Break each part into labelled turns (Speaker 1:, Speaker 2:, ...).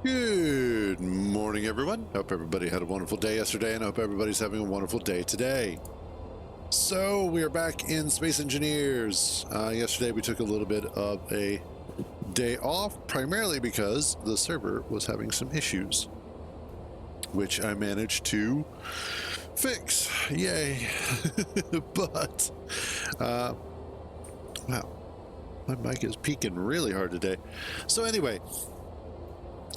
Speaker 1: Good morning, everyone. Hope everybody had a wonderful day yesterday, and I hope everybody's having a wonderful day today. So we are back in Space Engineers. Yesterday we took a little bit of a day off, primarily because the server was having some issues, which I managed to fix. Yay! But, wow, my mic is peaking really hard today. So anyway,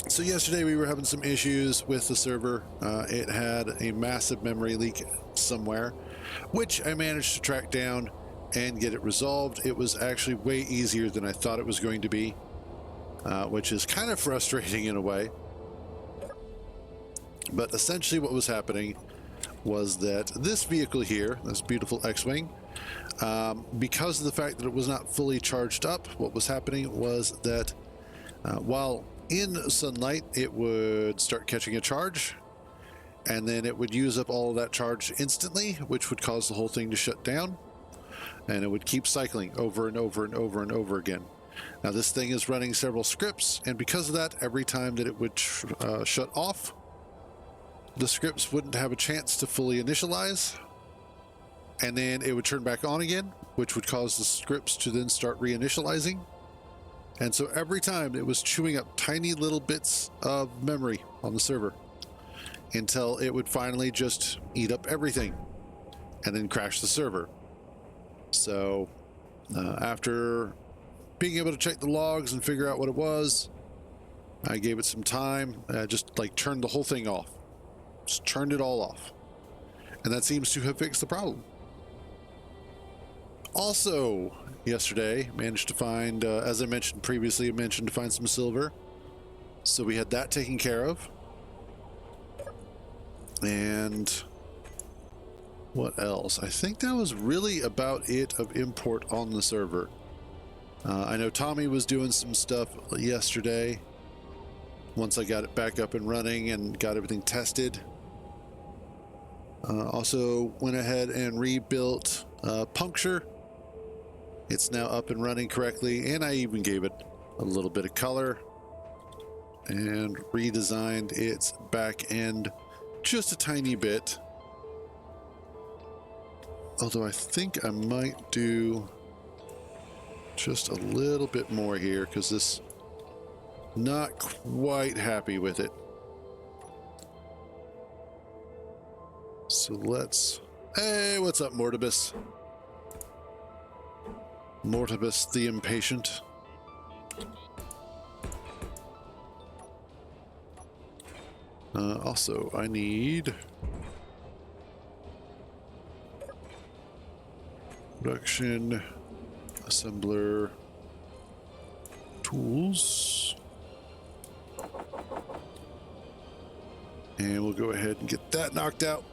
Speaker 1: so yesterday we were having some issues with the server. It had a massive memory leak somewhere, which I managed to track down and get it resolved. It was actually way easier than I thought it was going to be, which is kind of frustrating in a way. But essentially what was happening was that this vehicle here, this beautiful X-Wing, because of the fact that it was not fully charged up, what was happening was that while in sunlight, it would start catching a charge, and then it would use up all of that charge instantly, which would cause the whole thing to shut down, and it would keep cycling over and over and over and over again. Now, this thing is running several scripts, and because of that, every time that it would shut off, the scripts wouldn't have a chance to fully initialize, and then it would turn back on again, which would cause the scripts to then start reinitializing. And so every time it was chewing up tiny little bits of memory on the server until it would finally just eat up everything and then crash the server. So after being able to check the logs and figure out what it was, I gave it some time, just like turned the whole thing off. Just turned it all off. And that seems to have fixed the problem. Also, yesterday, managed to find, as I mentioned previously, to find some silver. So we had that taken care of. And what else? I think that was really about it of import on the server. I know Tommy was doing some stuff yesterday, once I got it back up and running and got everything tested. Also went ahead and rebuilt Puncture. It's now up and running correctly, and I even gave it a little bit of color and redesigned its back end just a tiny bit. Although I think I might do just a little bit more here, because this, not quite happy with it. So let's, hey, what's up, Mortibus? Mortibus the Impatient. Also, I need production, assembler, tools. And we'll go ahead and get that knocked out.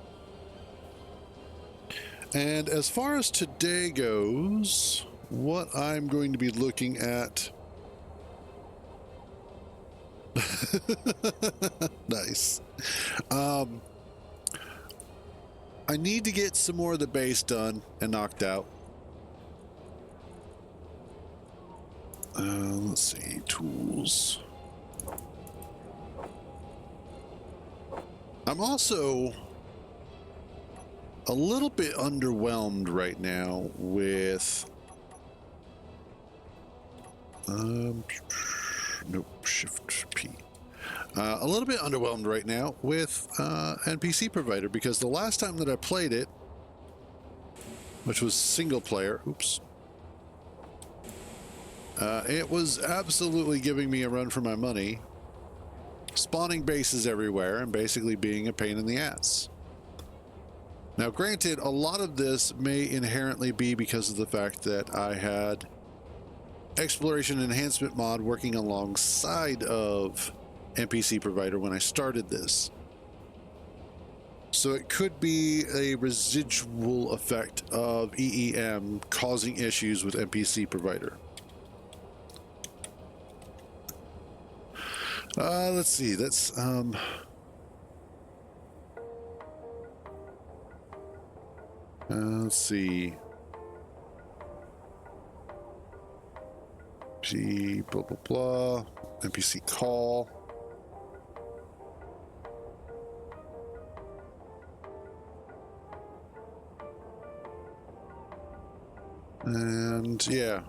Speaker 1: And as far as today goes, what I'm going to be looking at... Nice. I need to get some more of the base done and knocked out. Let's see, tools. I'm also a little bit underwhelmed right now with nope, Shift P. A little bit underwhelmed right now with NPC Provider, because the last time that I played it, which was single player, oops, it was absolutely giving me a run for my money, spawning bases everywhere and basically being a pain in the ass. Now, granted, a lot of this may inherently be because of the fact that I had Exploration Enhancement mod working alongside of NPC Provider when I started this. So it could be a residual effect of EEM causing issues with NPC Provider. Let's see, that's let's see. G blah blah blah. NPC call. And yeah.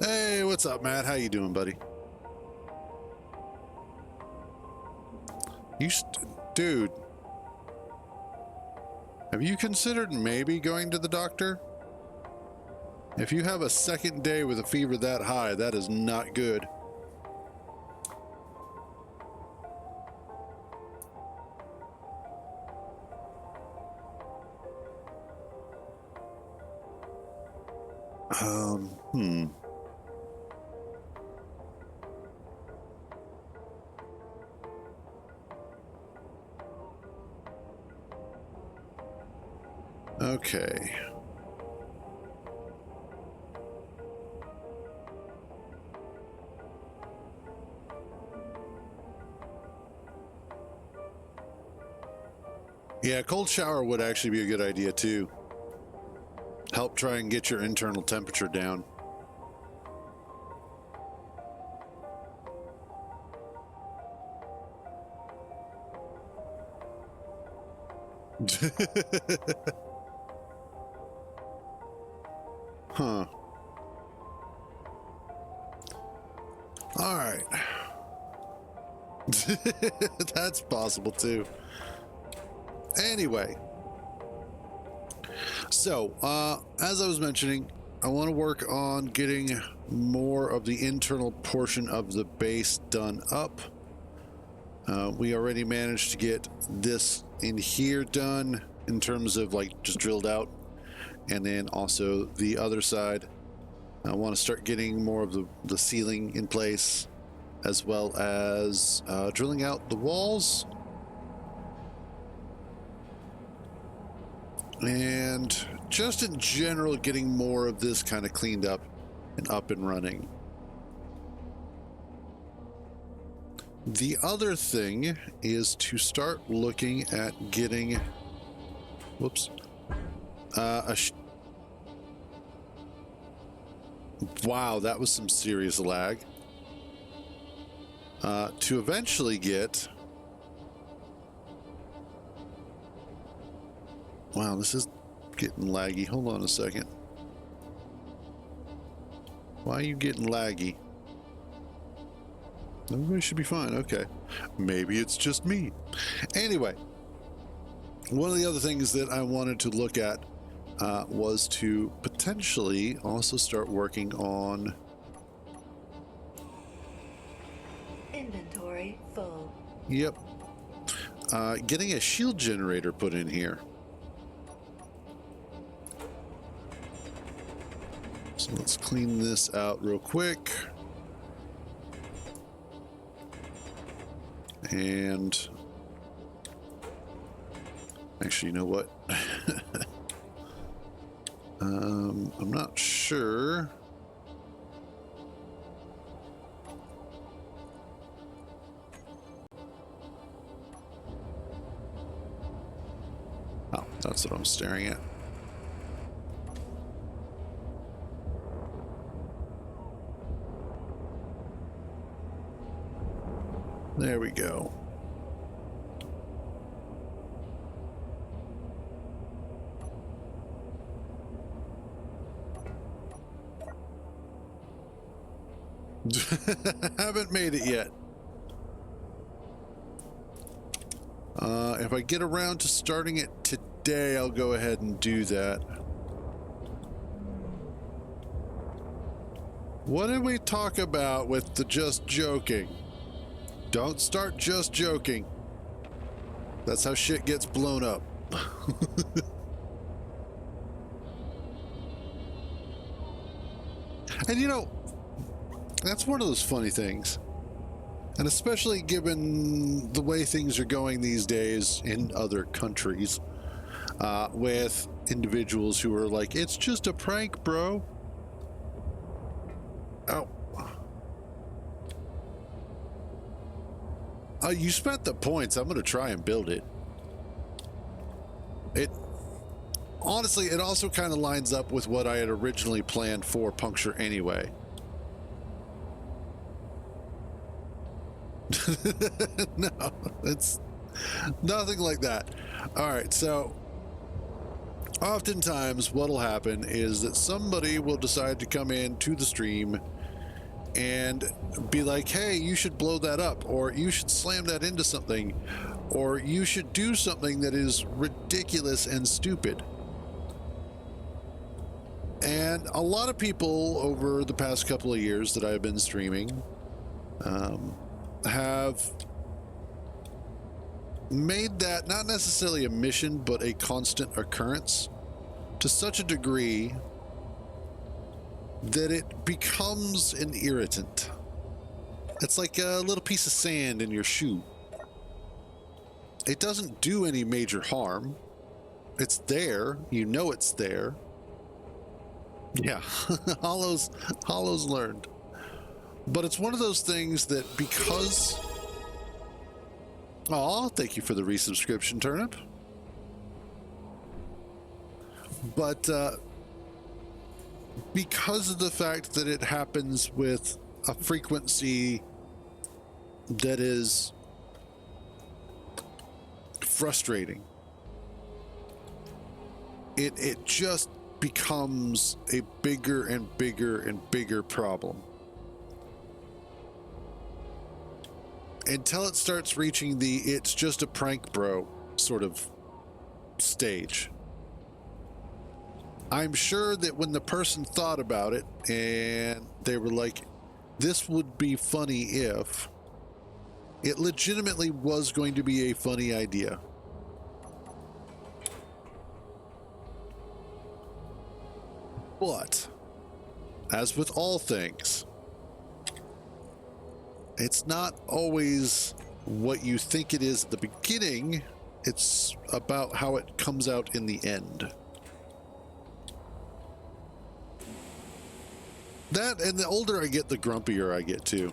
Speaker 1: Hey, what's up, Matt? How you doing, buddy? Dude, have you considered maybe going to the doctor? If you have a second day with a fever that high, that is not good. Hmm. Okay. Yeah, cold shower would actually be a good idea too. Help try and get your internal temperature down. Huh. All right. That's possible too. Anyway. So, as I was mentioning, I want to work on getting more of the internal portion of the base done up. We already managed to get this in here done in terms of like just drilled out. And then also the other side, I want to start getting more of the ceiling in place, as well as drilling out the walls. And just in general, getting more of this kind of cleaned up and up and running. The other thing is to start looking at getting, whoops, wow, that was some serious lag. To eventually get, wow, this is getting laggy. Hold on a second. Why are you getting laggy? Everybody should be fine. Okay. Maybe it's just me. Anyway, one of the other things that I wanted to look at was to potentially also start working on
Speaker 2: inventory full.
Speaker 1: Yep. Getting a shield generator put in here. So let's clean this out real quick. And actually, you know what? I'm not sure. Oh, that's what I'm staring at. There we go. Haven't made it yet. If I get around to starting it today, I'll go ahead and do that. What did we talk about with the just joking? Don't start just joking. That's how shit gets blown up. And you know, that's one of those funny things. And especially given the way things are going these days in other countries, with individuals who are like, it's just a prank, bro. Oh. You spent the points. I'm going to try and build it. Honestly, it also kind of lines up with what I had originally planned for Puncture anyway. No, it's nothing like that. All right, so oftentimes what'll happen is that somebody will decide to come in to the stream and be like, hey, you should blow that up, or you should slam that into something, or you should do something that is ridiculous and stupid. And a lot of people over the past couple of years that I've been streaming have made that not necessarily a mission, but a constant occurrence to such a degree that it becomes an irritant. It's like a little piece of sand in your shoe. It doesn't do any major harm. It's there. You know it's there. Yeah, Hollow's learned. But it's one of those things that because... Aw, thank you for the resubscription, Turnip. But because of the fact that it happens with a frequency that is frustrating, it just becomes a bigger and bigger and bigger problem until it starts reaching the it's just a prank bro sort of stage. I'm sure that when the person thought about it and they were like, this would be funny if, it legitimately was going to be a funny idea. But, as with all things, it's not always what you think it is at the beginning. It's about how it comes out in the end. That, and the older I get, the grumpier I get too.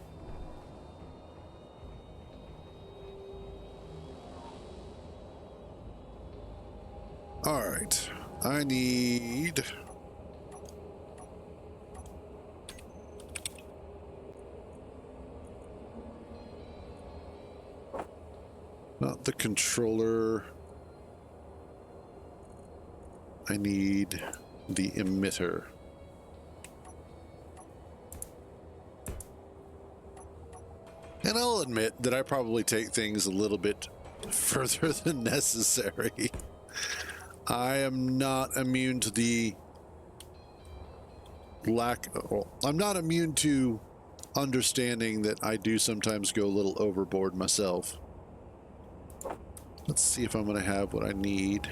Speaker 1: All right, I need... not the controller. I need the emitter. And I'll admit that I probably take things a little bit further than necessary. I am not immune to the I'm not immune to understanding that I do sometimes go a little overboard myself. Let's see if I'm going to have what I need.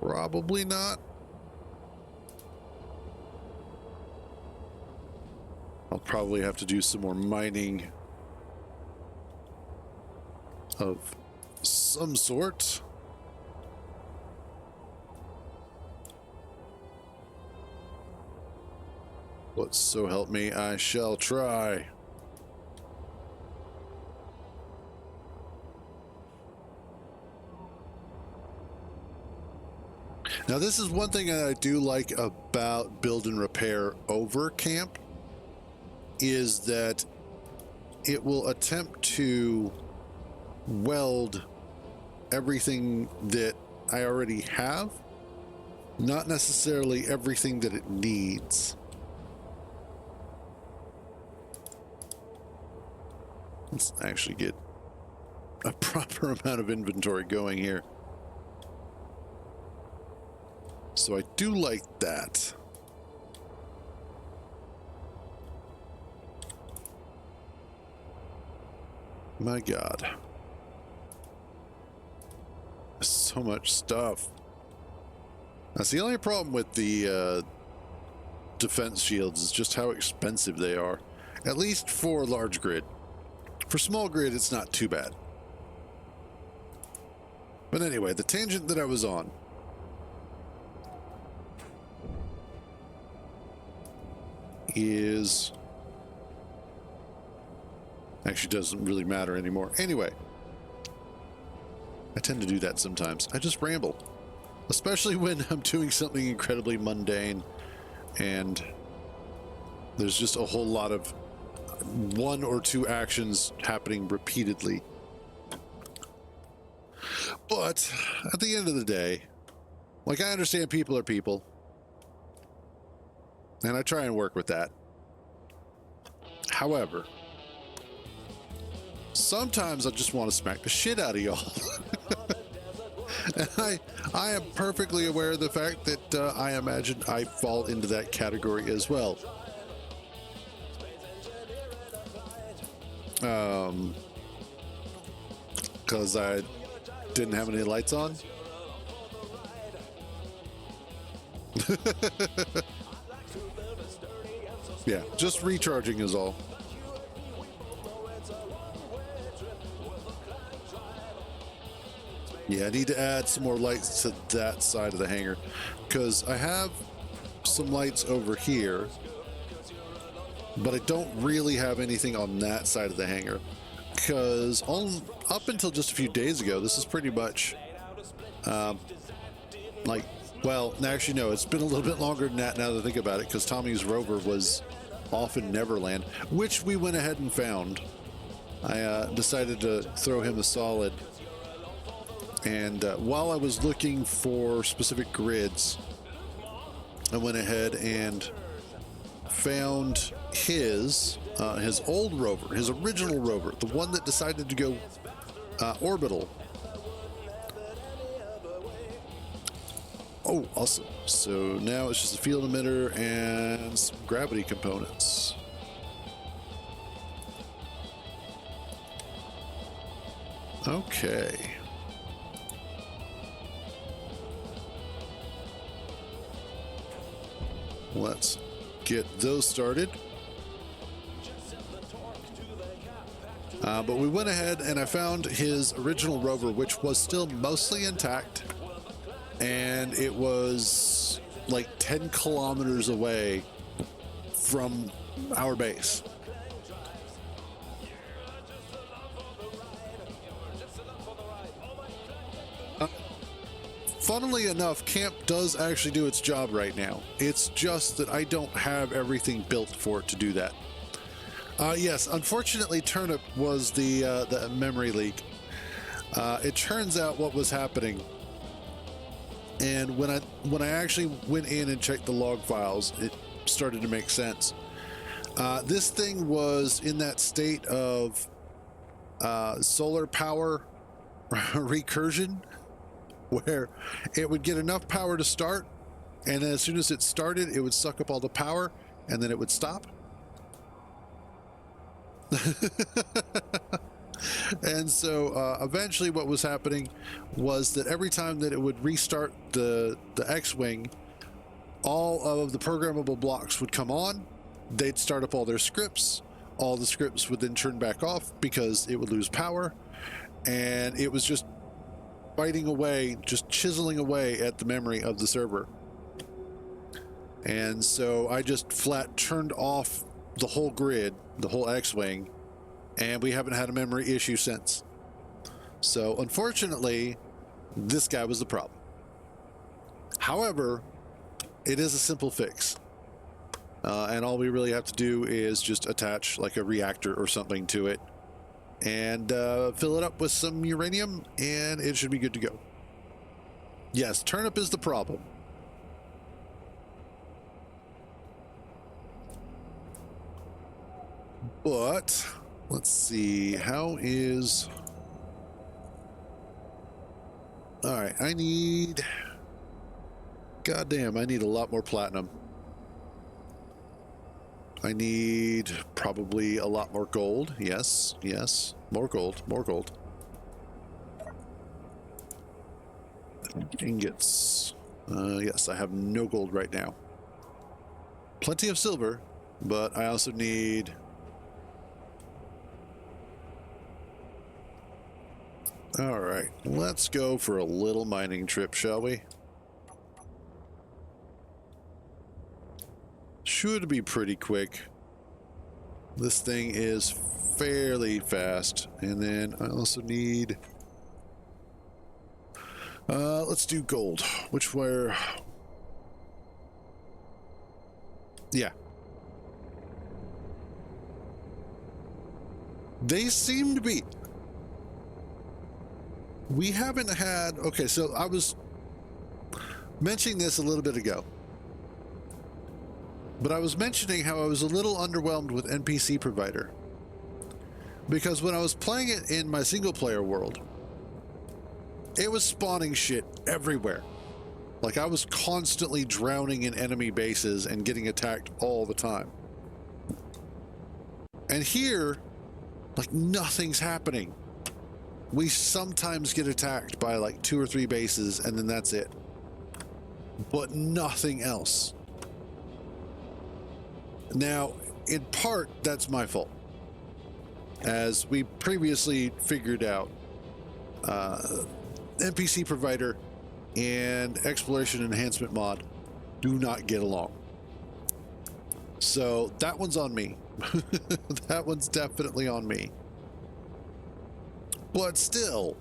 Speaker 1: Probably not. I'll probably have to do some more mining of some sort. But so help me, I shall try. Now, this is one thing that I do like about build and repair over camp, is that it will attempt to weld everything that I already have, not necessarily everything that it needs. Let's actually get a proper amount of inventory going here. So I do like that. My God. So much stuff. That's the only problem with the defense shields is just how expensive they are. At least for large grid. For small grid, it's not too bad. But anyway, the tangent that I was on is actually doesn't really matter anymore. Anyway, I tend to do that sometimes. I just ramble, especially when I'm doing something incredibly mundane and There's just a whole lot of one or two actions happening repeatedly. But at the end of the day, like, I understand people are people, and I try and work with that. However, sometimes I just want to smack the shit out of y'all. And I am perfectly aware of the fact that I imagine I fall into that category as well. Because I didn't have any lights on. Yeah, just recharging is all. Yeah, I need to add some more lights to that side of the hangar, because I have some lights over here, but I don't really have anything on that side of the hangar, because up until just a few days ago, this is pretty much like, well, actually no, it's been a little bit longer than that now that I think about it, because Tommy's rover was off in Neverland, which we went ahead and found. I decided to throw him a solid. And while I was looking for specific grids, I went ahead and found his old rover, his original rover, the one that decided to go orbital. Oh, awesome. So now it's just a field emitter and some gravity components. Okay. Let's get those started. But we went ahead and I found his original rover, which was still mostly intact. And it was like 10 kilometers away from our base. Funnily enough, camp does actually do its job right now. It's just that I don't have everything built for it to do that. Yes, unfortunately, Turnip was the memory leak. It turns out what was happening, and when I actually went in and checked the log files, it started to make sense. This thing was in that state of solar power recursion, where it would get enough power to start, and then as soon as it started, it would suck up all the power, and then it would stop. And so eventually what was happening was that every time that it would restart the X-Wing, all of the programmable blocks would come on, they'd start up all their scripts, all the scripts would then turn back off because it would lose power, and it was just biting away, just chiseling away at the memory of the server. And so I just flat turned off the whole grid, the whole X-Wing, and we haven't had a memory issue since. So unfortunately, this guy was the problem. However, it is a simple fix. And all we really have to do is just attach like a reactor or something to it and fill it up with some uranium, and it should be good to go. Yes, Turnip is the problem. But let's see, how is... All right, I need... Goddamn, I need a lot more platinum. I need probably a lot more gold. Yes, yes. More gold, more gold. Ingots. Yes, I have no gold right now. Plenty of silver, but I also need... All right, let's go for a little mining trip, shall we? Should be pretty quick. This thing is fairly fast. And then I also need... let's do gold. Which where... Yeah. They seem to be. We haven't had... Okay, so I was mentioning this a little bit ago. But I was mentioning how I was a little underwhelmed with NPC Provider. Because when I was playing it in my single-player world, it was spawning shit everywhere. Like, I was constantly drowning in enemy bases and getting attacked all the time. And here, like, nothing's happening. We sometimes get attacked by like 2 or 3 bases, and then that's it. But nothing else. Now, in part, that's my fault. As we previously figured out, NPC Provider and Exploration Enhancement mod do not get along. So that one's on me. That one's definitely on me. But still,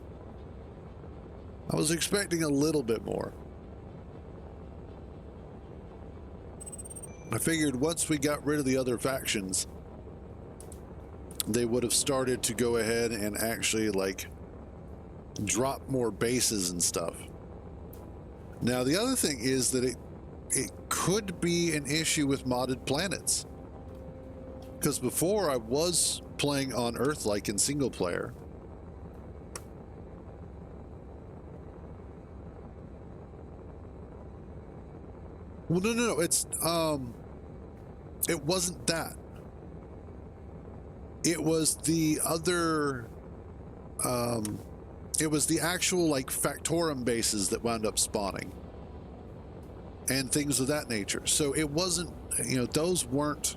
Speaker 1: I was expecting a little bit more. I figured once we got rid of the other factions, they would have started to go ahead and actually, like, drop more bases and stuff. Now, the other thing is that it could be an issue with modded planets. Because before I was playing on Earth, like in single player. Well, no, it's, it wasn't that. It was the other, it was the actual, like, Factorum bases that wound up spawning. And things of that nature. So it wasn't, you know, those weren't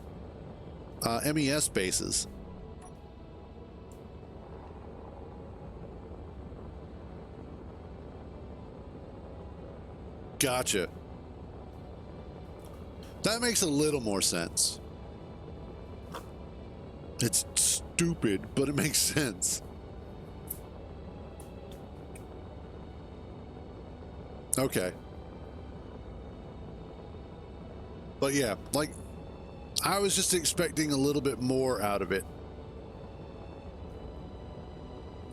Speaker 1: MES bases. Gotcha. That makes a little more sense. It's stupid, but it makes sense. Okay. But yeah, like, I was just expecting a little bit more out of it.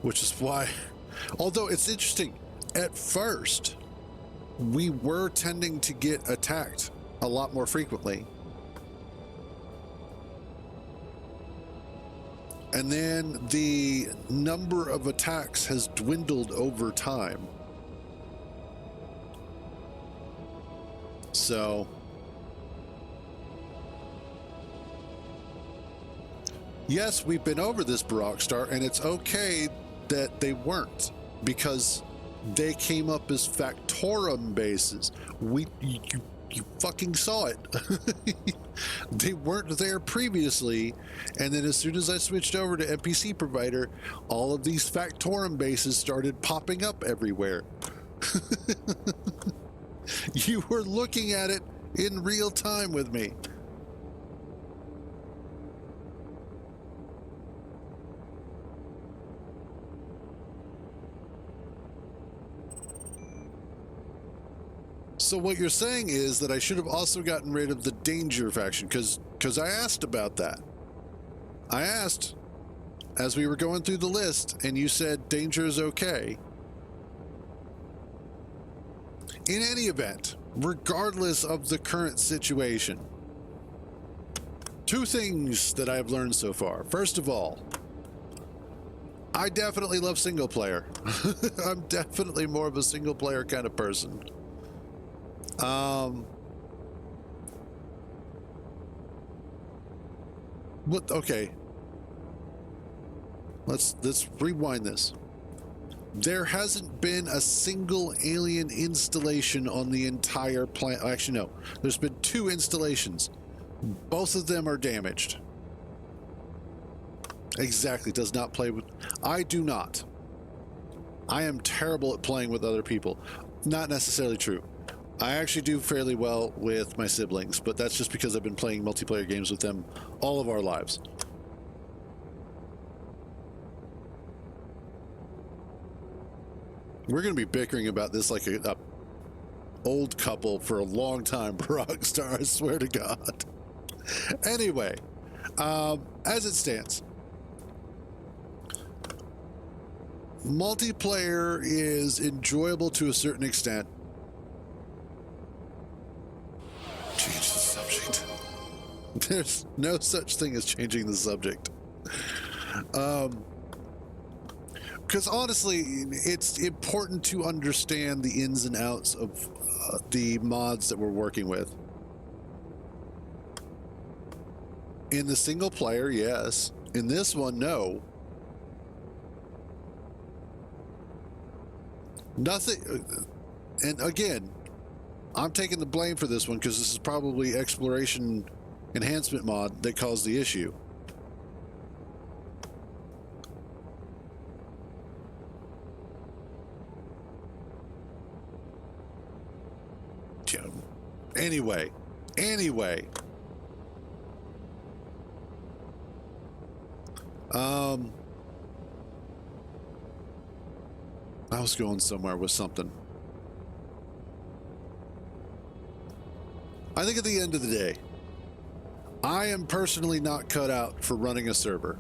Speaker 1: Which is why, although it's interesting, at first, we were tending to get attacked a lot more frequently. And then the number of attacks has dwindled over time. So, yes, we've been over this, Barockstar, and it's okay that they weren't, because they came up as Factorum bases. You fucking saw it. They weren't there previously, and then as soon as I switched over to NPC Provider, all of these Factorum bases started popping up everywhere. You were looking at it in real time with me. So what you're saying is that I should have also gotten rid of the Danger faction, because I asked about that. I asked as we were going through the list, and you said Danger is okay. In any event, regardless of the current situation, 2 things that I've learned so far. First of all, I definitely love single player. I'm definitely more of a single player kind of person. What? Okay. Let's rewind this. There hasn't been a single alien installation on the entire planet. Actually, no. There's been 2 installations. Both of them are damaged. Exactly. Does not play with... I do not. I am terrible at playing with other people. Not necessarily true. I actually do fairly well with my siblings, but that's just because I've been playing multiplayer games with them all of our lives. We're going to be bickering about this like a old couple for a long time, Rockstar, I swear to God. Anyway, as it stands, multiplayer is enjoyable to a certain extent. Change the subject. There's no such thing as changing the subject. Because honestly, it's important to understand the ins and outs of the mods that we're working with. In the single player, yes. In this one, no. Nothing. And again, I'm taking the blame for this one because this is probably exploration enhancement mod that caused the issue. Anyway. I was going somewhere with something. I think at the end of the day, I am personally not cut out for running a server.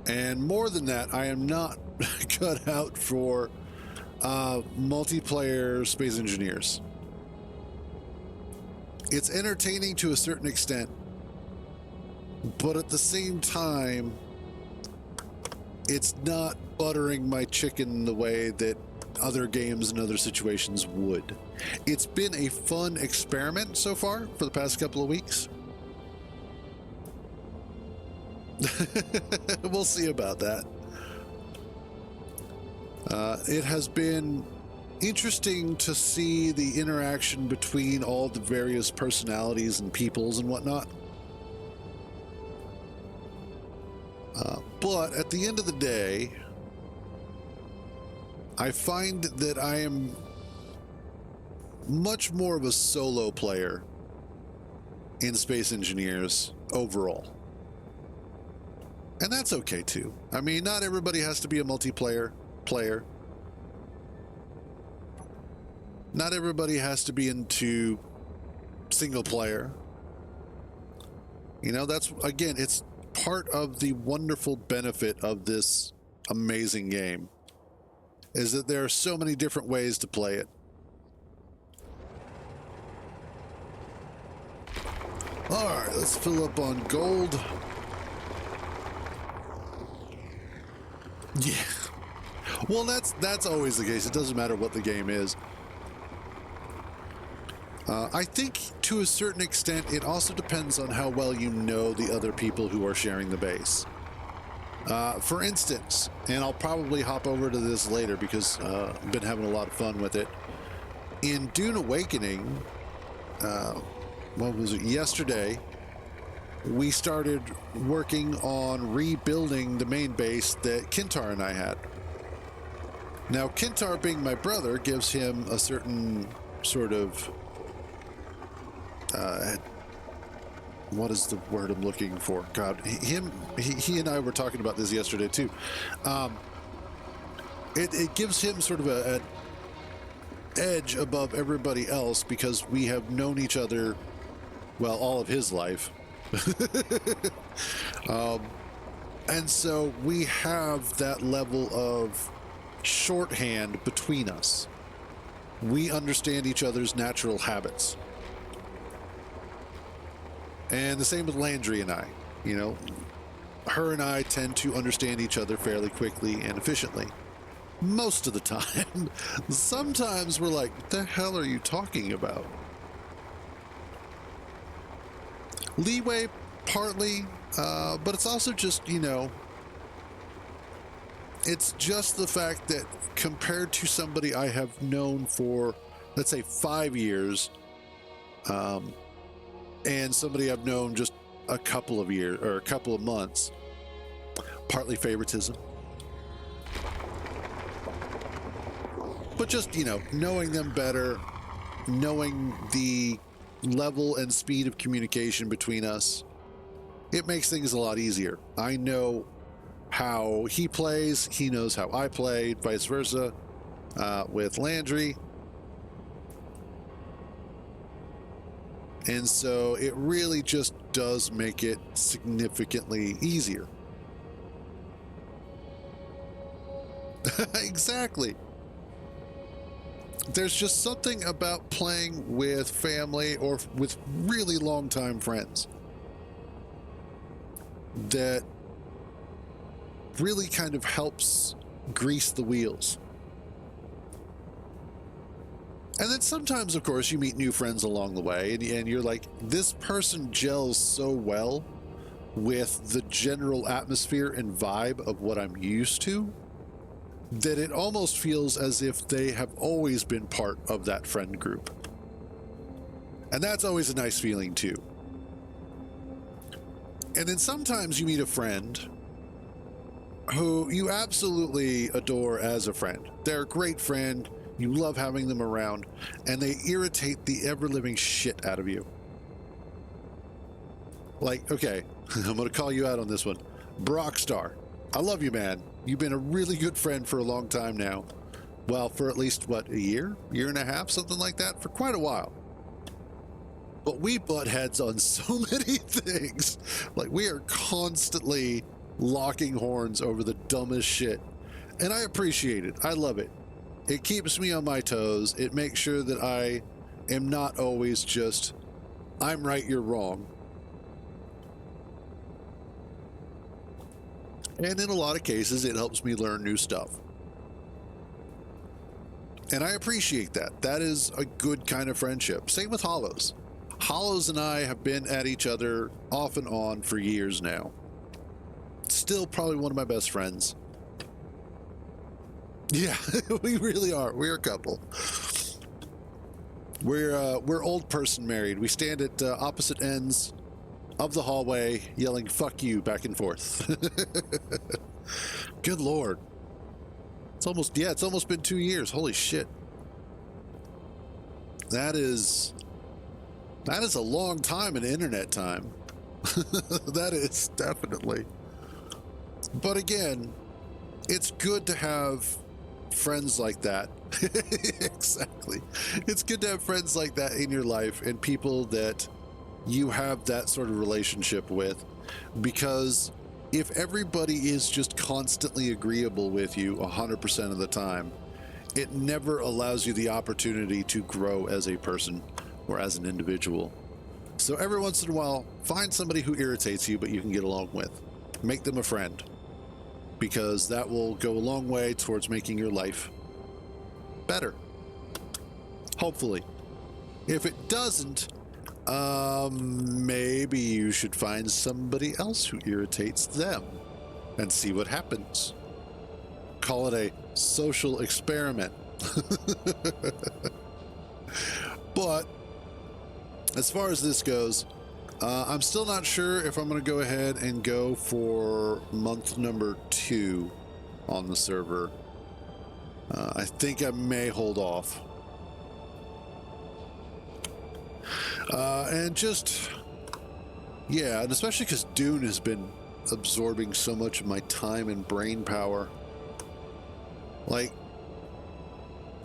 Speaker 1: And more than that, I am not cut out for multiplayer Space Engineers. It's entertaining to a certain extent, but at the same time, it's not buttering my chicken the way that other games and other situations would. It's been a fun experiment so far for the past couple of weeks. We'll see about that. It has been interesting to see the interaction between all the various personalities and peoples and whatnot. But at the end of the day, I find that I am much more of a solo player in Space Engineers overall. And that's okay too. I mean, not everybody has to be a multiplayer player. Not everybody has to be into single player. You know, that's, again, it's part of the wonderful benefit of this amazing game, is that there are so many different ways to play it. All right, let's fill up on gold. Yeah. Well, that's always the case. It doesn't matter what the game is. I think to a certain extent, it also depends on how well you know the other people who are sharing the base. For instance, and I'll probably hop over to this later because I've been having a lot of fun with it. In Dune Awakening, what was it? Yesterday, we started working on rebuilding the main base that Kintar and I had. Now, Kintar being my brother gives him a certain sort of what is the word I'm looking for? God, he and I were talking about this yesterday too. It gives him sort of an edge above everybody else because we have known each other, well, all of his life. And so we have that level of shorthand between us. We understand each other's natural habits. And the same with Landri and I. You know, her and I tend to understand each other fairly quickly and efficiently. Most of the time. Sometimes we're like, what the hell are you talking about? Leeway, partly, but it's also just, you know, it's just the fact that compared to somebody I have known for, let's say, 5 years, and somebody I've known just a couple of years or a couple of months, partly favoritism, but just, you know, knowing them better, knowing the level and speed of communication between us, it makes things a lot easier. I know how he plays, he knows how I play, vice versa, with Landri. And so it really just does make it significantly easier. Exactly. There's just something about playing with family or with really long-time friends that really kind of helps grease the wheels. And then sometimes, of course, you meet new friends along the way, and you're like, this person gels so well with the general atmosphere and vibe of what I'm used to that it almost feels as if they have always been part of that friend group. And that's always a nice feeling too. And then sometimes you meet a friend who you absolutely adore as a friend. They're a great friend, you love having them around, and they irritate the ever-living shit out of you. Like, okay, I'm gonna call you out on this one. Brockstar, I love you, man. You've been a really good friend for a long time now. Well, for at least, what, a year and a half, something like that, for quite a while. But we butt heads on so many things. Like, we are constantly locking horns over the dumbest shit. And I appreciate it. I love it. It keeps me on my toes. It makes sure that I am not always just, I'm right, you're wrong. And in a lot of cases, it helps me learn new stuff. And I appreciate that. That is a good kind of friendship. Same with Hollows. Hollows and I have been at each other off and on for years now. Still probably one of my best friends. Yeah, we really are. We're a couple. We're old person married. We stand at opposite ends of the hallway yelling "fuck you" back and forth. Good Lord. It's almost been 2 years. Holy shit. That is a long time in internet time. That is definitely. But again, it's good to have friends like that. Exactly. It's good to have friends like that in your life and people that you have that sort of relationship with, because if everybody is just constantly agreeable with you 100% of the time, it never allows you the opportunity to grow as a person or as an individual. So every once in a while, find somebody who irritates you but you can get along with. Make them a friend, because that will go a long way towards making your life better. Hopefully. If it doesn't, maybe you should find somebody else who irritates them and see what happens. Call it a social experiment. But as far as this goes, I'm still not sure if I'm going to go ahead and go for month number 2 on the server. I think I may hold off. And just, yeah, and especially because Dune has been absorbing so much of my time and brain power. Like,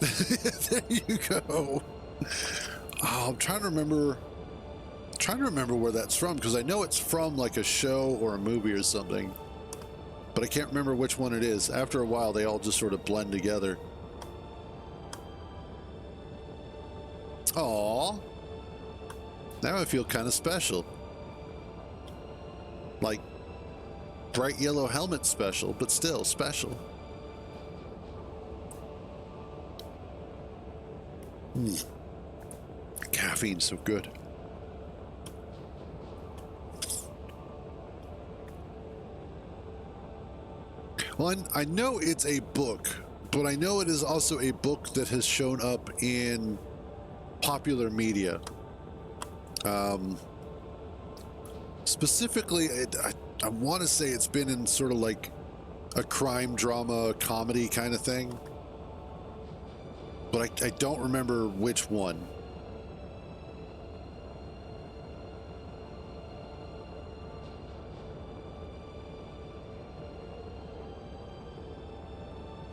Speaker 1: there you go. Oh, I'm trying to remember where that's from, because I know it's from like a show or a movie or something, but I can't remember which one it is. After a while, they all just sort of blend together. Aww. Now I feel kind of special. Like bright yellow helmet special, but still special. Caffeine's so good. Well, I know it's a book, but I know it is also a book that has shown up in popular media. Specifically, I want to say it's been in sort of like a crime drama comedy kind of thing, but I don't remember which one.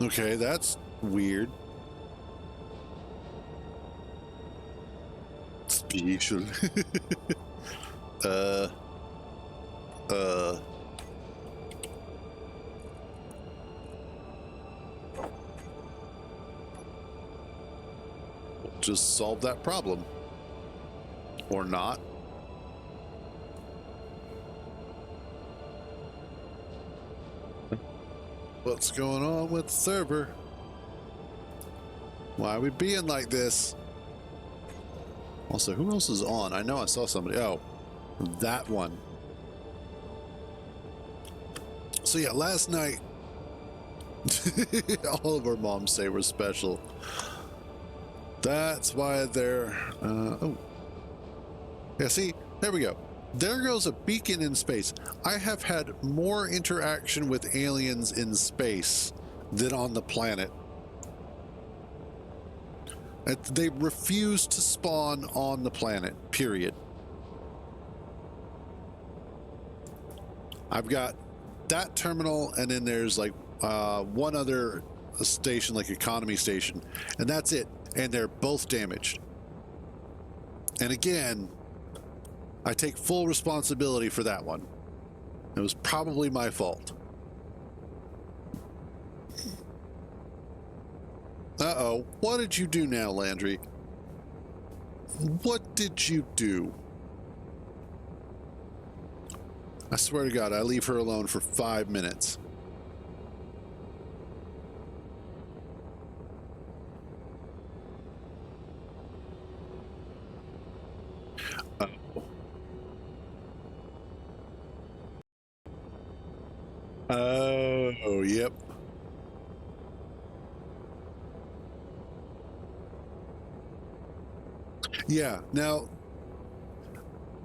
Speaker 1: Okay, that's weird. Special. just solve that problem. Or not. What's going on with the server? Why are we being like this? Also, who else is on? I know I saw somebody. Oh, that one. So yeah, last night, all of our moms say we're special. That's why they're, oh. Yeah, see, there we go. There goes a beacon in space. I have had more interaction with aliens in space than on the planet. They refuse to spawn on the planet, period. I've got that terminal, and then there's like one other station, like economy station, and that's it. And they're both damaged. And again, I take full responsibility for that one. It was probably my fault. Uh-oh. What did you do now, Landry? What did you do? I swear to God, I leave her alone for 5 minutes. Oh, yep. Yeah, now,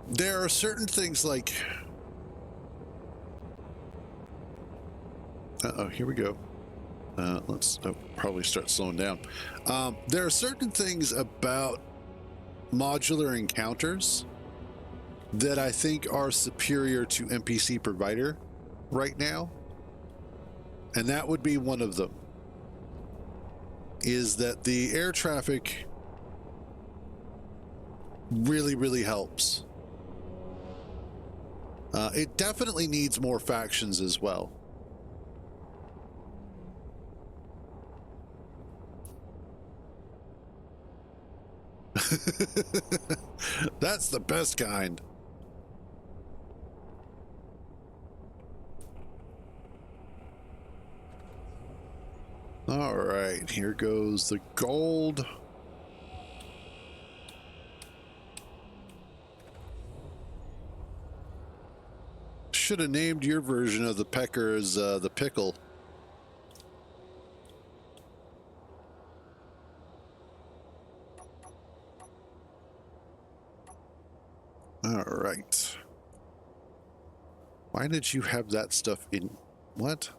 Speaker 1: there are certain things like... Uh-oh, here we go. Let's probably start slowing down. There are certain things about modular encounters that I think are superior to NPC Provider right now. And that would be one of them. Is that the air traffic really, really helps. It definitely needs more factions as well. That's the best kind. All right, here goes the gold. Should have named your version of the pecker as the pickle. All right. Why did you have that stuff in... What?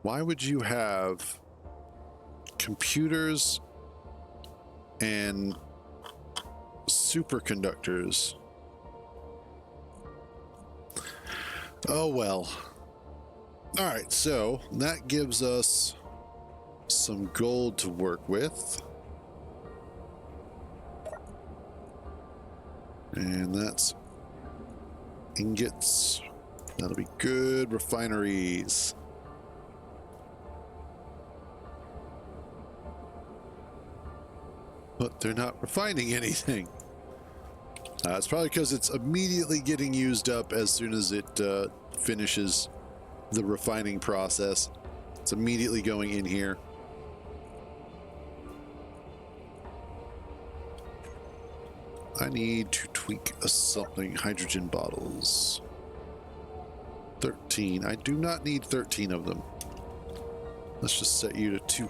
Speaker 1: Why would you have computers and superconductors? Oh, well. All right, so that gives us some gold to work with. And that's ingots. That'll be good. Refineries. But they're not refining anything. It's probably because it's immediately getting used up as soon as it finishes the refining process. It's immediately going in here. I need to tweak something. Hydrogen bottles. 13. I do not need 13 of them. Let's just set you to 2.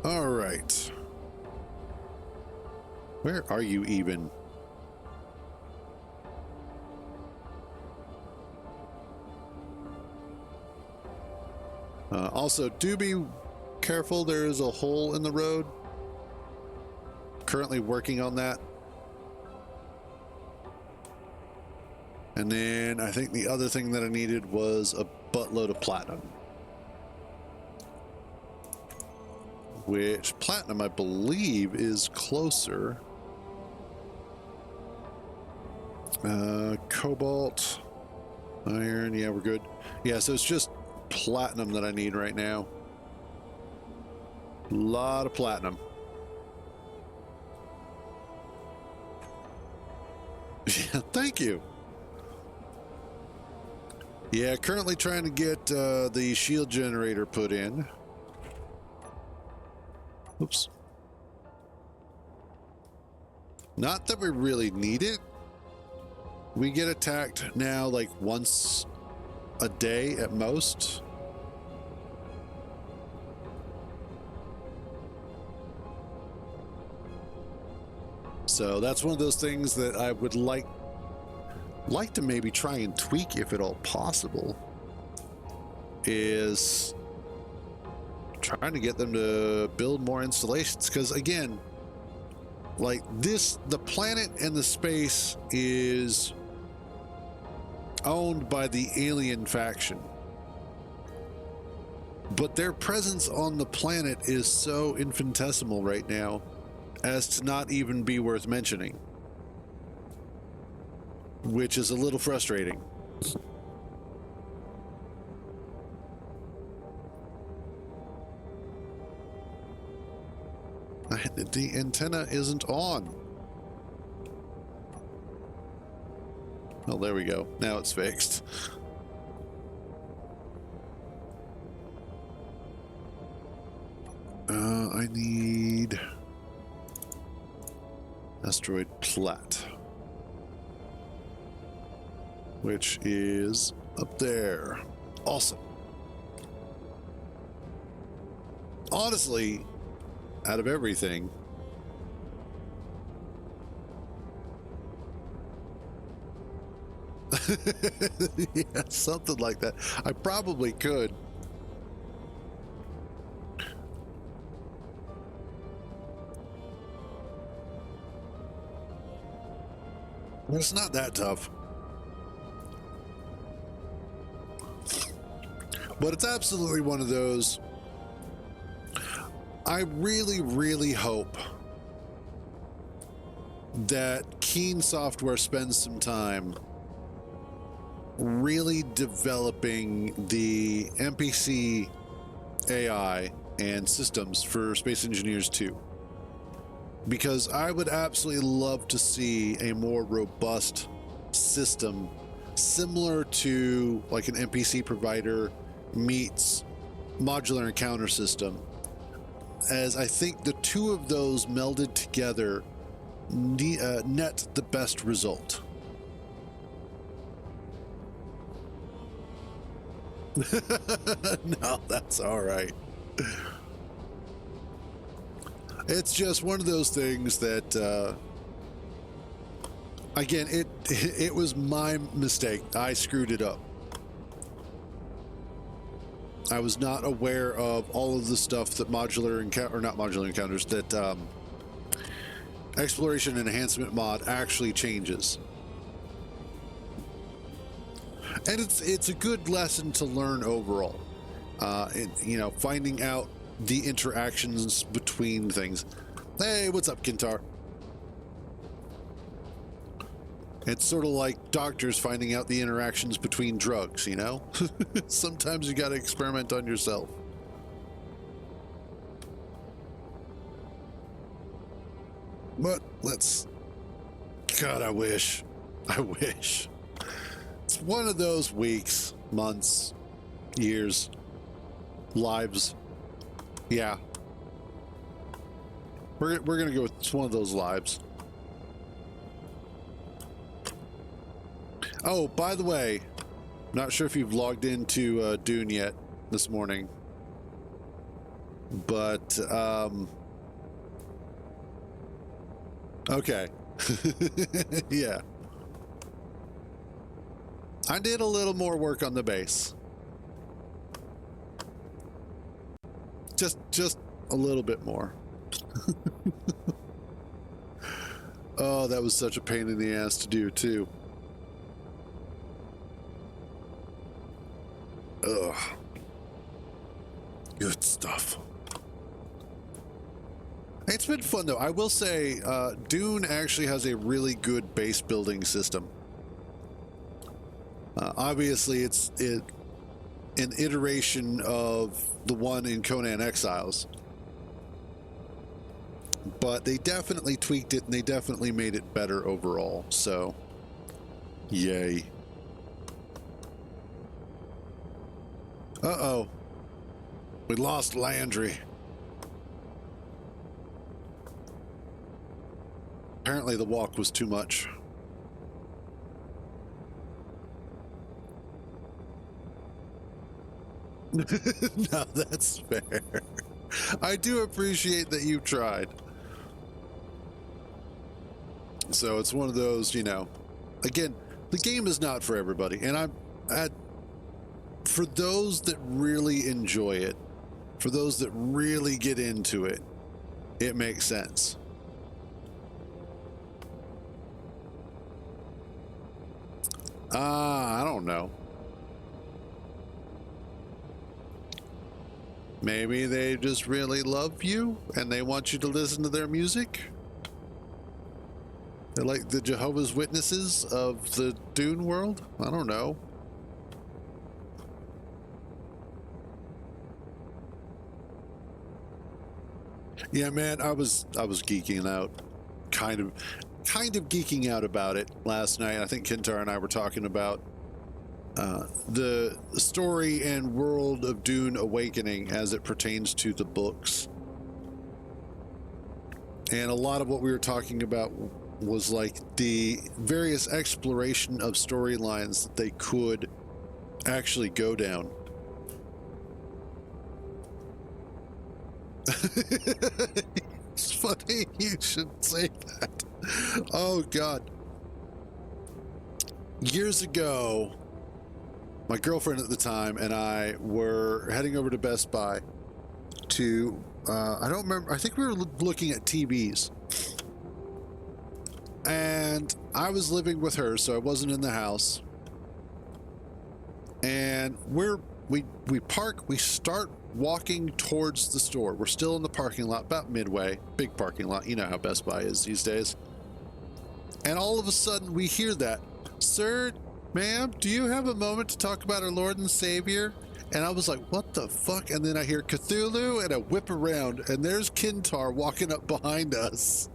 Speaker 1: All right. Where are you even? Also, do be careful. There is a hole in the road. Currently working on that. And then I think the other thing that I needed was a buttload of platinum. Which platinum, I believe, is closer. Cobalt, iron, yeah, we're good. Yeah, so it's just platinum that I need right now. A lot of platinum. Yeah, thank you. Yeah, currently trying to get the shield generator put in. Oops. Not that we really need it. We get attacked now like once a day at most. So that's one of those things that I would like to maybe try and tweak, if at all possible, is trying to get them to build more installations. Because again, like this, the planet and the space is owned by the alien faction, but their presence on the planet is so infinitesimal right now as to not even be worth mentioning, which is a little frustrating. The antenna isn't on. Oh, there we go. Now it's fixed. I need asteroid Platte, which is up there. Awesome. Honestly, out of everything, yeah, something like that. I probably could. It's not that tough. But it's absolutely one of those. I really, really hope that Keen Software spends some time really developing the NPC AI and systems for Space Engineers 2. Because I would absolutely love to see a more robust system similar to like an NPC Provider meets modular encounter system, as I think the two of those melded together net the best result. No, that's all right. It's just one of those things that, again, it was my mistake. I screwed it up. I was not aware of all of the stuff that that exploration and enhancement mod actually changes. And it's a good lesson to learn overall. Finding out the interactions between things. Hey, what's up, Kintar? It's sort of like doctors finding out the interactions between drugs, you know? Sometimes you gotta experiment on yourself. But God, I wish. It's one of those weeks, months, years, lives. Yeah. We're gonna go with it's one of those lives. Oh, by the way, not sure if you've logged into Dune yet this morning, but okay. Yeah. I did a little more work on the base. Just a little bit more. Oh, that was such a pain in the ass to do too. Ugh. Good stuff. It's been fun though. I will say, Dune actually has a really good base building system. Obviously, it's an iteration of the one in Conan Exiles, but they definitely tweaked it and they definitely made it better overall. So, yay. Uh-oh. We lost Landri. Apparently the walk was too much. No, that's fair. I do appreciate that you tried. So it's one of those, you know, again, the game is not for everybody. And for those that really enjoy it, for those that really get into it, it makes sense. I don't know. Maybe they just really love you and they want you to listen to their music. They're like the Jehovah's Witnesses of the Dune world. I don't know. Yeah, man, I was geeking out, kind of geeking out about it last night. I think Kintar and I were talking about the story and world of Dune Awakening as it pertains to the books. And a lot of what we were talking about was like the various exploration of storylines that they could actually go down. It's funny you should say that. Oh, God. Years ago, my girlfriend at the time and I were heading over to Best Buy to, I don't remember, I think we were looking at TVs. And I was living with her, so I wasn't in the house. And we park, we start walking towards the store. We're still in the parking lot, about midway, big parking lot. You know how Best Buy is these days. And all of a sudden we hear that, "Sir, ma'am, do you have a moment to talk about our Lord and Savior?" And I was like, what the fuck? And then I hear Cthulhu and I whip around and there's Kintar walking up behind us.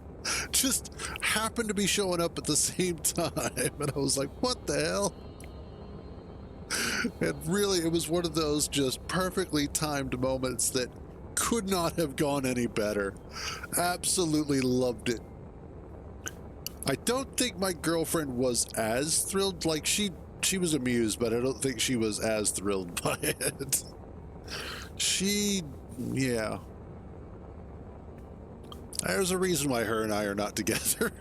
Speaker 1: Just happened to be showing up at the same time. And I was like, what the hell? And really, it was one of those just perfectly timed moments that could not have gone any better. Absolutely loved it. I don't think my girlfriend was as thrilled. Like, she was amused, but I don't think she was as thrilled by it. Yeah. There's a reason why her and I are not together.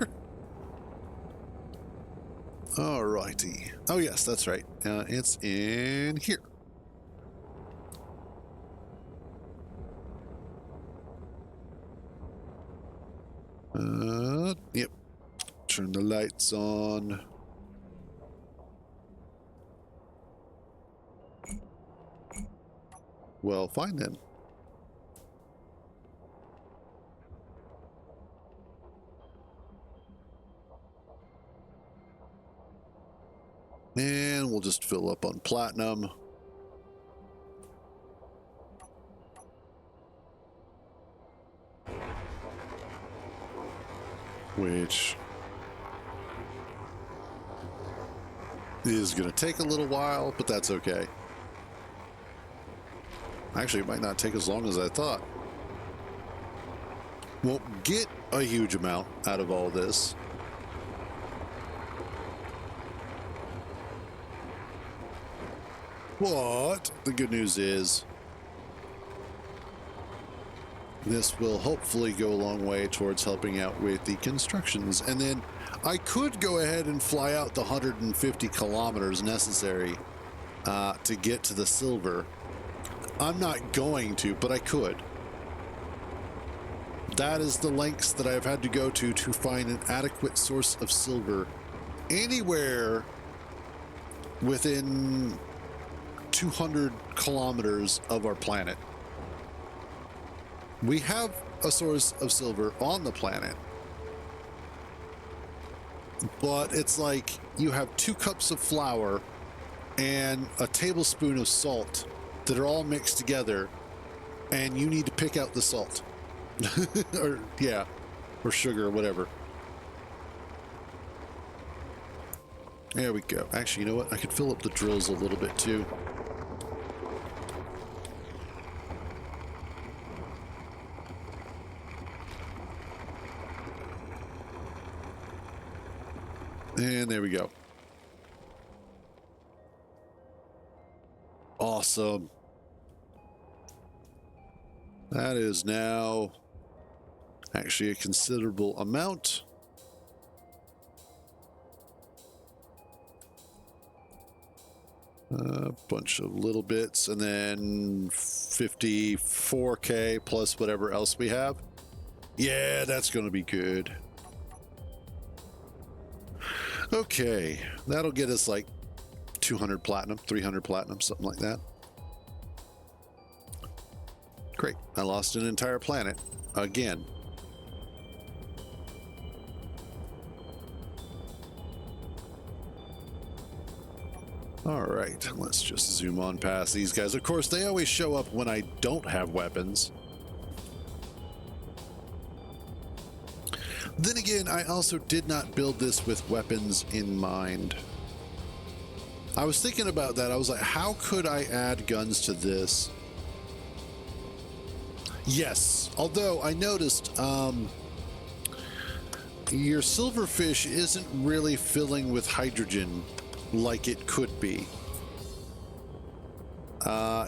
Speaker 1: Alrighty. Oh, yes, that's right. It's in here. Yep. Turn the lights on. Well, fine then. And we'll just fill up on platinum. Which is going to take a little while, but that's okay. Actually, it might not take as long as I thought. Won't get a huge amount out of all this. But the good news is this will hopefully go a long way towards helping out with the constructions. And then I could go ahead and fly out the 150 kilometers necessary to get to the silver. I'm not going to, but I could. That is the lengths that I've had to go to find an adequate source of silver anywhere within 200 kilometers of our planet. We have a source of silver on the planet, but it's like you have 2 cups of flour and a tablespoon of salt that are all mixed together, and you need to pick out the salt. Or, yeah, or sugar or whatever. There we go. Actually, you know what? I could fill up the drills a little bit too. And there we go. Awesome. That is now actually a considerable amount. A bunch of little bits, and then 54K plus whatever else we have. Yeah, that's going to be good. Okay, that'll get us like 200 platinum, 300 platinum, something like that. Great, I lost an entire planet again. All right, let's just zoom on past these guys. Of course, they always show up when I don't have weapons. Then again, I also did not build this with weapons in mind. I was thinking about that. I was like, how could I add guns to this? Yes, although I noticed your silverfish isn't really filling with hydrogen like it could be.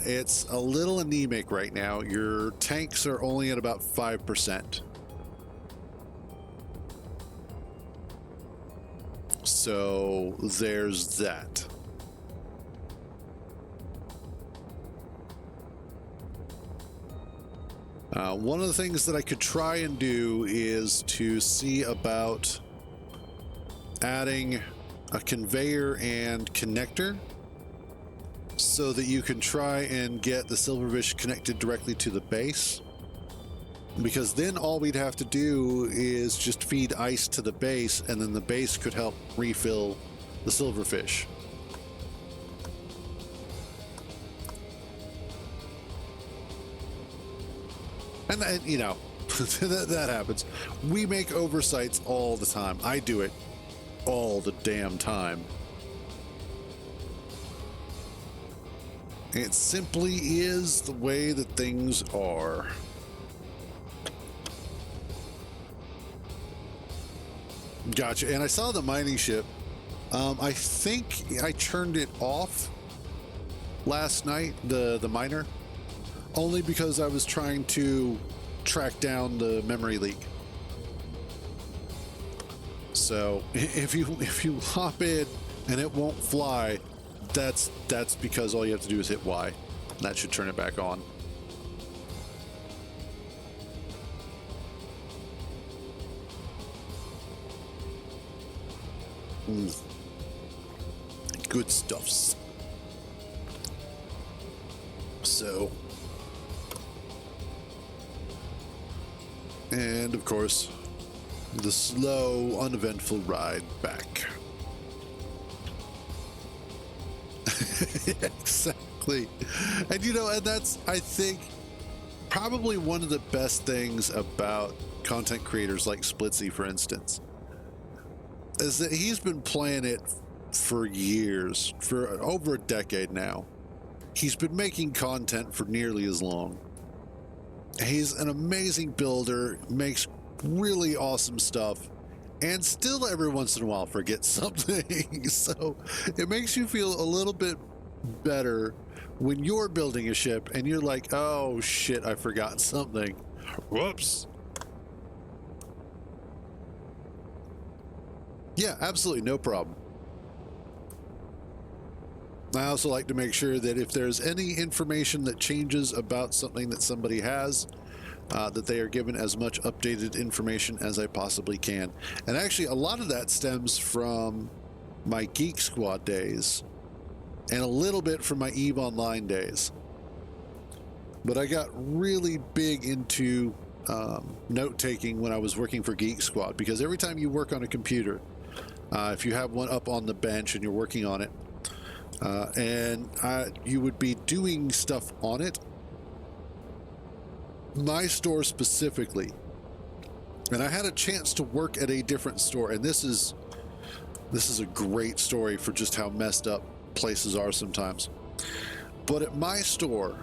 Speaker 1: It's a little anemic right now. Your tanks are only at about 5%. So there's that. One of the things that I could try and do is to see about adding a conveyor and connector so that you can try and get the silverfish connected directly to the base, because then all we'd have to do is just feed ice to the base, and then the base could help refill the silverfish. And you know, that happens. We make oversights all the time. I do it all the damn time. It simply is the way that things are. Gotcha. And I saw the mining ship. I think I turned it off last night, the miner, only because I was trying to track down the memory leak. So if you hop in and it won't fly, that's because all you have to do is hit Y. That should turn it back on. Good stuffs. So, and of course, the slow, uneventful ride back. Exactly. And you know, and that's, I think, probably one of the best things about content creators like Splitsy, for instance, is that he's been playing it for years, for over a decade now. He's been making content for nearly as long. He's an amazing builder, makes really awesome stuff, and still every once in a while forgets something. So it makes you feel a little bit better when you're building a ship and you're like, oh shit, I forgot something. Whoops. Yeah, absolutely, no problem. I also like to make sure that if there's any information that changes about something that somebody has, that they are given as much updated information as I possibly can. And actually, a lot of that stems from my Geek Squad days and a little bit from my EVE Online days. But I got really big into note-taking when I was working for Geek Squad, because every time you work on a computer, if you have one up on the bench and you're working on it, and you would be doing stuff on it. My store specifically, and I had a chance to work at a different store, and this is a great story for just how messed up places are sometimes. But at my store,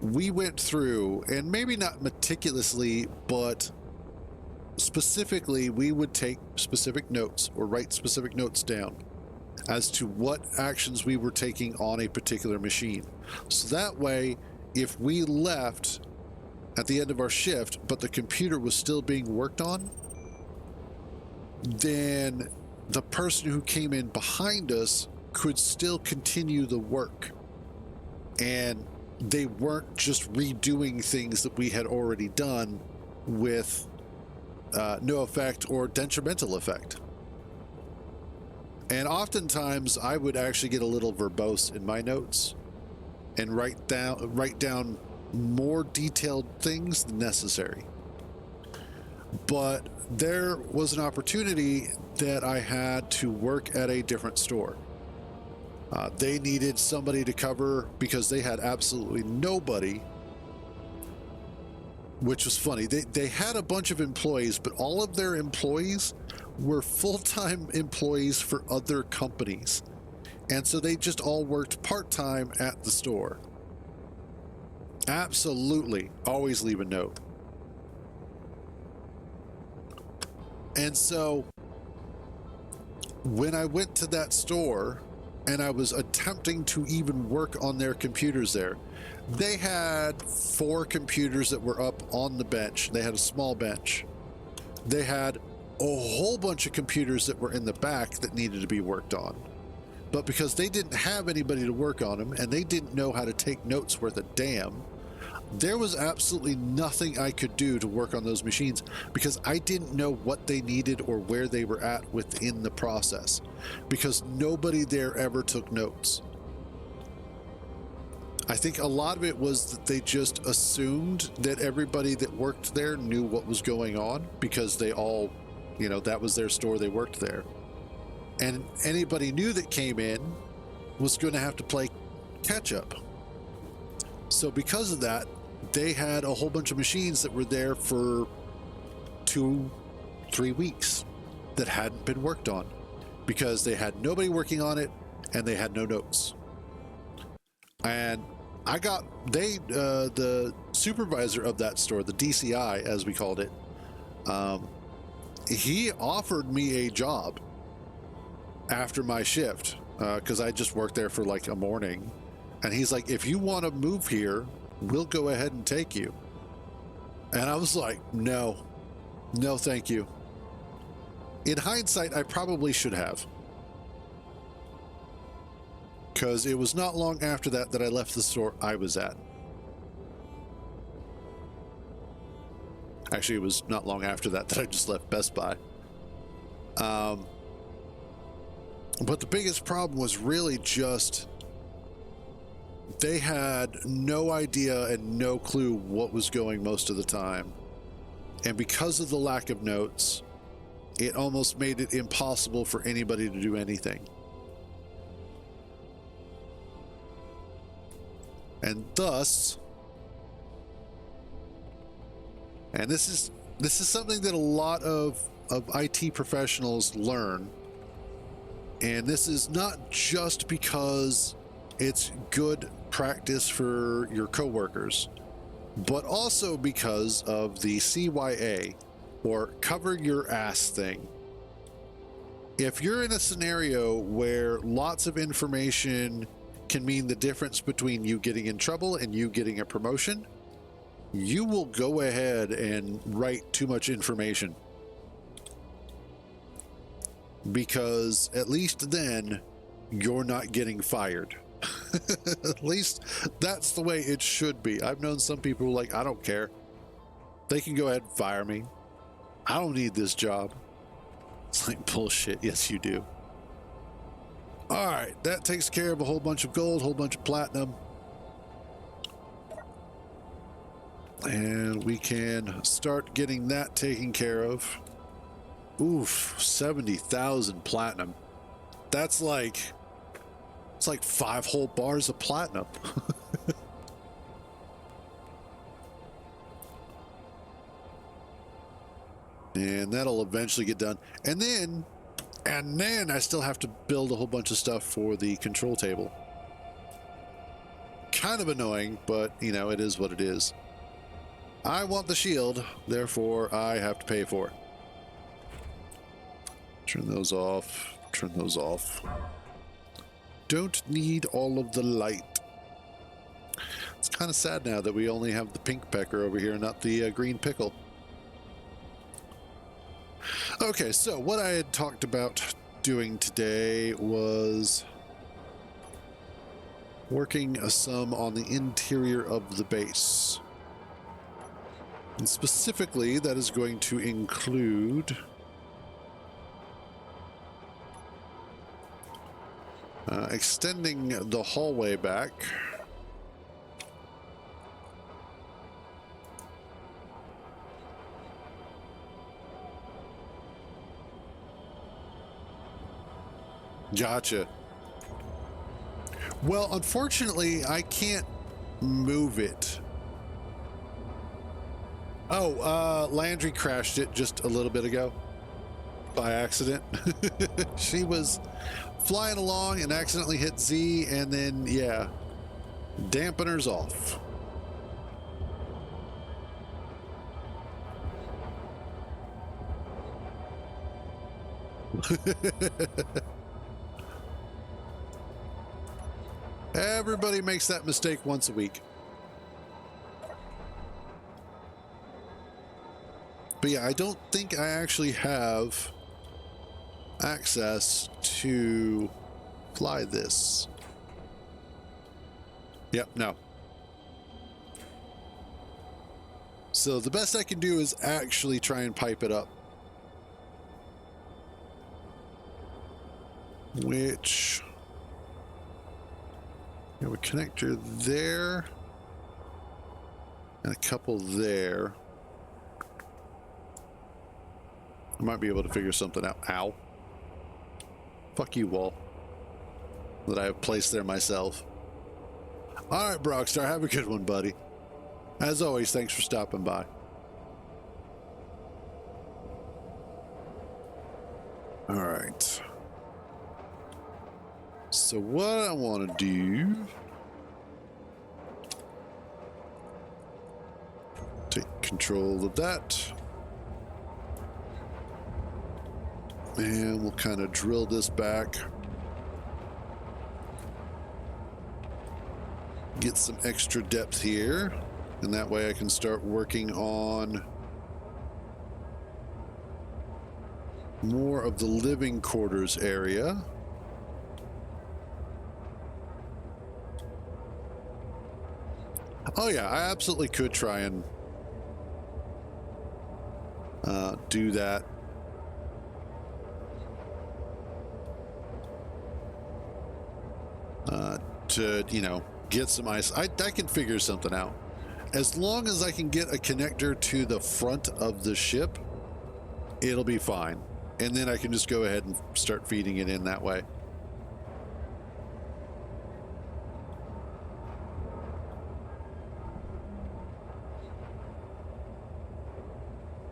Speaker 1: we went through, and maybe not meticulously, but specifically, we would take specific notes or write specific notes down as to what actions we were taking on a particular machine. So that way, if we left at the end of our shift, but the computer was still being worked on, then the person who came in behind us could still continue the work. And they weren't just redoing things that we had already done with no effect or detrimental effect. And oftentimes I would actually get a little verbose in my notes and write down more detailed things than necessary. But there was an opportunity that I had to work at a different store. They needed somebody to cover because they had absolutely nobody, which was funny. They had a bunch of employees, but all of their employees were full-time employees for other companies. And so they just all worked part-time at the store. Absolutely. Always leave a note. And so when I went to that store and I was attempting to even work on their computers there, they had 4 computers that were up on the bench. They had a small bench. They had a whole bunch of computers that were in the back that needed to be worked on. But because they didn't have anybody to work on them and they didn't know how to take notes worth a damn, there was absolutely nothing I could do to work on those machines because I didn't know what they needed or where they were at within the process, because nobody there ever took notes. I think a lot of it was that they just assumed that everybody that worked there knew what was going on because they all, that was their store, they worked there. And anybody new that came in was going to have to play catch up. So because of that, they had a whole bunch of machines that were there for 2-3 weeks that hadn't been worked on because they had nobody working on it and they had no notes. And the supervisor of that store, the DCI as we called it, he offered me a job after my shift because I just worked there for like a morning. And he's like, if you want to move here, we'll go ahead and take you. And I was like, no, thank you. In hindsight, I probably should have. Because it was not long after that I left the store I was at. Actually, it was not long after that I just left Best Buy. But the biggest problem was really just they had no idea and no clue what was going most of the time. And because of the lack of notes, it almost made it impossible for anybody to do anything. And thus, and this is something that a lot of IT professionals learn, and this is not just because it's good practice for your coworkers, but also because of the CYA, or cover your ass thing. If you're in a scenario where lots of information can mean the difference between you getting in trouble and you getting a promotion, you will go ahead and write too much information. Because at least then you're not getting fired. At least that's the way it should be. I've known some people who are like, I don't care. They can go ahead and fire me. I don't need this job. It's like bullshit. Yes, you do. All right, that takes care of a whole bunch of gold, whole bunch of platinum. And we can start getting that taken care of. Oof, 70,000 platinum. That's like It's like 5 whole bars of platinum. And that'll eventually get done. And then I still have to build a whole bunch of stuff for the control table. Kind of annoying, but you know, it is what it is. I want the shield, therefore I have to pay for it. Turn those off. Turn those off. Don't need all of the light. It's kind of sad now that we only have the pink pecker over here, not the green pickle. Okay, so what I had talked about doing today was working some on the interior of the base. And specifically, that is going to include extending the hallway back. Gotcha. Well, unfortunately, I can't move it. Oh, Landri crashed it just a little bit ago by accident. She was flying along and accidentally hit Z, and then, yeah, dampeners off. Everybody makes that mistake once a week. But yeah, I don't think I actually have access to fly this. Yep, no. So the best I can do is actually try and pipe it up. Which... we have a connector there. And a couple there. I might be able to figure something out. Ow. Fuck you, wall. That I have placed there myself. Alright, Brockstar, have a good one, buddy. As always, thanks for stopping by. Alright. So what I want to do... take control of that. And we'll kind of drill this back. Get some extra depth here. And that way I can start working on more of the living quarters area. Oh yeah, I absolutely could try and do that. To, you know, get some ice. I can figure something out. As long as I can get a connector to the front of the ship, it'll be fine. And then I can just go ahead and start feeding it in that way.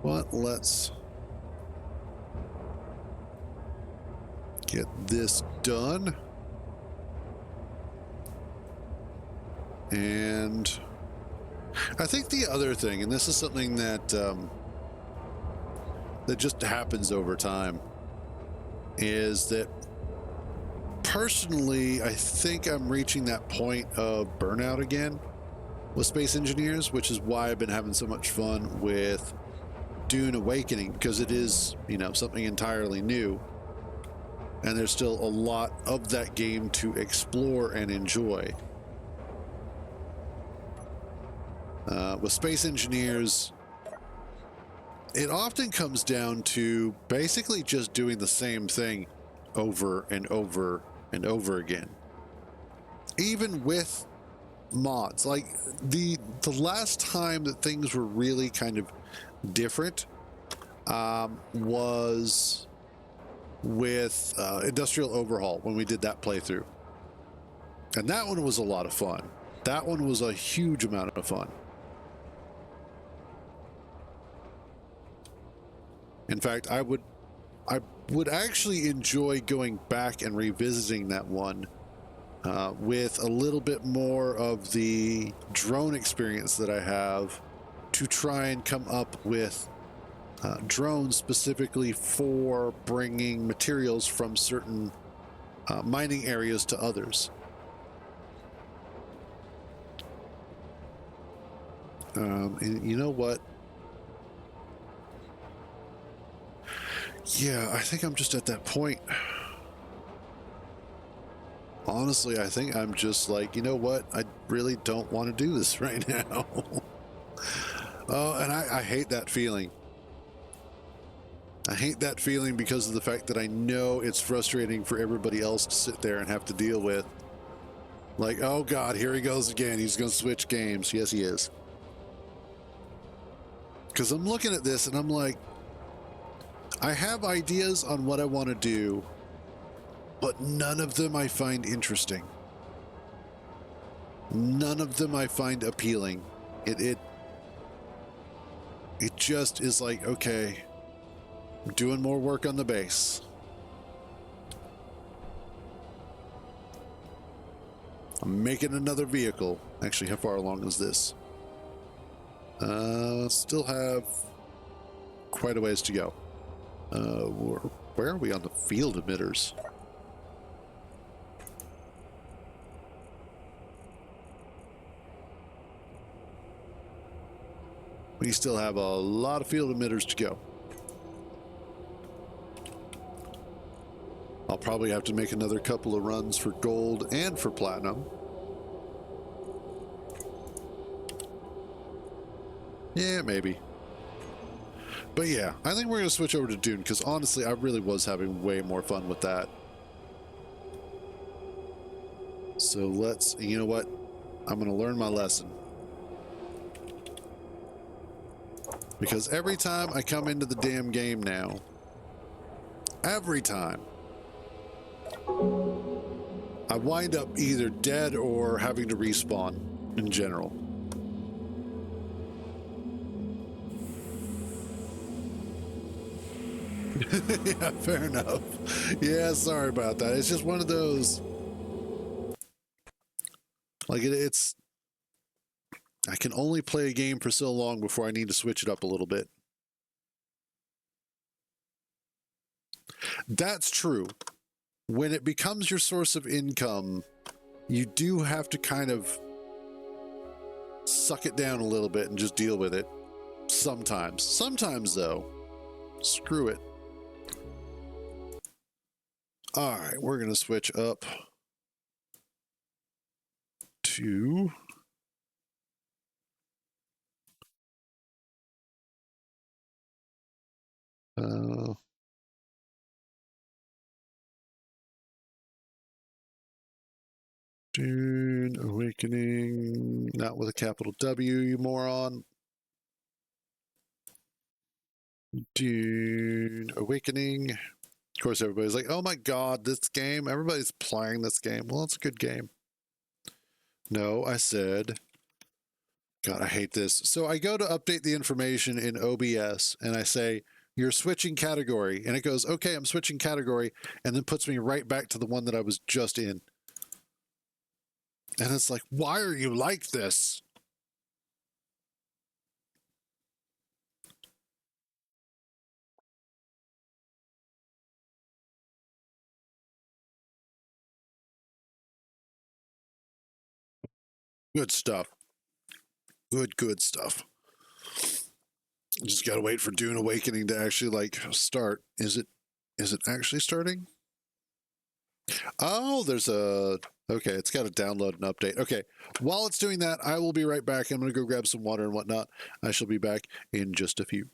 Speaker 1: But let's get this done. And I think the other thing, and this is something that that just happens over time, is that personally, I think I'm reaching that point of burnout again with Space Engineers, which is why I've been having so much fun with Dune Awakening, because it is, you know, something entirely new. And there's still a lot of that game to explore and enjoy. With Space Engineers, it often comes down to basically just doing the same thing over and over and over again. Even with mods, like the last time that things were really kind of different was with Industrial Overhaul, when we did that playthrough. And that one was a lot of fun. That one was a huge amount of fun. In fact, I would actually enjoy going back and revisiting that one with a little bit more of the drone experience that I have to try and come up with drones specifically for bringing materials from certain mining areas to others. And you know what? Yeah, I think I'm just at that point. Honestly, I think I'm just like, you know what? I really don't want to do this right now. Oh, and I hate that feeling. I hate that feeling because of the fact that I know it's frustrating for everybody else to sit there and have to deal with. Like, oh God, here he goes again. He's going to switch games. Yes, he is. Because I'm looking at this and I'm like, I have ideas on what I want to do, but none of them I find interesting. None of them I find appealing. It just is like, okay, I'm doing more work on the base. I'm making another vehicle. Actually, how far along is this? Still have quite a ways to go. Where are we on the field emitters? We still have a lot of field emitters to go. I'll probably have to make another couple of runs for gold and for platinum. Yeah, maybe. But yeah, I think we're going to switch over to Dune because honestly, I really was having way more fun with that. So let's, you know what? I'm going to learn my lesson. Because every time I come into the damn game now, every time, I wind up either dead or having to respawn in general. Yeah, fair enough. Yeah, sorry about that. It's just one of those. Like it's. I can only play a game for so long before I need to switch it up a little bit. That's true. When it becomes your source of income, you do have to kind of suck it down a little bit and just deal with it. Sometimes. Sometimes, though, screw it. All right, we're going to switch up to Dune Awakening, not with a capital W, you moron. Dune Awakening. Of course, everybody's like, oh my God, this game. Everybody's playing this game. Well, it's a good game. No, I said, God, I hate this. So I go to update the information in OBS and I say, you're switching category. And it goes, okay, I'm switching category. And then puts me right back to the one that I was just in. And it's like, why are you like this? Good stuff. Good stuff. Just gotta wait for Dune Awakening to actually like start. Is it actually starting? Oh, there's a okay, it's got to download an update. Okay. While it's doing that, I will be right back. I'm gonna go grab some water and whatnot. I shall be back in just a few.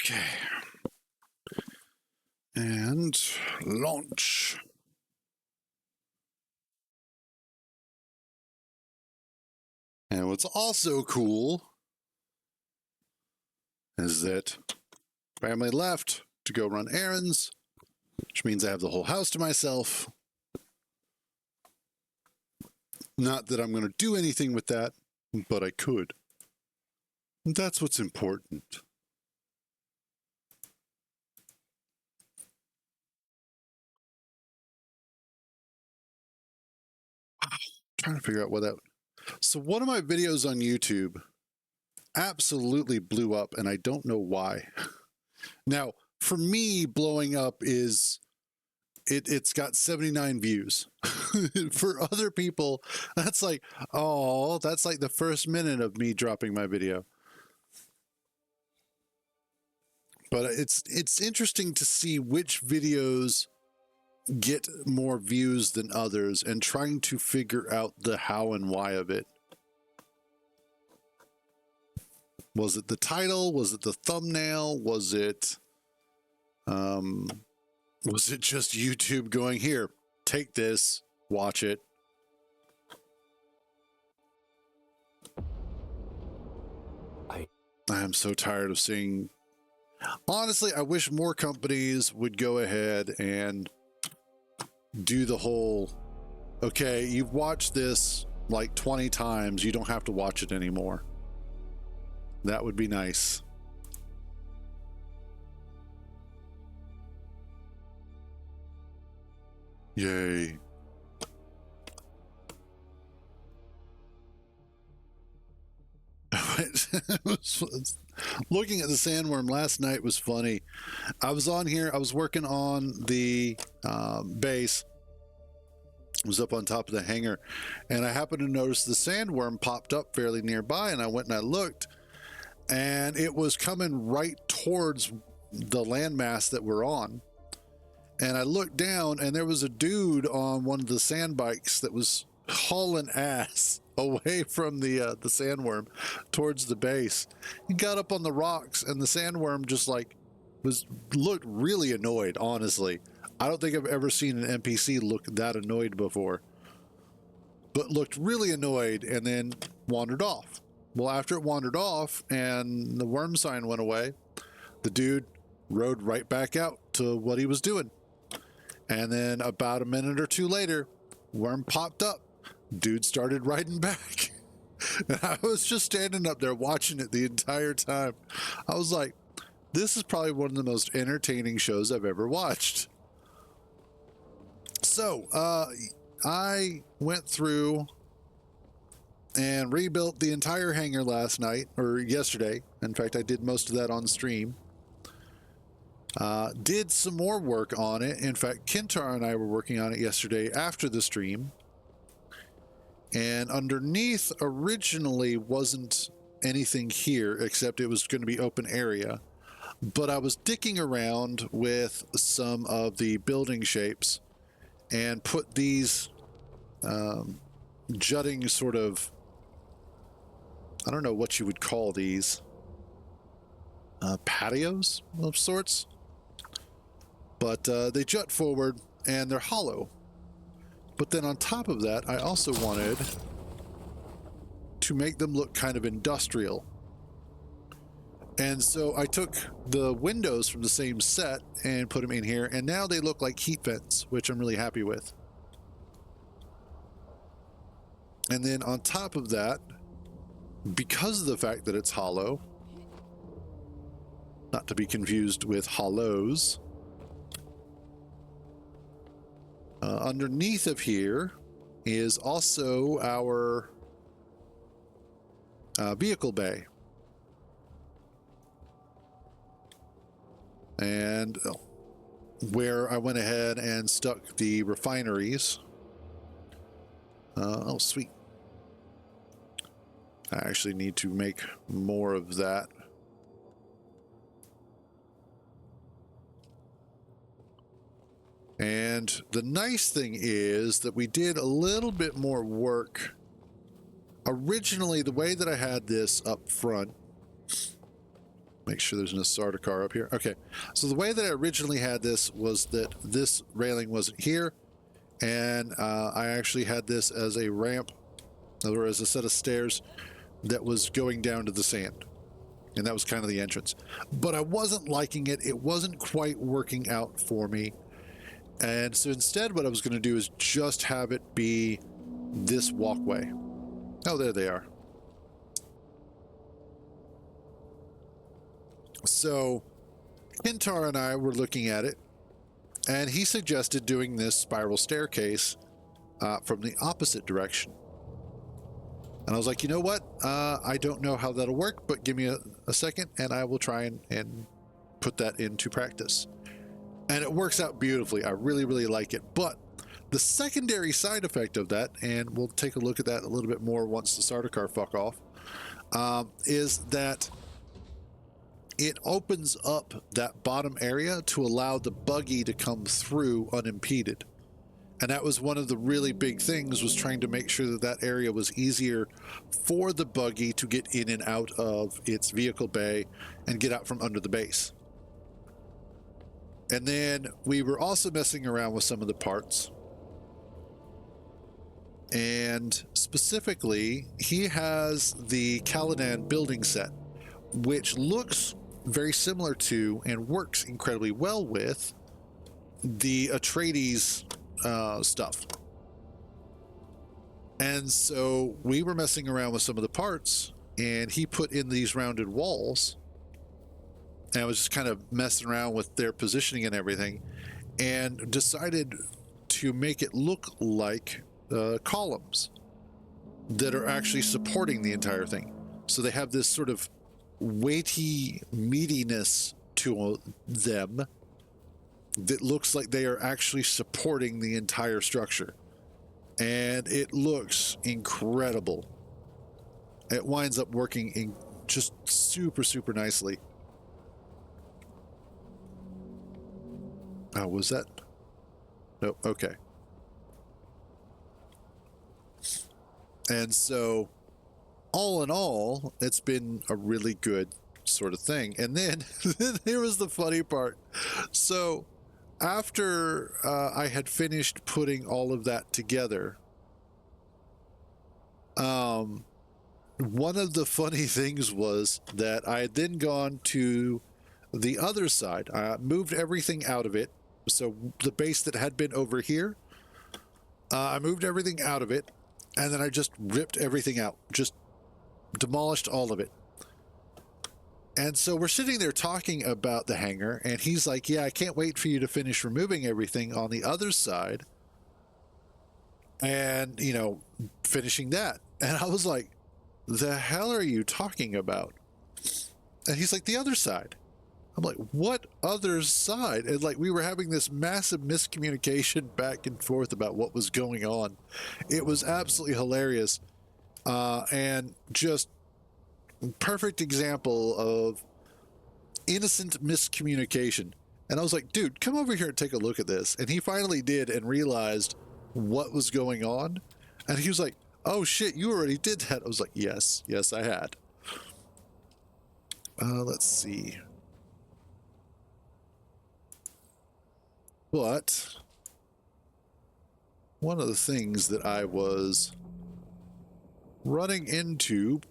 Speaker 1: Okay. And launch. And what's also cool is that family left to go run errands, which means I have the whole house to myself. Not that I'm going to do anything with that, but I could. And that's what's important. Trying to figure out what that. So one of my videos on YouTube absolutely blew up, and I don't know why. Now, for me, blowing up is it's got 79 views. For other people, that's like, oh, that's like the first minute of me dropping my video. But it's interesting to see which videos get more views than others and trying to figure out the how and why of it. Was it the title? Was it the thumbnail? Was it just YouTube going, here, take this, watch it? I am so tired of seeing. Honestly, I wish more companies would go ahead and do the whole, okay, you've watched this like 20 times, you don't have to watch it anymore. That would be nice. Yay. Looking at the sandworm last night was funny. I was on here, I was working on the base. I was up on top of the hangar, and I happened to notice the sandworm popped up fairly nearby, and I went and I looked, and it was coming right towards the landmass that we're on. And I looked down, and there was a dude on one of the sand bikes that was hauling ass away from the sandworm towards the base. He got up on the rocks, and the sandworm just like looked really annoyed. Honestly, I don't think I've ever seen an NPC look that annoyed before, but looked really annoyed and then wandered off. Well, after it wandered off and the worm sign went away, the dude rode right back out to what he was doing. And then about a minute or two later, worm popped up. Dude started riding back. And I was just standing up there watching it the entire time. I was like, this is probably one of the most entertaining shows I've ever watched. So, I went through and rebuilt the entire hangar last night, or yesterday. In fact, I did most of that on stream. Did some more work on it. In fact, Kintar and I were working on it yesterday after the stream. And underneath originally wasn't anything here, except it was going to be open area. But I was dicking around with some of the building shapes and put these jutting sort of, I don't know what you would call these, patios of sorts. But they jut forward and they're hollow. But then on top of that, I also wanted to make them look kind of industrial. And so I took the windows from the same set and put them in here, and now they look like heat vents, which I'm really happy with. And then on top of that, because of the fact that it's hollow, not to be confused with hollows, underneath of here is also our vehicle bay. And where I went ahead and stuck the refineries. Oh, sweet. I actually need to make more of that. And the nice thing is that we did a little bit more work. Originally, the way that I had this up front Make sure there's no Sardaukar up here. Okay, so the way that I originally had this was that this railing wasn't here, and I actually had this as a ramp, or as a set of stairs that was going down to the sand. And that was kind of the entrance. But I wasn't liking it. It wasn't quite working out for me. And so instead, what I was going to do is just have it be this walkway. Oh, there they are. So Kintar and I were looking at it, and he suggested doing this spiral staircase from the opposite direction. And I was like, you know what? I don't know how that'll work, but give me a second, and I will try and put that into practice. And it works out beautifully. I really, really like it. But the secondary side effect of that, and we'll take a look at that a little bit more once the Sardaukar fuck off, is that it opens up that bottom area to allow the buggy to come through unimpeded. And that was one of the really big things, was trying to make sure that that area was easier for the buggy to get in and out of its vehicle bay and get out from under the base. And then we were also messing around with some of the parts. And specifically, he has the Caladan building set, which looks very similar to and works incredibly well with the Atreides stuff. And so we were messing around with some of the parts, and he put in these rounded walls, and I was just kind of messing around with their positioning and everything, and decided to make it look like columns that are actually supporting the entire thing. So they have this sort of weighty meatiness to them that looks like they are actually supporting the entire structure. And it looks incredible. It winds up working in just super, super nicely. Oh, was that? No, okay. And so, all in all, it's been a really good sort of thing. And then, here was the funny part. So, after I had finished putting all of that together, one of the funny things was that I had then gone to the other side. I moved everything out of it. So the base that had been over here, I moved everything out of it, and then I just ripped everything out, just demolished all of it. And so we're sitting there talking about the hangar, and he's like, yeah, I can't wait for you to finish removing everything on the other side and, you know, finishing that. And I was like, the hell are you talking about? And he's like, the other side. I'm like, what other side? And like, we were having this massive miscommunication back and forth about what was going on. It was absolutely hilarious. And just perfect example of innocent miscommunication. And I was like, dude, come over here and take a look at this. And he finally did and realized what was going on. And he was like, oh shit, you already did that. I was like, yes, I had. Let's see. But one of the things that I was running into,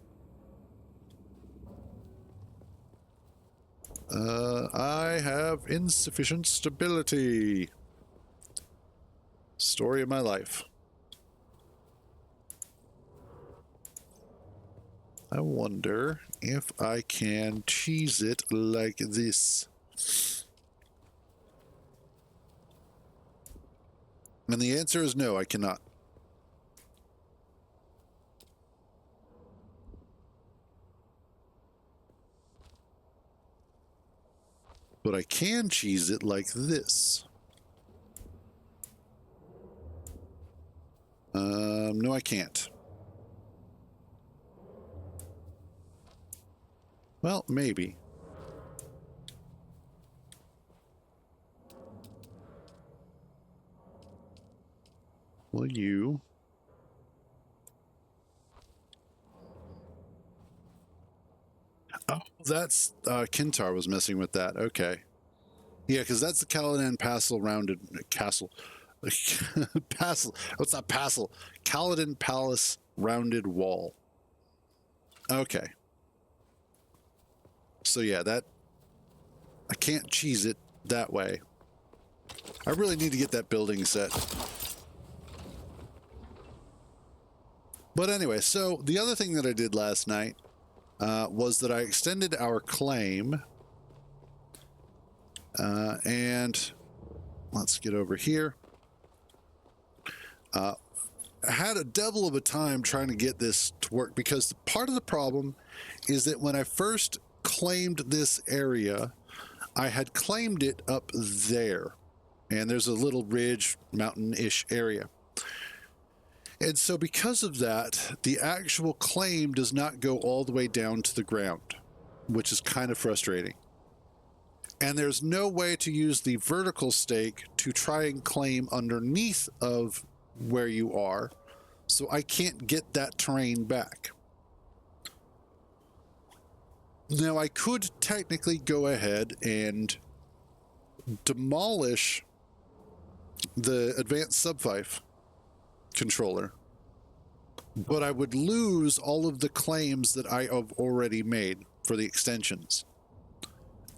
Speaker 1: I have insufficient stability. Story of my life. I wonder if I can cheese it like this. And the answer is no, I cannot. But I can cheese it like this. No, I can't. Well, maybe. Will you? That's Kintar was messing with that. Okay. Yeah, because that's the Caladan Castle rounded castle. Passel. What's that Passel? Caladan Palace rounded wall. Okay. So yeah, that I can't cheese it that way. I really need to get that building set. But anyway, so the other thing that I did last night was that I extended our claim. And let's get over here. I had a devil of a time trying to get this to work because part of the problem is that when I first claimed this area, I had claimed it up there. And there's a little ridge, mountain-ish area. And so because of that, the actual claim does not go all the way down to the ground, which is kind of frustrating. And there's no way to use the vertical stake to try and claim underneath of where you are. So I can't get that terrain back. Now I could technically go ahead and demolish the advanced subfife controller, but I would lose all of the claims that I have already made for the extensions.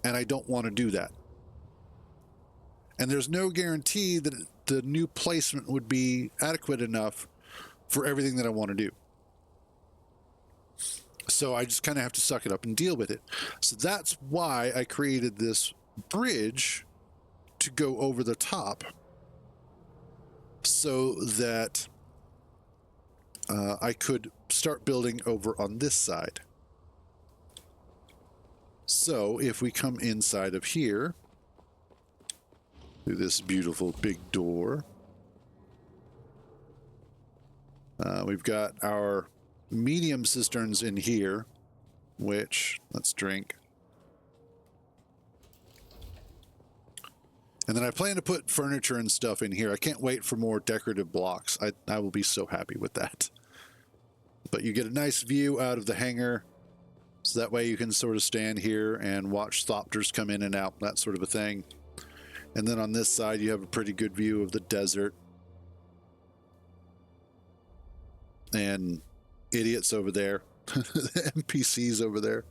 Speaker 1: And I don't want to do that. And there's no guarantee that the new placement would be adequate enough for everything that I want to do. So I just kind of have to suck it up and deal with it. So that's why I created this bridge to go over the top so that I could start building over on this side. So if we come inside of here, through this beautiful big door, we've got our medium cisterns in here, which, let's drink. And then I plan to put furniture and stuff in here. I can't wait for more decorative blocks. I will be so happy with that. But you get a nice view out of the hangar. So that way you can sort of stand here and watch thopters come in and out, that sort of a thing. And then on this side, you have a pretty good view of the desert. And idiots over there. The NPCs over there.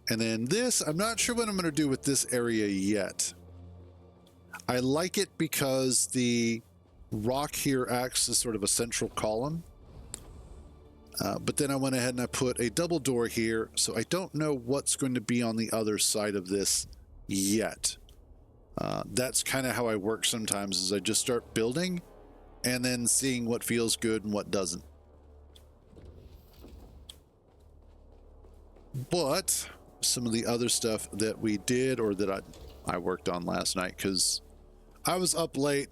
Speaker 1: And then this, I'm not sure what I'm going to do with this area yet. I like it because the rock here acts as sort of a central column. But then I went ahead and I put a double door here, so I don't know what's going to be on the other side of this yet. That's kind of how I work sometimes, is I just start building and then seeing what feels good and what doesn't. But some of the other stuff that we did, or that I worked on last night, because I was up late.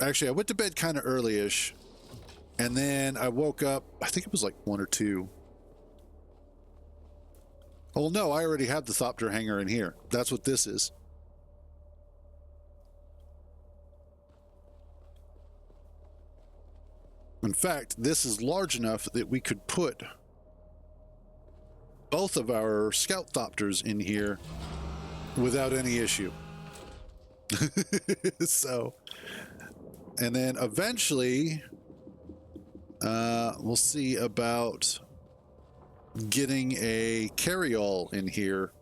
Speaker 1: Actually, I went to bed kind of early-ish. And then I woke up, I think it was like 1 or 2. Oh, no, I already have the Thopter hangar in here. That's what this is. In fact, this is large enough that we could put both of our Scout Thopters in here without any issue. So, and then eventually... we'll see about getting a carryall in here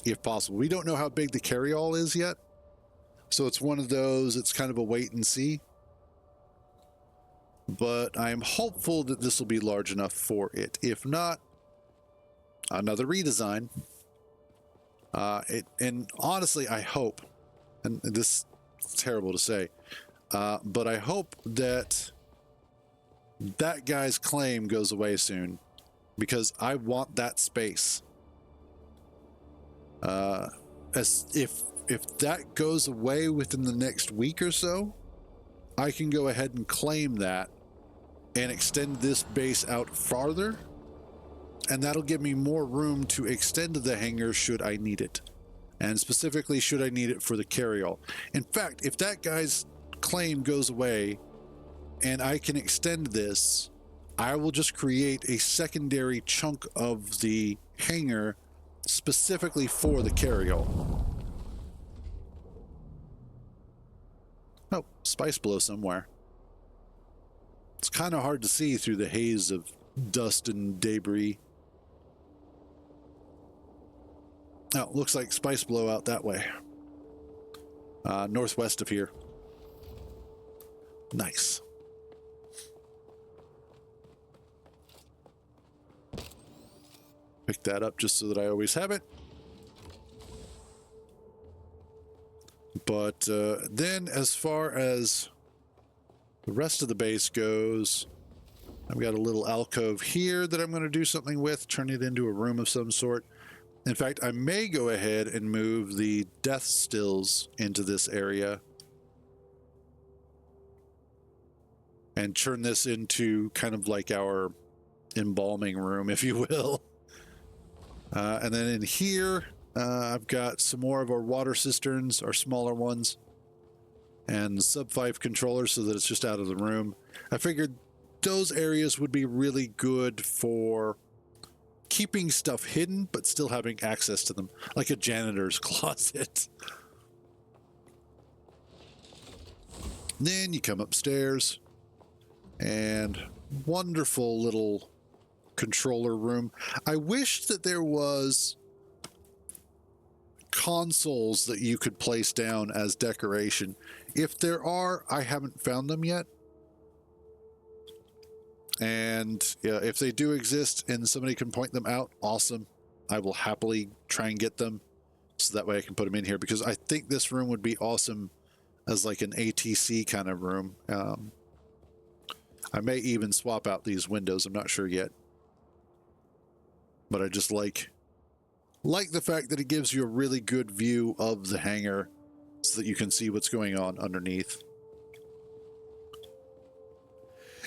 Speaker 1: if possible. We don't know how big the carryall is yet. So it's one of those, it's kind of a wait and see. But I'm hopeful that this will be large enough for it. If not, another redesign. And honestly, I hope, and this is terrible to say, but I hope that that guy's claim goes away soon, because I want that space. As if that goes away within the next week or so, I can go ahead and claim that and extend this base out farther, and that'll give me more room to extend the hangar should I need it, and specifically should I need it for the carryall. In fact, if that guy's claim goes away and I can extend this, I will just create a secondary chunk of the hangar specifically for the carryall. Oh, spice blow somewhere. It's kind of hard to see through the haze of dust and debris. Oh, looks like spice blow out that way. Northwest of here. Nice. Pick that up just so that I always have it. But then as far as the rest of the base goes, I've got a little alcove here that I'm going to do something with, turn it into a room of some sort. In fact, I may go ahead and move the death stills into this area and turn this into kind of like our embalming room, if you will. And then in here, I've got some more of our water cisterns, our smaller ones, and sub 5 controllers so that it's just out of the room. I figured those areas would be really good for keeping stuff hidden, but still having access to them, like a janitor's closet. Then you come upstairs, and wonderful little controller room. I wish that there was consoles that you could place down as decoration. If there are, I haven't found them yet. And yeah, if they do exist and somebody can point them out, awesome. I will happily try and get them so that way I can put them in here, because I think this room would be awesome as like an ATC kind of room. I may even swap out these windows. I'm not sure yet. But I just like the fact that it gives you a really good view of the hangar so that you can see what's going on underneath.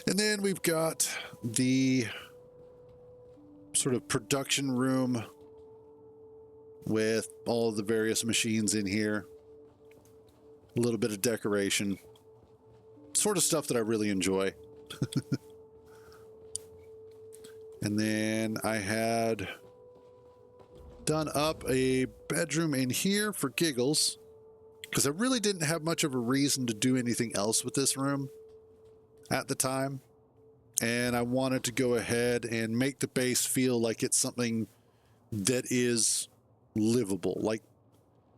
Speaker 1: And then we've got the sort of production room with all of the various machines in here. A little bit of decoration. Sort of stuff that I really enjoy. And then I had done up a bedroom in here for giggles, because I really didn't have much of a reason to do anything else with this room at the time. And I wanted to go ahead and make the base feel like it's something that is livable, like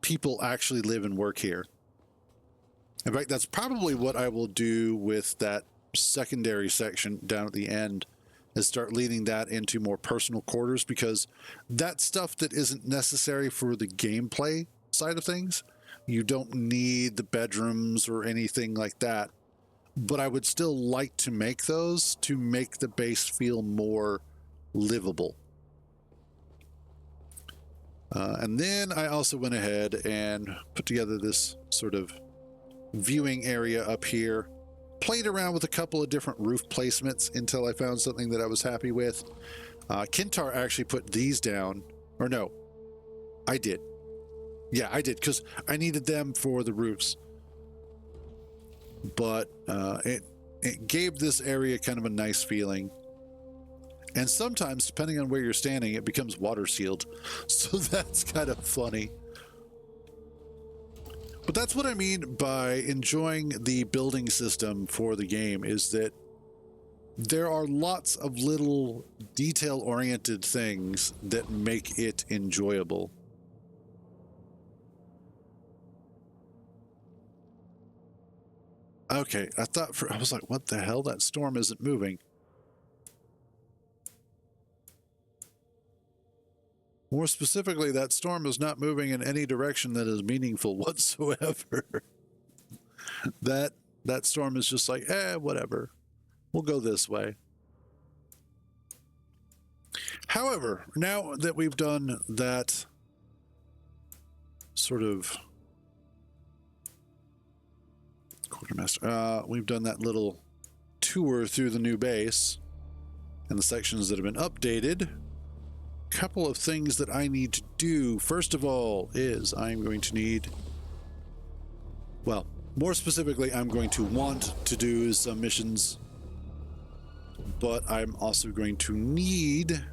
Speaker 1: people actually live and work here. In fact, that's probably what I will do with that secondary section down at the end, is start leading that into more personal quarters, because that's stuff that isn't necessary for the gameplay side of things. You don't need the bedrooms or anything like that, but I would still like to make those to make the base feel more livable. And then I also went ahead and put together this sort of viewing area up here. Played around with a couple of different roof placements until I found something that I was happy with. Kintar actually put these down. Or no, I did. Yeah, I did, because I needed them for the roofs. But it gave this area kind of a nice feeling. And sometimes, depending on where you're standing, it becomes water sealed. So that's kind of funny. But that's what I mean by enjoying the building system for the game, is that there are lots of little detail-oriented things that make it enjoyable. Okay, I was like, what the hell? That storm isn't moving. More specifically, that storm is not moving in any direction that is meaningful whatsoever. That storm is just like, whatever. We'll go this way. However, now that we've done that sort of quartermaster, we've done that little tour through the new base and the sections that have been updated. Couple of things that I need to do. First of all is I'm going to need, well, more specifically, I'm going to want to do some missions but I'm also going to need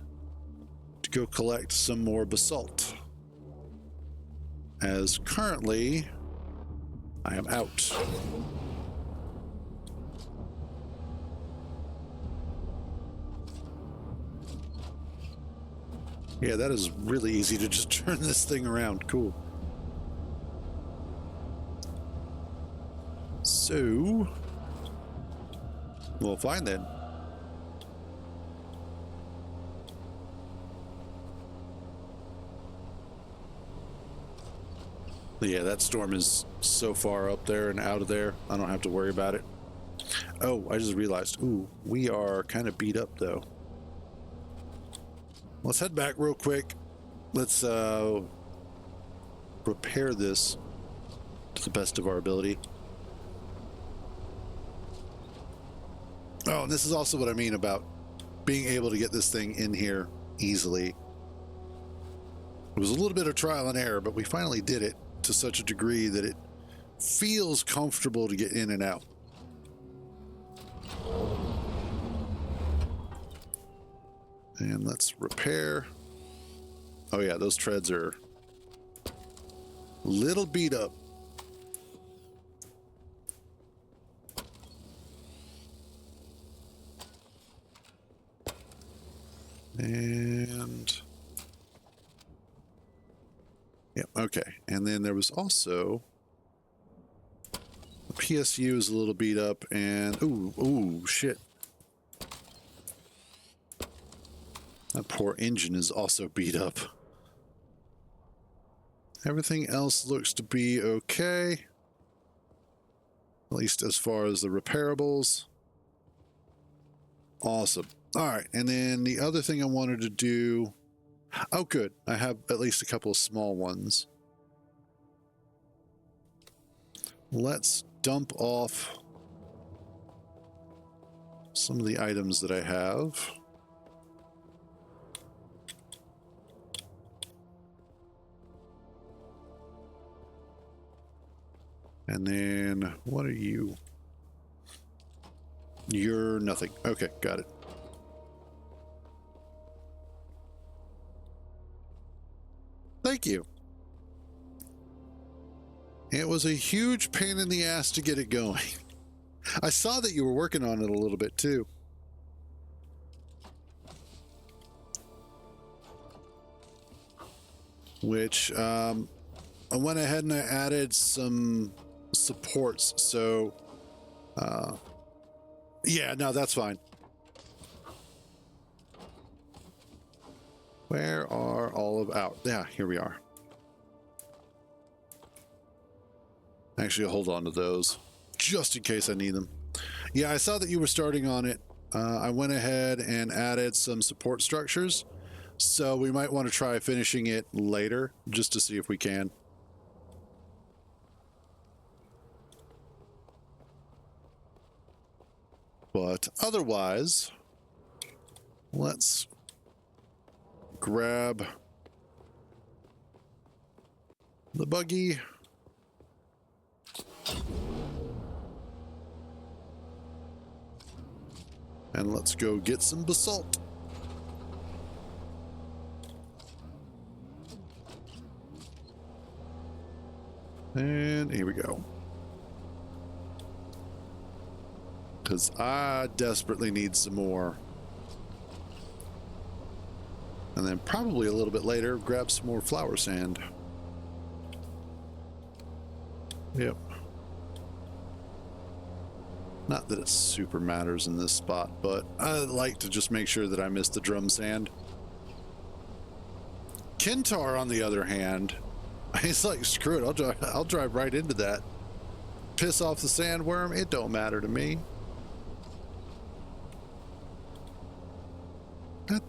Speaker 1: to go collect some more basalt, as currently I am out. Yeah, that is really easy to just turn this thing around. Cool. So, well, fine then. Yeah, that storm is so far up there and out of there, I don't have to worry about it. Oh, I just realized, ooh, we are kind of beat up though. Let's head back real quick. Let's repair this to the best of our ability. Oh, and this is also what I mean about being able to get this thing in here easily. It was a little bit of trial and error, but we finally did it to such a degree that it feels comfortable to get in and out. And let's repair. Oh yeah, those treads are a little beat up. And yeah, okay. And then there was also the PSU is a little beat up, and ooh, shit. That poor engine is also beat up. Everything else looks to be okay, at least as far as the repairables. Awesome. All right, and then the other thing I wanted to do... Oh, good. I have at least a couple of small ones. Let's dump off some of the items that I have. And then, what are you? You're nothing. Okay, got it. Thank you. It was a huge pain in the ass to get it going. I saw that you were working on it a little bit too. Which, I went ahead and I added some supports, so, yeah, no, that's fine. Where are all of out? Yeah, here we are. Actually, hold on to those just in case I need them. Yeah, I saw that you were starting on it. I went ahead and added some support structures, so we might want to try finishing it later just to see if we can. But otherwise, let's grab the buggy. And let's go get some basalt. And here we go. Because I desperately need some more. And then probably a little bit later, grab some more flour sand. Yep. Not that it super matters in this spot, but I like to just make sure that I miss the drum sand. Kintar, on the other hand, he's like, screw it, I'll drive right into that. Piss off the sandworm, it don't matter to me.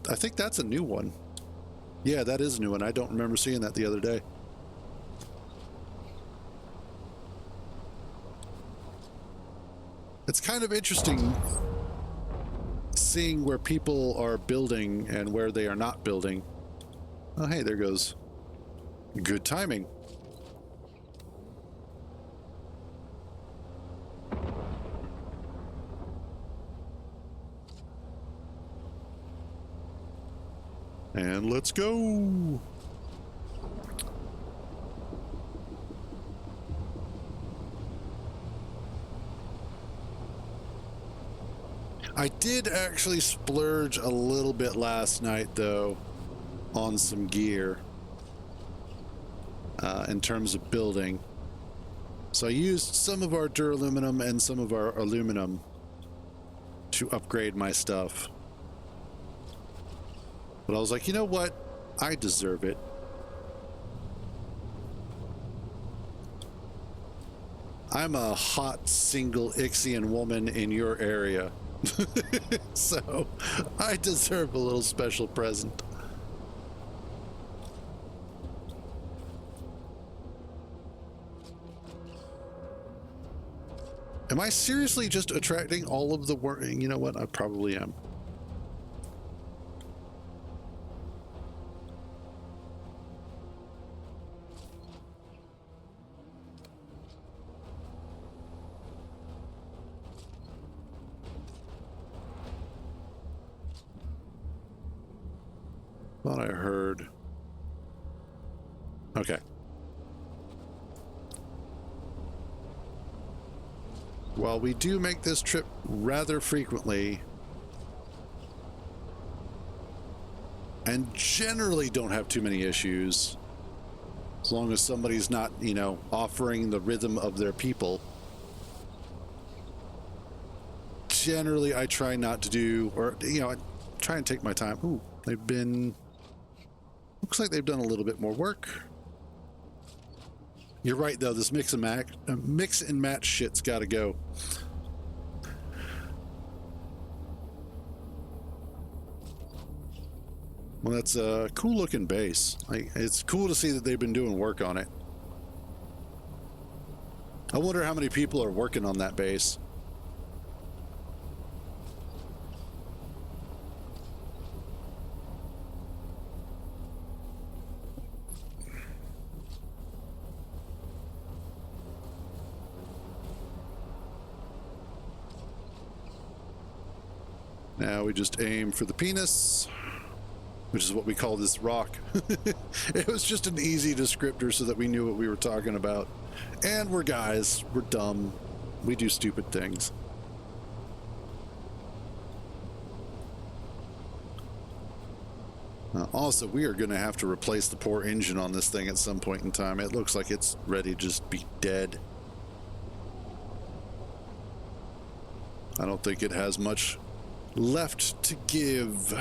Speaker 1: I think that's a new one. Yeah, that is a new one. I don't remember seeing that the other day. It's kind of interesting seeing where people are building and where they are not building. Oh, hey, there goes. Good timing. And let's go. I did actually splurge a little bit last night, though, on some gear in terms of building. So I used some of our duraluminum and some of our aluminum to upgrade my stuff. But I was like, you know what? I deserve it. I'm a hot single Ixian woman in your area. So I deserve a little special present. Am I seriously just attracting all of the work? You know what? I probably am. Thought I heard. Okay. While we do make this trip rather frequently, and generally don't have too many issues, as long as somebody's not, you know, offering the rhythm of their people, generally I try not to do, or, you know, I try and take my time. Ooh, they've been... Looks like they've done a little bit more work. You're right, though. This mix and match shit's got to go. Well, that's a cool-looking base. It's cool to see that they've been doing work on it. I wonder how many people are working on that base. Now we just aim for the penis, which is what we call this rock. It was just an easy descriptor so that we knew what we were talking about. And we're guys. We're dumb. We do stupid things. Also, we are going to have to replace the poor engine on this thing at some point in time. It looks like it's ready to just be dead. I don't think it has much left to give.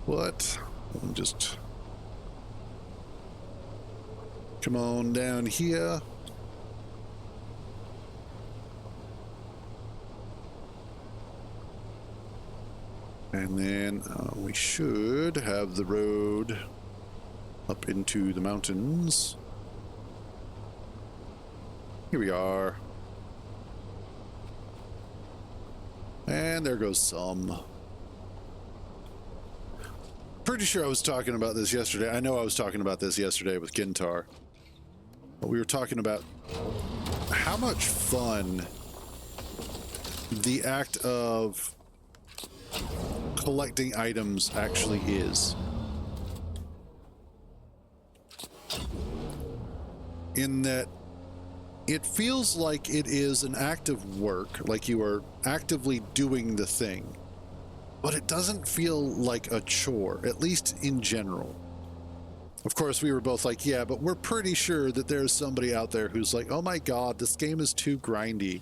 Speaker 1: What? Just come on down here. And then we should have the road up into the mountains. Here we are. And there goes some. Pretty sure I was talking about this yesterday. I know I was talking about this yesterday with Kintar. But we were talking about how much fun the act of collecting items actually is. In that it feels like it is an act of work, like you are actively doing the thing, but it doesn't feel like a chore, at least in general. Of course, we were both like, yeah, but we're pretty sure that there's somebody out there who's like, oh my god, this game is too grindy.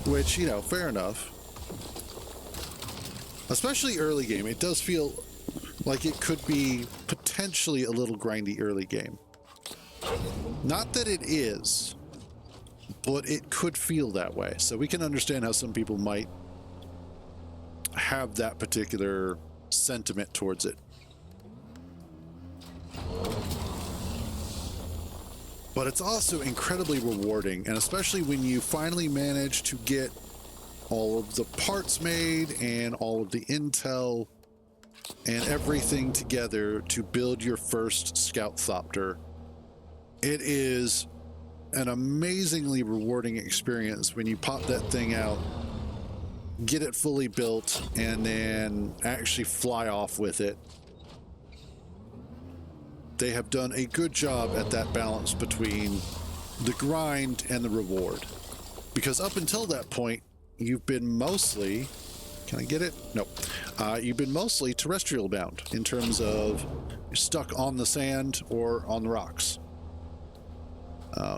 Speaker 1: Which, you know, fair enough. Especially early game, it does feel like it could be potentially a little grindy early game. Not that it is, but it could feel that way. So we can understand how some people might have that particular sentiment towards it. But it's also incredibly rewarding, and especially when you finally manage to get all of the parts made and all of the intel and everything together to build your first Scout Thopter. It is an amazingly rewarding experience when you pop that thing out, get it fully built, and then actually fly off with it. They have done a good job at that balance between the grind and the reward. Because up until that point, you've been mostly... Can I get it? Nope. You've been mostly terrestrial bound in terms of you're stuck on the sand or on the rocks.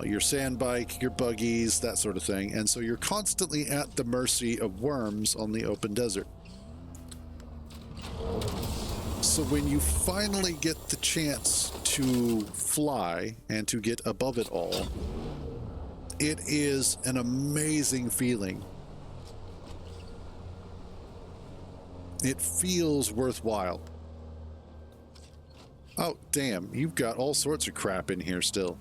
Speaker 1: Your sand bike, your buggies, that sort of thing. And so you're constantly at the mercy of worms on the open desert. So when you finally get the chance to fly and to get above it all, it is an amazing feeling. It feels worthwhile. Oh, damn, you've got all sorts of crap in here still.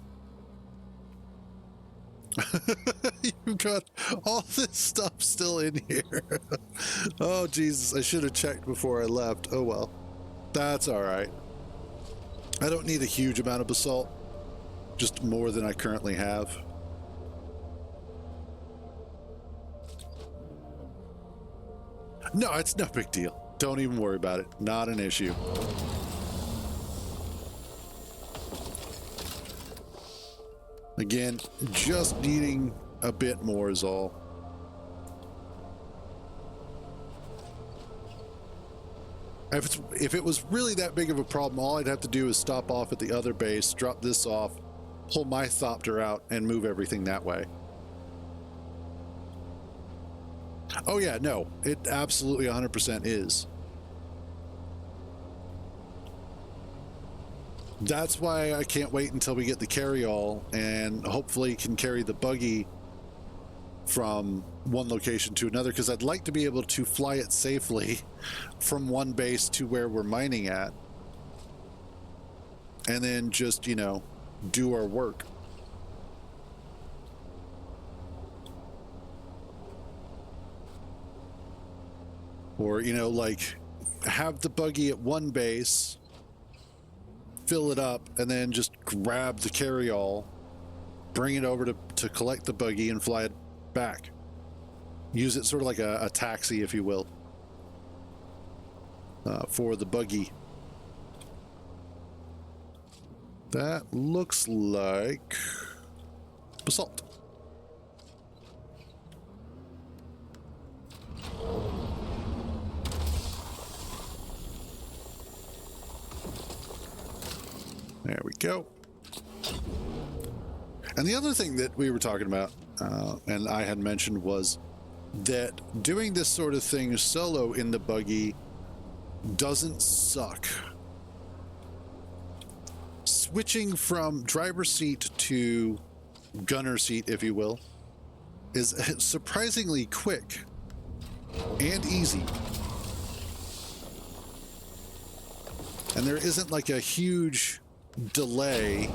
Speaker 1: You've got all this stuff still in here. Oh, Jesus, I should have checked before I left. Oh, well. That's all right. I don't need a huge amount of basalt, just more than I currently have. No, it's no big deal. Don't even worry about it. Not an issue. Again, just needing a bit more is all. If it was really that big of a problem, all I'd have to do is stop off at the other base, drop this off, pull my Thopter out, and move everything that way. Oh yeah, no, it absolutely 100% is. That's why I can't wait until we get the carry-all and hopefully can carry the buggy from one location to another, because I'd like to be able to fly it safely from one base to where we're mining at, and then just, you know, do our work. Or, you know, like, have the buggy at one base, fill it up, and then just grab the carry-all, bring it over to collect the buggy and fly it back. Use it sort of like a taxi, if you will, for the buggy. That looks like basalt. There we go. And the other thing that we were talking about, and I had mentioned, was that doing this sort of thing solo in the buggy doesn't suck. Switching from driver's seat to gunner seat, if you will, is surprisingly quick and easy. And there isn't like a huge delay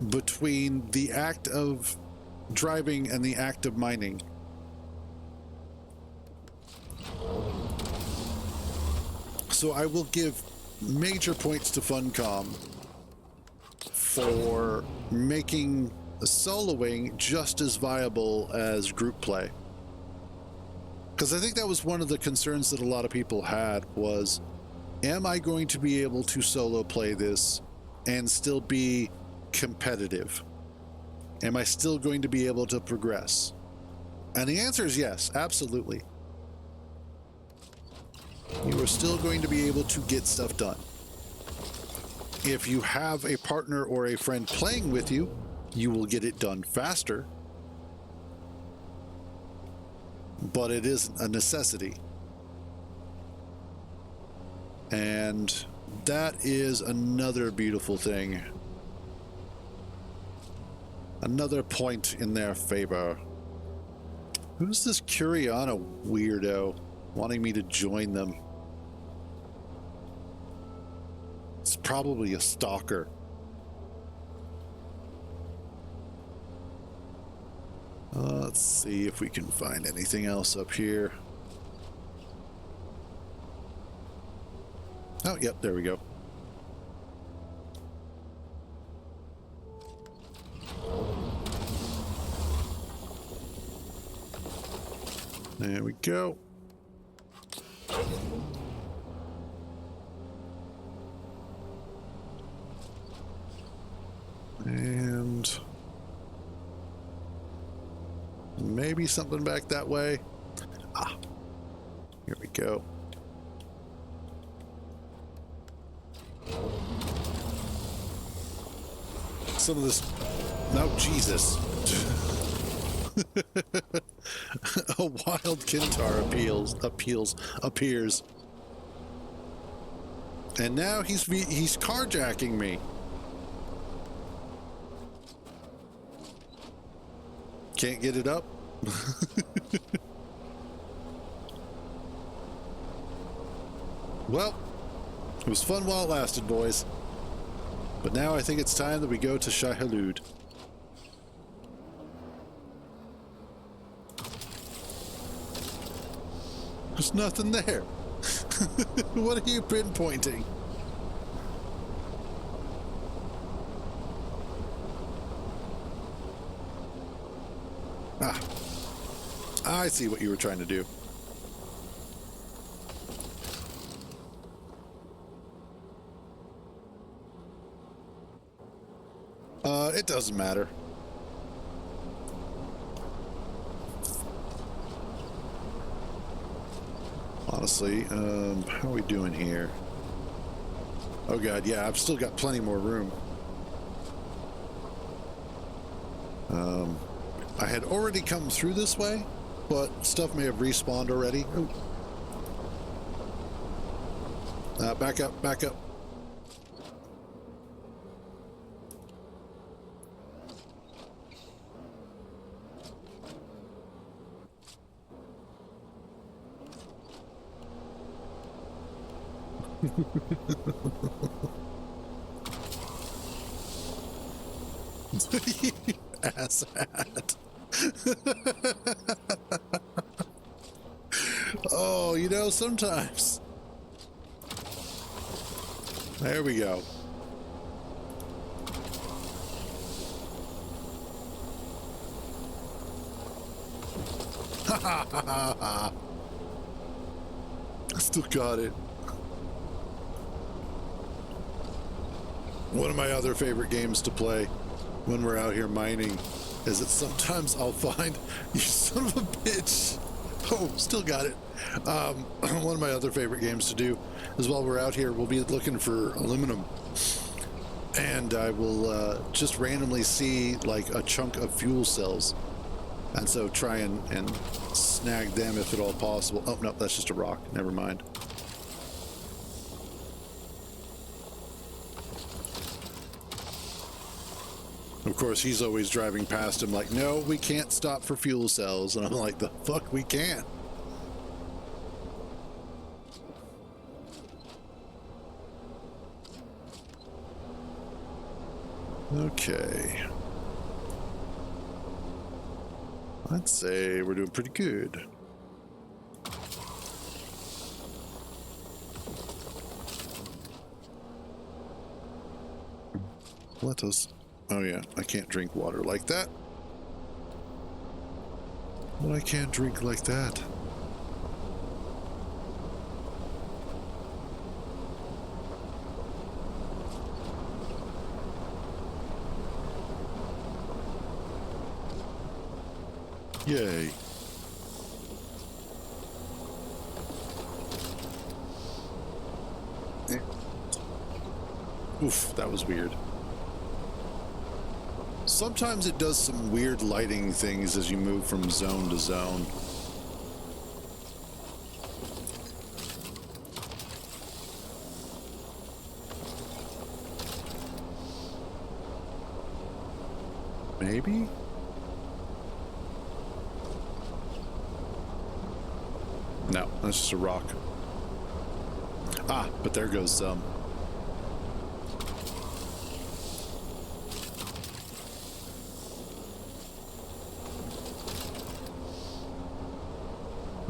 Speaker 1: between the act of driving and the act of mining. So I will give major points to Funcom for making soloing just as viable as group play. Because I think that was one of the concerns that a lot of people had was, am I going to be able to solo play this and still be competitive? Am I still going to be able to progress? And the answer is yes, absolutely. You are still going to be able to get stuff done. If you have a partner or a friend playing with you, you will get it done faster. But it isn't a necessity. And that is another beautiful thing. Another point in their favor. Who's this Curiana weirdo wanting me to join them? It's probably a stalker. Let's see if we can find anything else up here. Oh, yep, there we go. There we go. And maybe something back that way. Ah, here we go. Some of this. No, Jesus. A wild Kintar appears. And now he's carjacking me. Can't get it up? Well, it was fun while it lasted, boys. But now I think it's time that we go to Shai Hulud. There's nothing there. What are you pinpointing? Ah, I see what you were trying to do. It doesn't matter. Honestly, how are we doing here? Oh god, yeah, I've still got plenty more room. I had already come through this way, but stuff may have respawned already. Back up, back up. Asshat. Oh, you know, sometimes. There we go. Ha ha ha ha ha. I still got it. One of my other favorite games to play when we're out here mining is that sometimes I'll find, you son of a bitch. Oh, still got it. One of my other favorite games to do is while we're out here, we'll be looking for aluminum. And I will just randomly see like a chunk of fuel cells. And so try and snag them if at all possible. Oh, no, that's just a rock. Never mind. Of course, he's always driving past him like, no, we can't stop for fuel cells. And I'm like, the fuck we can. Okay. I'd say we're doing pretty good. Let us... Oh yeah, I can't drink water like that. But I can't drink like that. Yay. Oof, that was weird. Sometimes it does some weird lighting things as you move from zone to zone. Maybe? No, that's just a rock. Ah, but there goes some.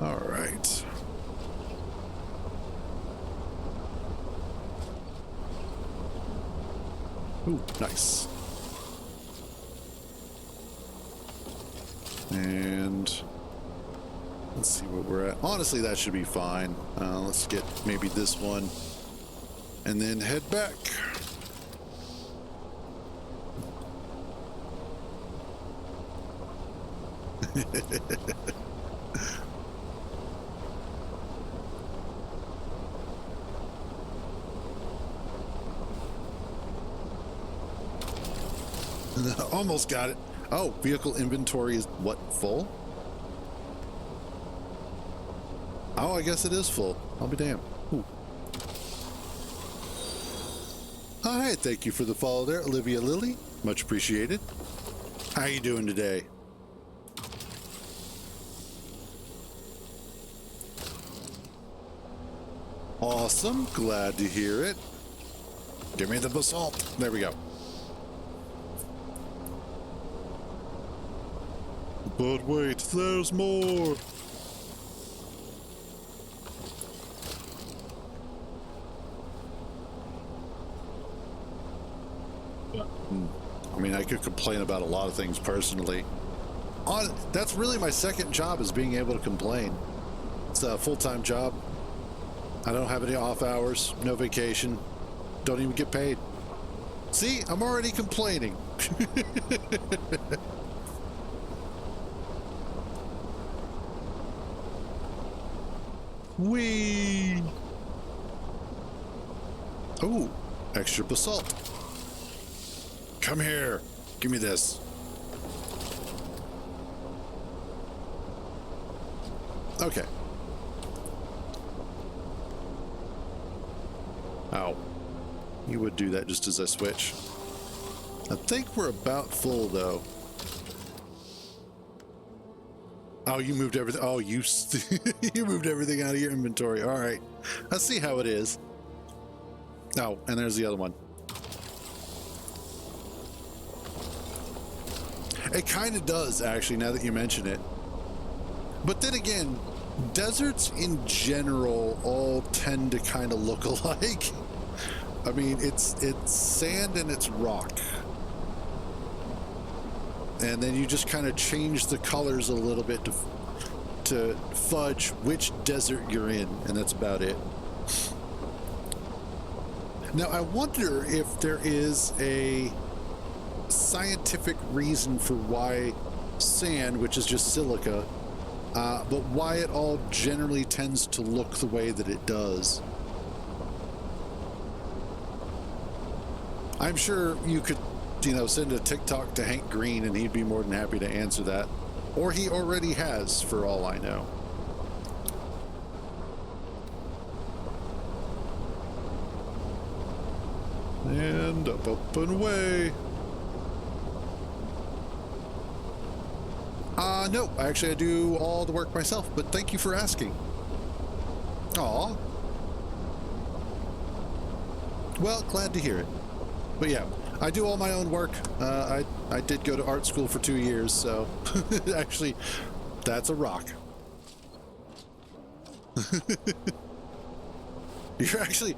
Speaker 1: All right. Ooh, nice. And Let's see what we're at. Honestly, that should be fine. Let's get maybe this one and then head back. Almost got it. Oh, vehicle inventory is what, full? Oh, I guess it is full. I'll be damned. Ooh. All right, thank you for the follow there, Olivia Lilly. Much appreciated. How you doing today? Awesome. Glad to hear it. Give me the basalt. There we go. But wait, there's more. I mean, I could complain about a lot of things personally. That's really my second job, is being able to complain. It's a full-time job. I don't have any off hours, no vacation, don't even get paid. See, I'm already complaining. Whee! Oh, extra basalt. Come here. Give me this. Okay. Ow. You would do that just as I switch. I think we're about full, though. Oh, you moved everything. Oh, you you moved everything out of your inventory. All right. I see how it is. Oh, and there's the other one. It kind of does, actually, now that you mention it. But then again, deserts in general all tend to kind of look alike. I mean, it's sand and it's rock. And then you just kind of change the colors a little bit to fudge which desert you're in, and that's about it. Now, I wonder if there is a scientific reason for why sand, which is just silica, but why it all generally tends to look the way that it does. I'm sure you could, you know, send a TikTok to Hank Green and he'd be more than happy to answer that. Or he already has, for all I know. And up and away. No, actually I do all the work myself, but thank you for asking. Aw. Well, glad to hear it. But yeah, I do all my own work. I did go to art school for 2 years, so actually, that's a rock. You're actually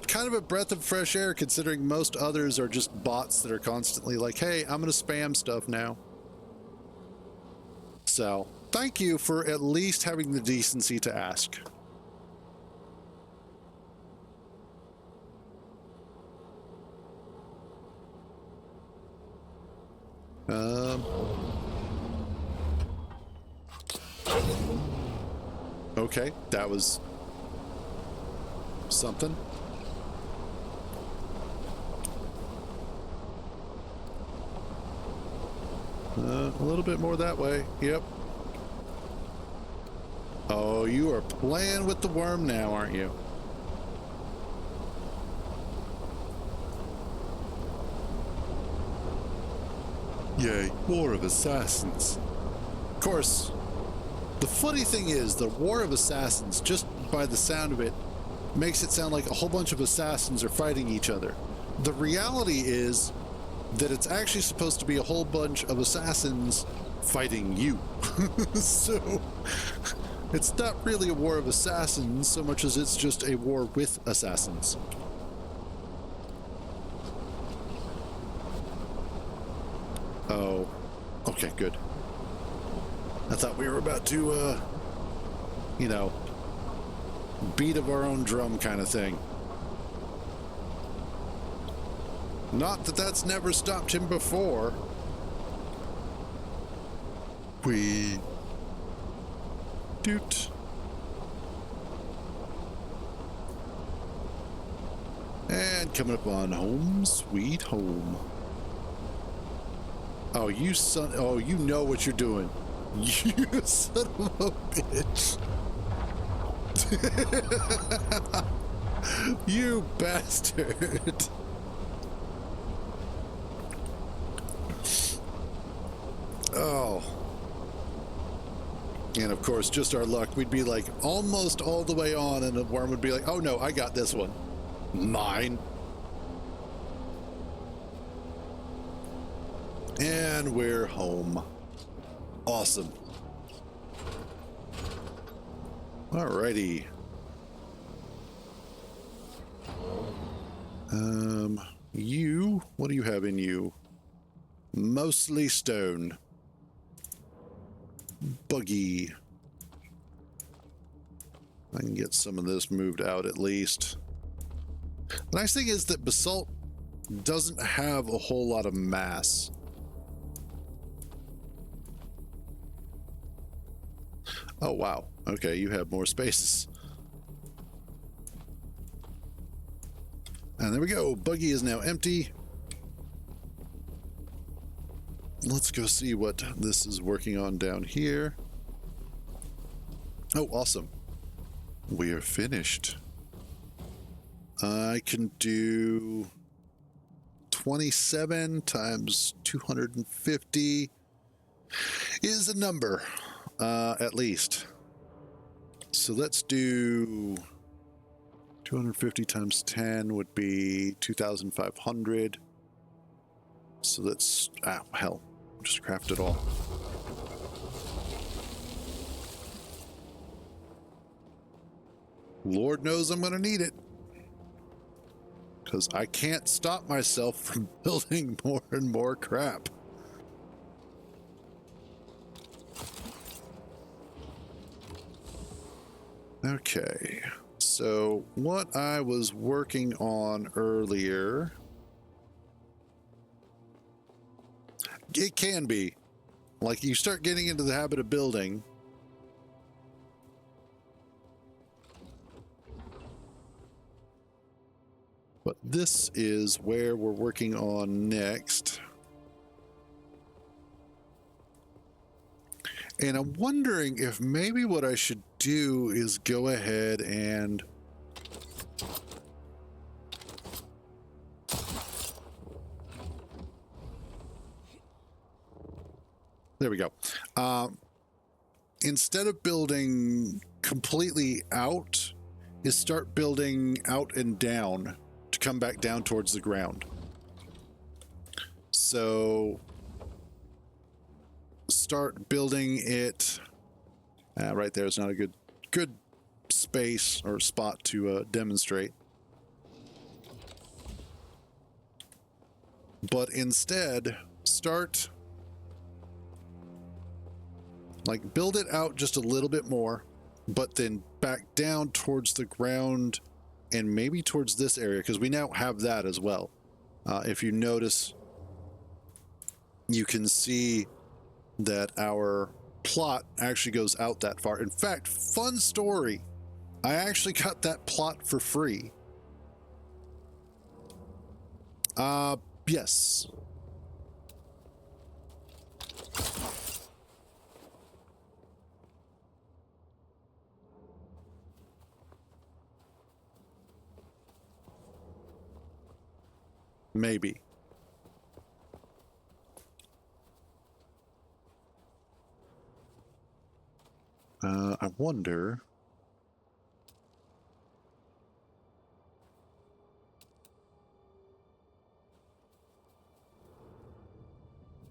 Speaker 1: kind of a breath of fresh air, considering most others are just bots that are constantly like, hey, I'm going to spam stuff now. So, thank you for at least having the decency to ask. Okay, that was something. A little bit more that way. Yep. Oh, you are playing with the worm now, aren't you? Yay, War of Assassins. Of course, the funny thing is, the War of Assassins, just by the sound of it, makes it sound like a whole bunch of assassins are fighting each other. The reality is that it's actually supposed to be a whole bunch of assassins fighting you. So, it's not really a war of assassins so much as it's just a war with assassins. Oh, okay, good. I thought we were about to you know, beat of our own drum kind of thing. Not that that's never stopped him before. We doot. And coming up on Home Sweet Home. Oh, you son. Oh, you know what you're doing. You son of a bitch. You bastard. Oh. And of course, just our luck, we'd be like almost all the way on, and the worm would be like, oh no, I got this one. Mine. And we're home. Awesome. Alrighty. You, what do you have in you? Mostly stone. Buggy. I can get some of this moved out at least. The nice thing is that Basalt doesn't have a whole lot of mass. Oh, wow. Okay, you have more spaces. And there we go. Buggy is now empty. Let's go see what this is working on down here. Oh, awesome. We are finished. I can do 27 times 250 is a number, at least. So let's do 250 times 10 would be 2,500. So let's, hell, just craft it all. Lord knows I'm going to need it. Because I can't stop myself from building more and more crap. Okay, so what I was working on earlier, it can be like you start getting into the habit of building. But this is where we're working on next. And I'm wondering if maybe what I should do is go ahead and there we go. Instead of building completely out, is start building out and down to come back down towards the ground. So start building it right there is not a good space or spot to demonstrate, but instead start like build it out just a little bit more, but then back down towards the ground and maybe towards this area, because we now have that as well. If you notice, you can see that our plot actually goes out that far. In fact, fun story, I actually got that plot for free. Yes. Maybe. I wonder.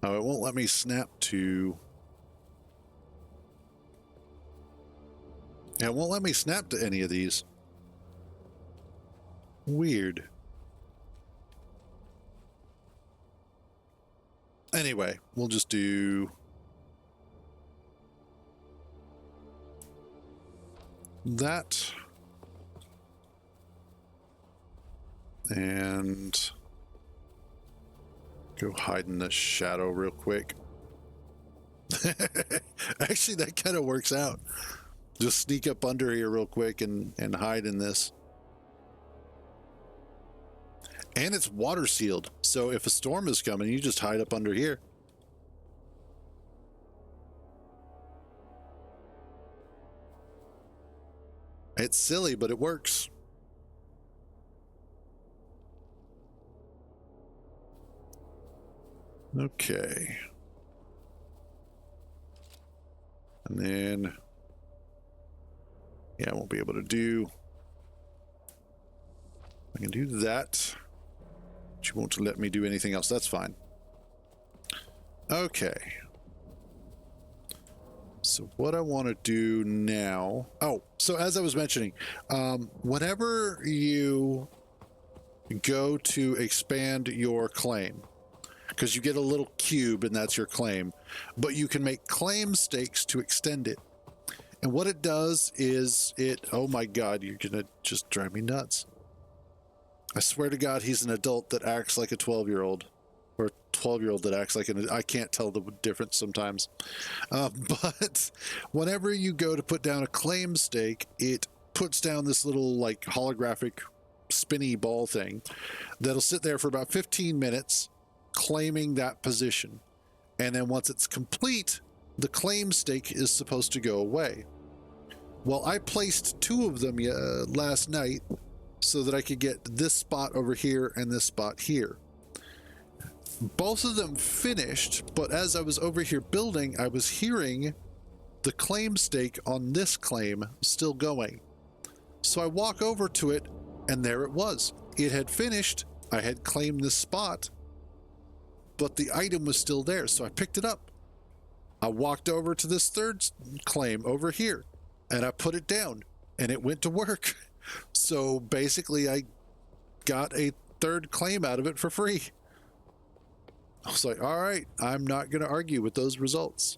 Speaker 1: Oh, it won't let me snap to. Yeah, it won't let me snap to any of these. Weird. Anyway, we'll just do that. And go hide in the shadow real quick. Actually, that kind of works out. Just sneak up under here real quick and hide in this. And it's water sealed, so if a storm is coming, you just hide up under here. It's silly, but it works. Okay. And then, yeah, I won't be able to do. I can do that. But you won't let me do anything else. That's fine. Okay. So what I want to do now. Oh, so as I was mentioning, whenever you go to expand your claim, because you get a little cube and that's your claim, but you can make claim stakes to extend it. And what it does is oh my God, you're going to just drive me nuts. I swear to God, he's an adult that acts like a 12-year-old, or a 12-year-old that acts like I can't tell the difference sometimes. But whenever you go to put down a claim stake, it puts down this little like holographic spinny ball thing that'll sit there for about 15 minutes claiming that position. And then once it's complete, the claim stake is supposed to go away. Well, I placed 2 of them last night so that I could get this spot over here and this spot here. Both of them finished, but as I was over here building, I was hearing the claim stake on this claim still going. So I walk over to it, and there it was. It had finished. I had claimed this spot, but the item was still there, so I picked it up. I walked over to this third claim over here, and I put it down, and it went to work. So basically, I got a third claim out of it for free. I was like, all right, I'm not going to argue with those results.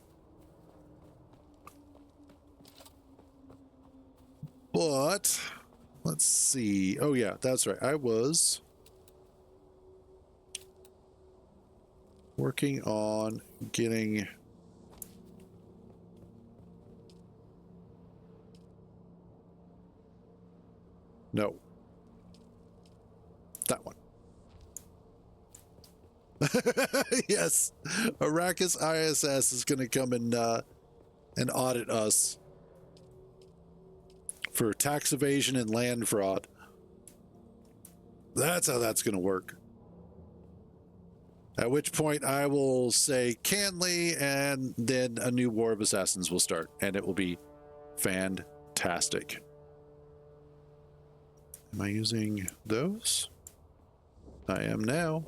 Speaker 1: But let's see. Oh, yeah, that's right. I was working on getting... No. That one. Yes. Arrakis ISS is going to come and audit us for tax evasion and land fraud. That's how that's going to work. At which point I will say Canley, and then a new War of Assassins will start, and it will be fantastic. Am I using those? I am now.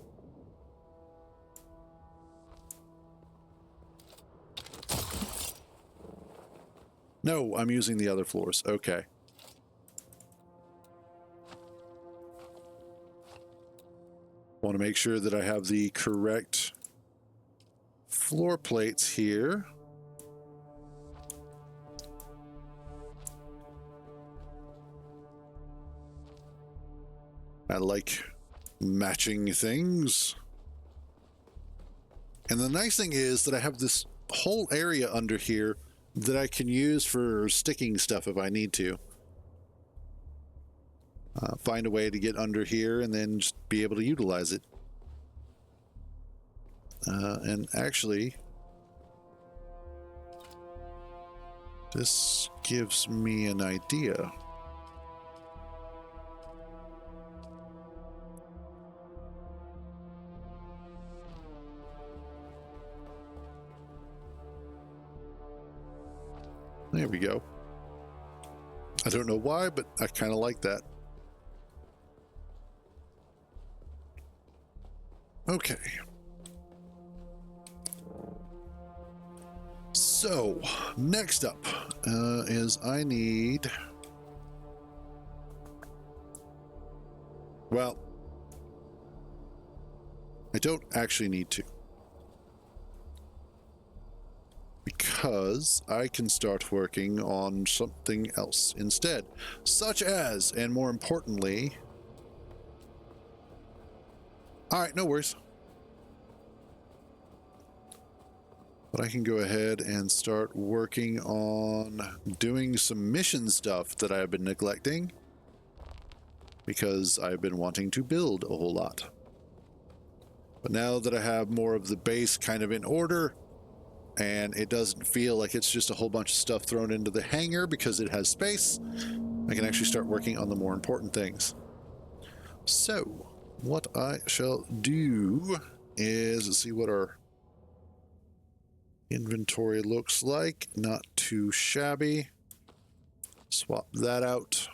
Speaker 1: No, I'm using the other floors. Okay. Want to make sure that I have the correct floor plates here. I like matching things. And the nice thing is that I have this whole area under here that I can use for sticking stuff if I need to. Find a way to get under here and then just be able to utilize it. And actually, this gives me an idea. There we go. I don't know why, but I kind of like that. Okay. So, next up is I need... Well, I don't actually need to. because I can start working on something else instead, such as, and more importantly, all right, no worries. But I can go ahead and start working on doing some mission stuff that I have been neglecting because I've been wanting to build a whole lot. But now that I have more of the base kind of in order, and it doesn't feel like it's just a whole bunch of stuff thrown into the hangar because it has space, I can actually start working on the more important things. So, what I shall do is, let's see what our inventory looks like. Not too shabby. Swap that out.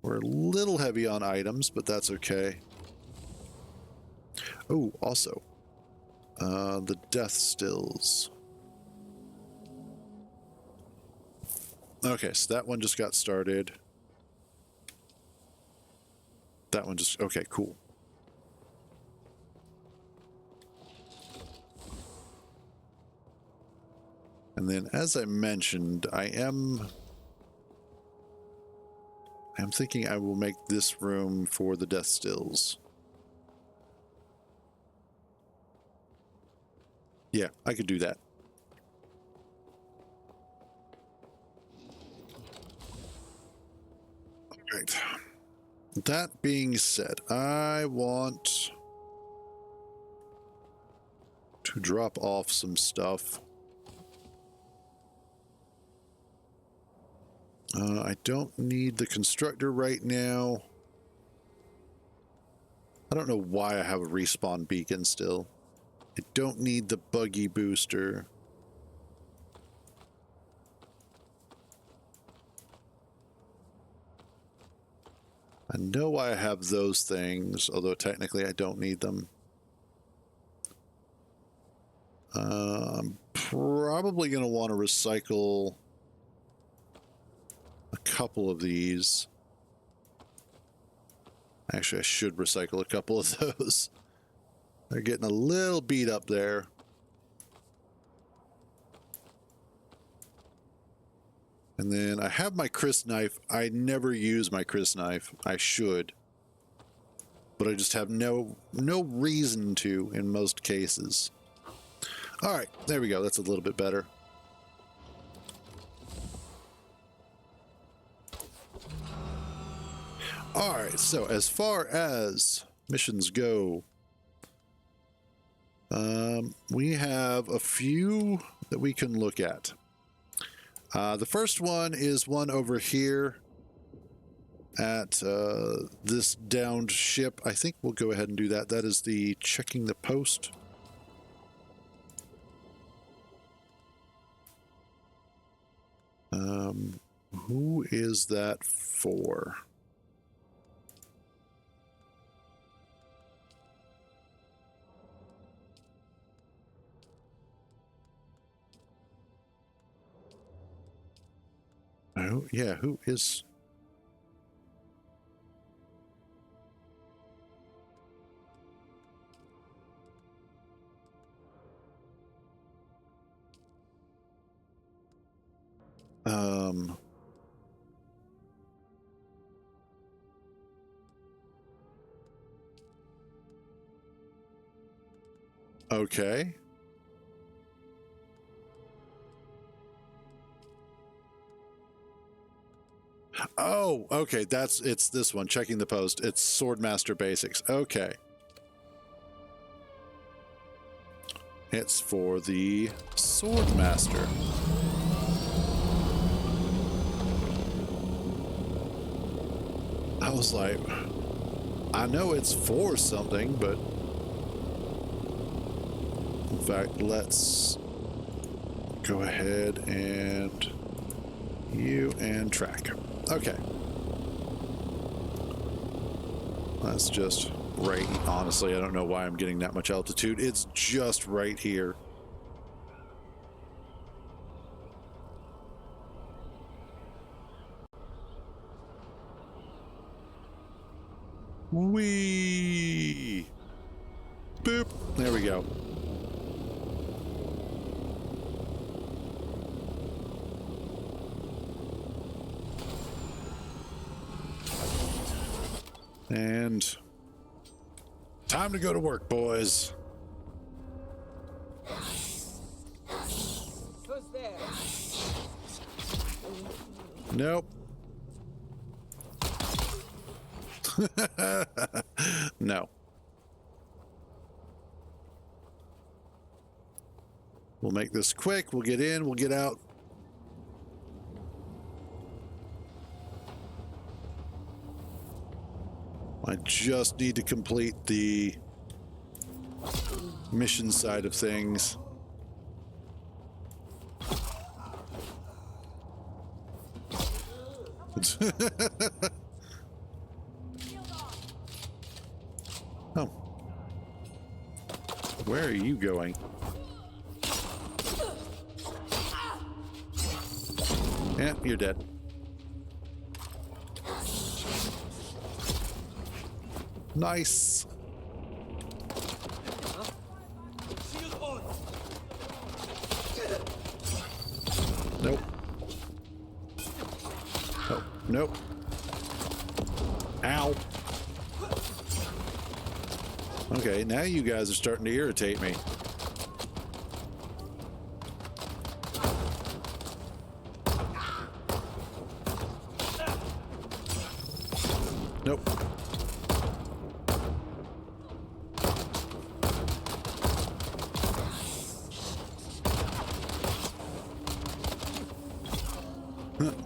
Speaker 1: We're a little heavy on items, but that's okay. Oh, also, the death stills. Okay, so that one just got started. That one just, okay, cool. And then, as I mentioned, I'm thinking I will make this room for the death stills. Yeah, I could do that. Right. That being said, I want to drop off some stuff. I don't need the constructor right now. I don't know why I have a respawn beacon still. I don't need the buggy booster. I know I have those things, although technically I don't need them. I'm probably going to want to recycle a couple of these. Actually, I should recycle a couple of those. They're getting a little beat up there. And then I have my Chris knife. I never use my Chris knife. I should. But I just have no reason to in most cases. All right, there we go. That's a little bit better. All right, so as far as missions go, we have a few that we can look at. The first one is one over here at this downed ship. I think we'll go ahead and do that. That is the checking the post. Who is that for? Oh, yeah, who is... Okay. Oh, okay, it's this one, checking the post. It's Swordmaster Basics. Okay. It's for the Swordmaster. I was like, I know it's for something, but in fact, let's go ahead and you and track. Okay. That's just right. Honestly, I don't know why I'm getting that much altitude. It's just right here. Whee! Boop. There we go. And time to go to work, boys.
Speaker 2: Who's there?
Speaker 1: Nope. No. We'll make this quick. We'll get in. We'll get out. I just need to complete the mission side of things. Oh. Where are you going? Yeah, you're dead. Nice. Nope. Oh, nope. Ow. Okay, now you guys are starting to irritate me. Nope.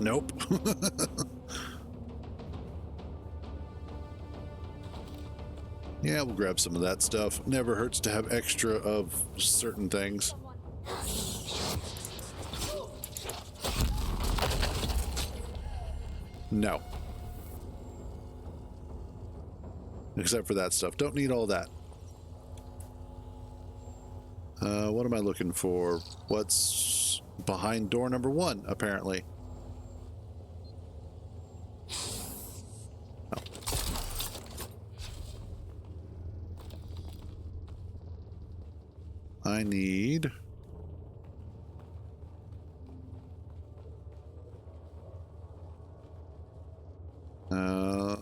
Speaker 1: Nope. Yeah, we'll grab some of that stuff. Never hurts to have extra of certain things. No. Except for that stuff. Don't need all that. What am I looking for? What's behind door number 1, apparently? Oh. I need...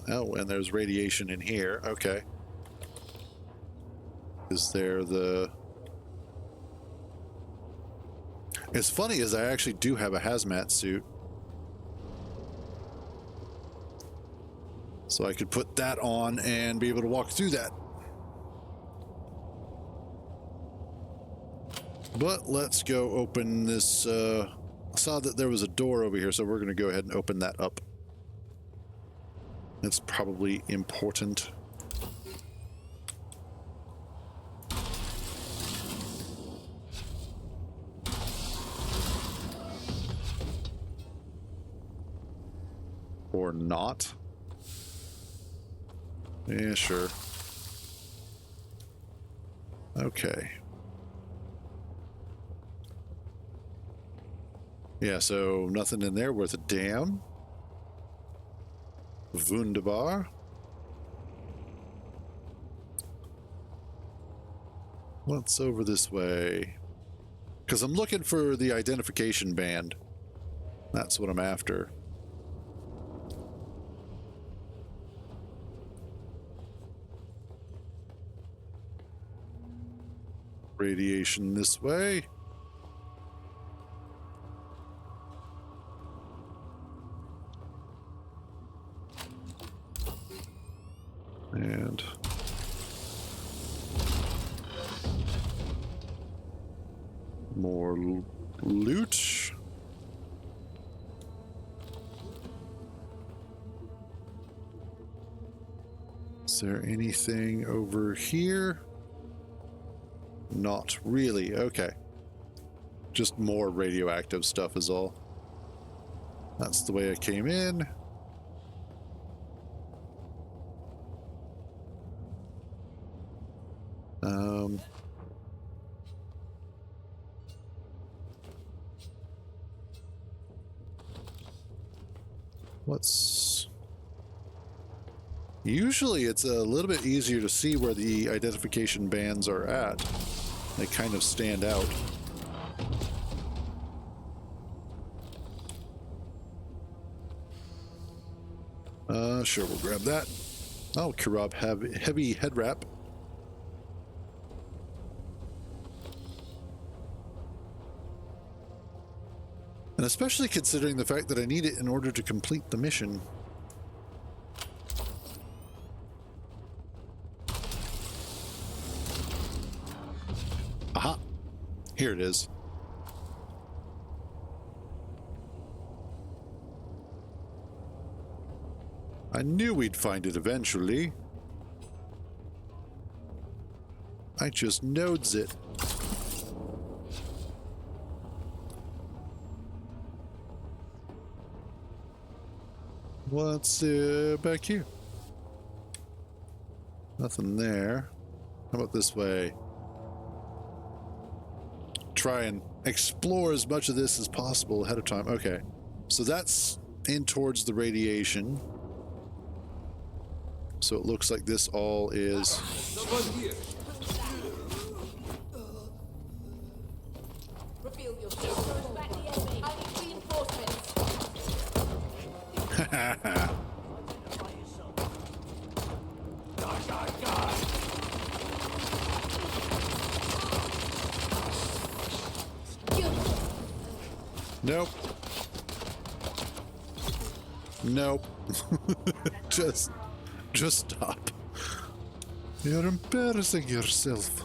Speaker 1: oh, and there's radiation in here. Okay. Is there the... As funny as I actually do have a hazmat suit. So I could put that on and be able to walk through that. But let's go open this. I saw that there was a door over here, so we're going to go ahead and open that up. That's probably important. Or not. Yeah, sure. Okay. Yeah, so nothing in there worth a damn. Wunderbar. What's over this way? Because I'm looking for the identification band. That's what I'm after. Radiation this way. And more loot. Is there anything over here? Not really. Okay. Just more radioactive stuff is all. That's the way I came in. What's... Usually it's a little bit easier to see where the identification bands are at. They kind of stand out. Sure, we'll grab that. Oh, Kirab have heavy head wrap. And especially considering the fact that I need it in order to complete the mission. Aha! Here it is. I knew we'd find it eventually. I just nodes it. What's back here? Nothing there. How about this way? Try and explore as much of this as possible ahead of time. Okay. So that's in towards the radiation. So it looks like this all is...
Speaker 2: Someone here.
Speaker 3: Reveal yourself. Back the enemy. I need reinforcements.
Speaker 1: Nope. Nope. Just stop. You're embarrassing yourself.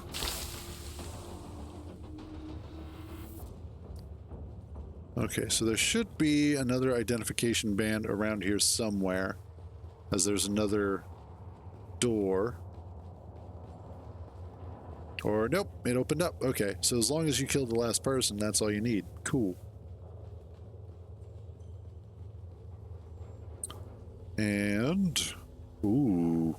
Speaker 1: Okay, so there should be another identification band around here somewhere, as there's another door. Or nope, it opened up. Okay, so as long as you kill the last person, that's all you need. Cool. And ooh,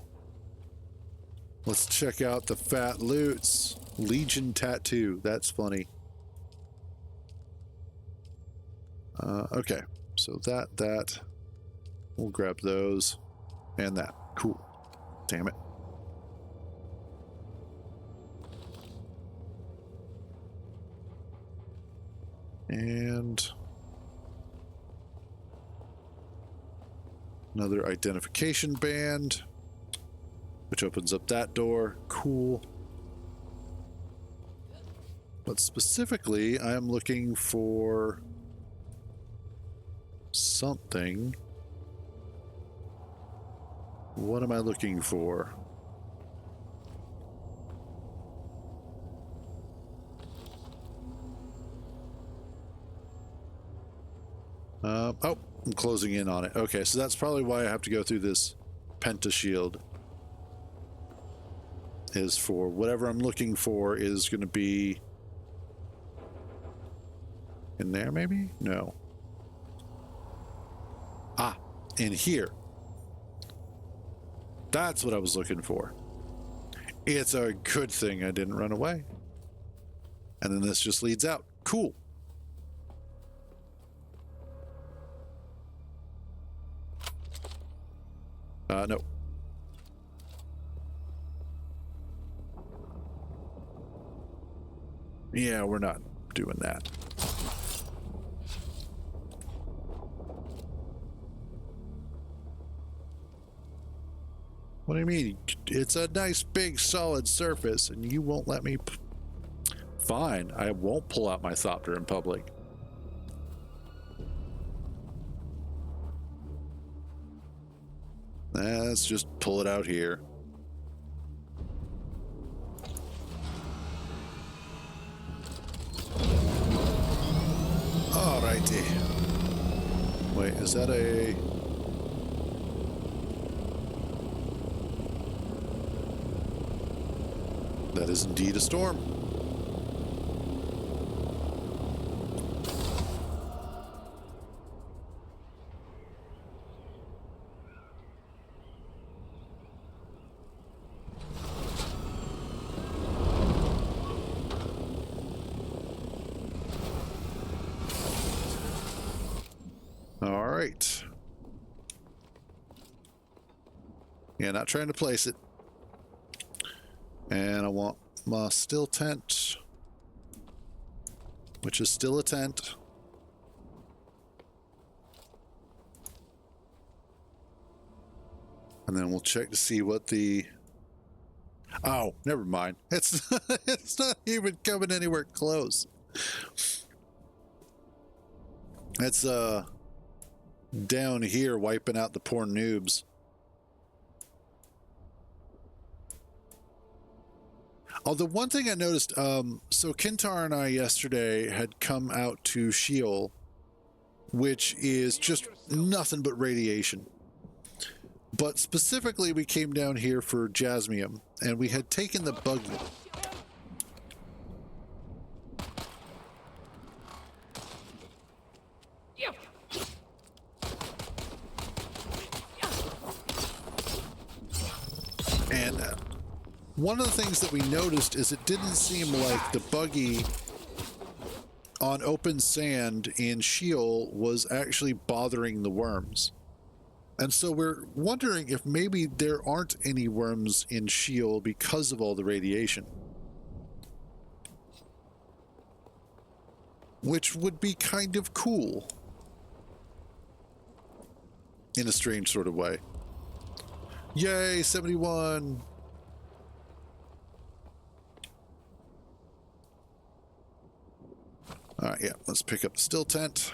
Speaker 1: let's check out the fat loots. Legion tattoo. That's funny. Okay, so that we'll grab those and that. Cool. Damn it. And another identification band, which opens up that door. Cool. But specifically, I am looking for something. What am I looking for? Oh, I'm closing in on it. Okay, so that's probably why I have to go through this pentashield. Is for whatever I'm looking for is going to be in there, maybe? No. Ah, in here. That's what I was looking for. It's a good thing I didn't run away. And then this just leads out. Cool. No. Yeah, we're not doing that. What do you mean? It's a nice big solid surface and you won't let me... Fine, I won't pull out my Thopter in public. Let's just pull it out here. Alrighty. Wait, is that a... That is indeed a storm. All right. Yeah, not trying to place it. And I want my still tent, which is still a tent. And then we'll check to see what the... Oh, never mind. It's it's not even coming anywhere close. It's down here wiping out the poor noobs. Although one thing I noticed, so Kintar and I yesterday had come out to Sheol, which is just nothing but radiation. But specifically, we came down here for Jasmium, and we had taken the buggy. And one of the things that we noticed is it didn't seem like the buggy on open sand in Sheol was actually bothering the worms. And so we're wondering if maybe there aren't any worms in Sheol because of all the radiation. Which would be kind of cool. In a strange sort of way. Yay, 71! Alright, yeah, let's pick up the still tent.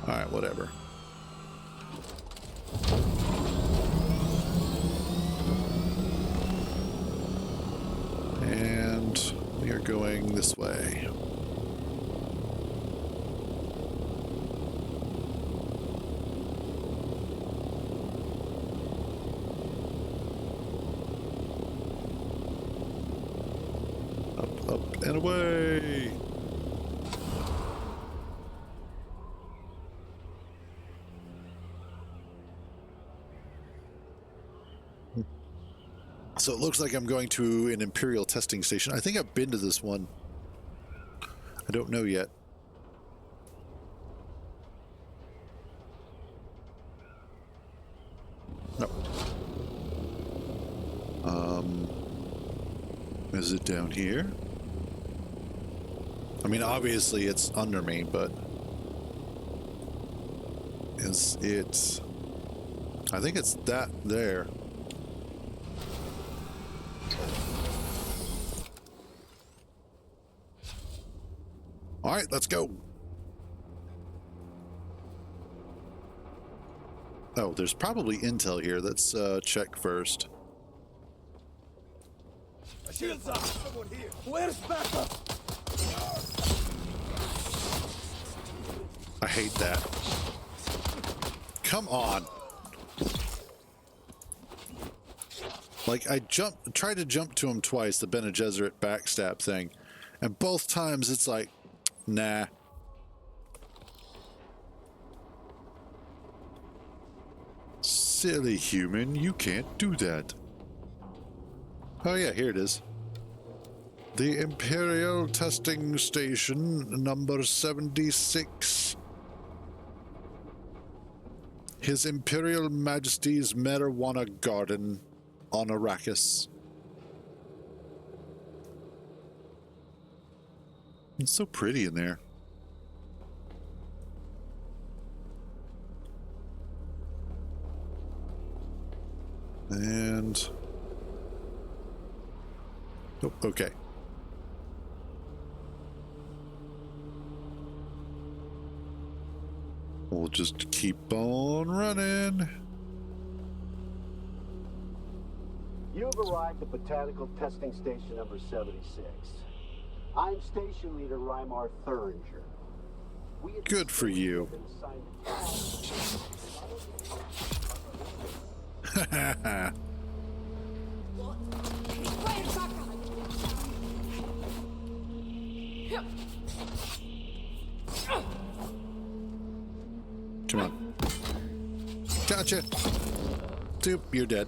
Speaker 1: Alright, whatever. And we are going this way. Up, up, and away! So it looks like I'm going to an Imperial testing station. I think I've been to this one. I don't know yet. No. Is it down here? I mean, obviously it's under me, but is it... I think it's that there. All right, let's go. Oh, there's probably intel here. Let's check first.
Speaker 2: Shields up! Someone here! Where's backup?
Speaker 1: I hate that. Come on. Like, I tried to jump to him twice, the Bene Gesserit backstab thing, and both times it's like, nah. Silly human, you can't do that. Oh yeah, here it is. The Imperial Testing Station, number 76. His Imperial Majesty's Marijuana Garden on Arrakis. It's so pretty in there. And... oh, okay. We'll just keep on running.
Speaker 4: You've arrived at Botanical Testing Station number 76. I'm Station Leader Reimar Thuringer.
Speaker 1: Good for you. Come on. Gotcha. Doop, you're dead.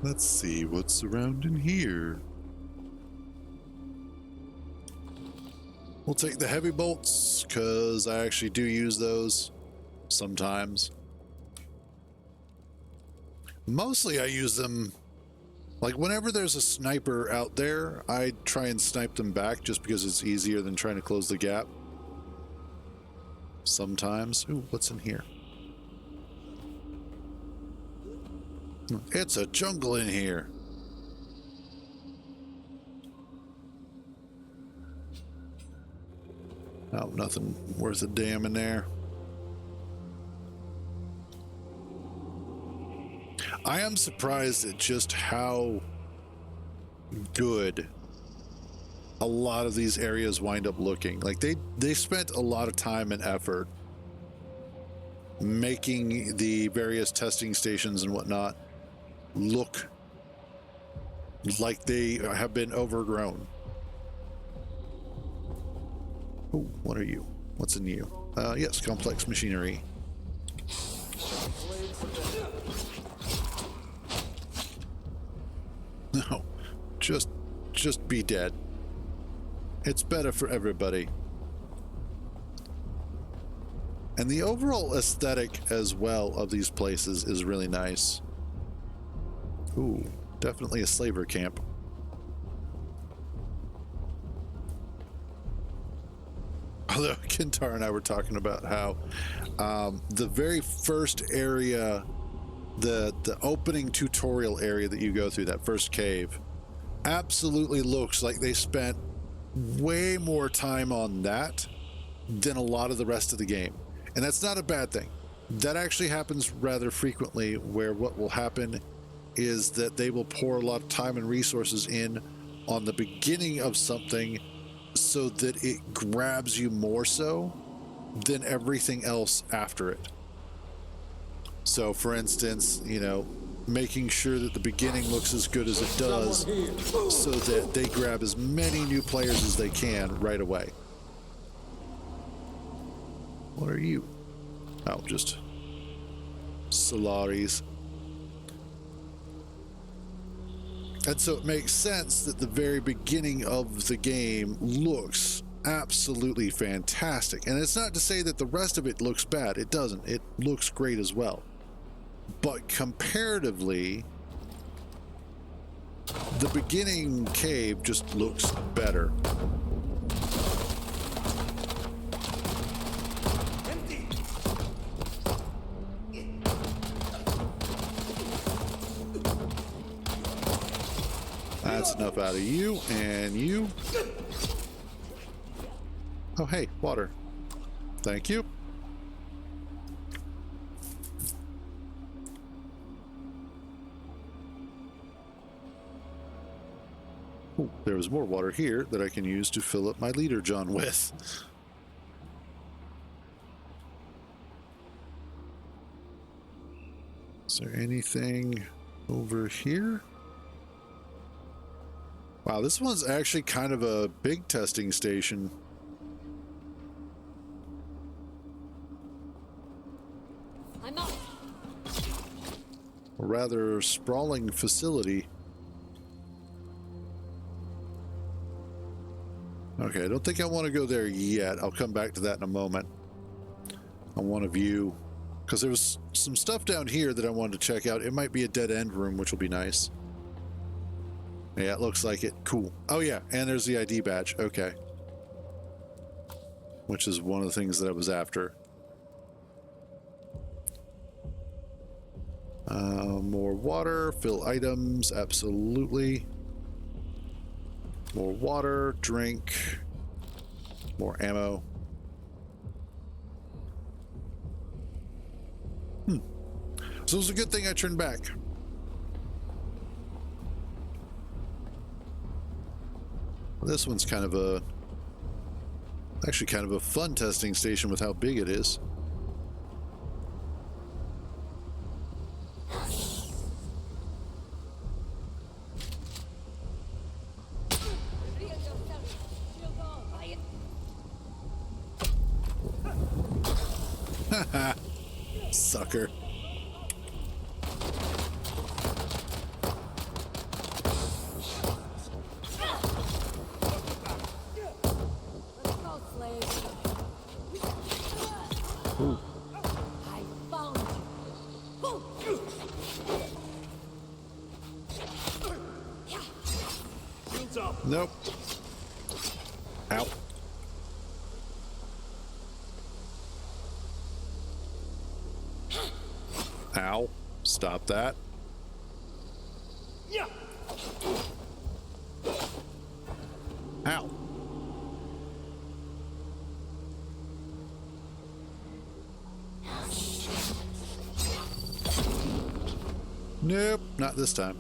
Speaker 1: Let's see what's around in here. We'll take the heavy bolts, because I actually do use those sometimes. Mostly I use them, like whenever there's a sniper out there, I try and snipe them back just because it's easier than trying to close the gap. Sometimes. Ooh, what's in here? It's a jungle in here. Oh, nothing worth a damn in there. I am surprised at just how good a lot of these areas wind up looking. Like they spent a lot of time and effort making the various testing stations and whatnot look like they have been overgrown. Oh, what are you? What's in you? Yes, complex machinery. No, just be dead. It's better for everybody. And the overall aesthetic as well of these places is really nice. Ooh, definitely a slaver camp. Although Kintar and I were talking about how the very first area, the opening tutorial area that you go through, that first cave, absolutely looks like they spent way more time on that than a lot of the rest of the game. And that's not a bad thing. That actually happens rather frequently, where what will happen is that they will pour a lot of time and resources in on the beginning of something so that it grabs you more so than everything else after it. So for instance, you know, making sure that the beginning looks as good as it does so that they grab as many new players as they can right away. What are you? Oh, just Solaris. And so it makes sense that the very beginning of the game looks absolutely fantastic. And it's not to say that the rest of it looks bad. It doesn't. It looks great as well. But comparatively, the beginning cave just looks better. That's enough out of you, and you. Oh, hey, water. Thank you. Ooh, there was more water here that I can use to fill up my leader John with. Is there anything over here? Wow, this one's actually kind of a big testing station.
Speaker 3: I'm up.
Speaker 1: A rather sprawling facility. Okay, I don't think I want to go there yet. I'll come back to that in a moment. I want to view, because there was some stuff down here that I wanted to check out. It might be a dead end room, which will be nice. Yeah, it looks like it. Cool. Oh yeah, and there's the ID badge. Okay. Which is one of the things that I was after. More water, fill items, absolutely. More water, drink, more ammo. So it was a good thing I turned back. This one's kind of a, actually kind of a fun testing station with how big it is. Sucker.
Speaker 2: Shields up!
Speaker 1: Nope. Ow. Ow. Stop that.
Speaker 2: Yeah!
Speaker 1: Ow. Nope, not this time.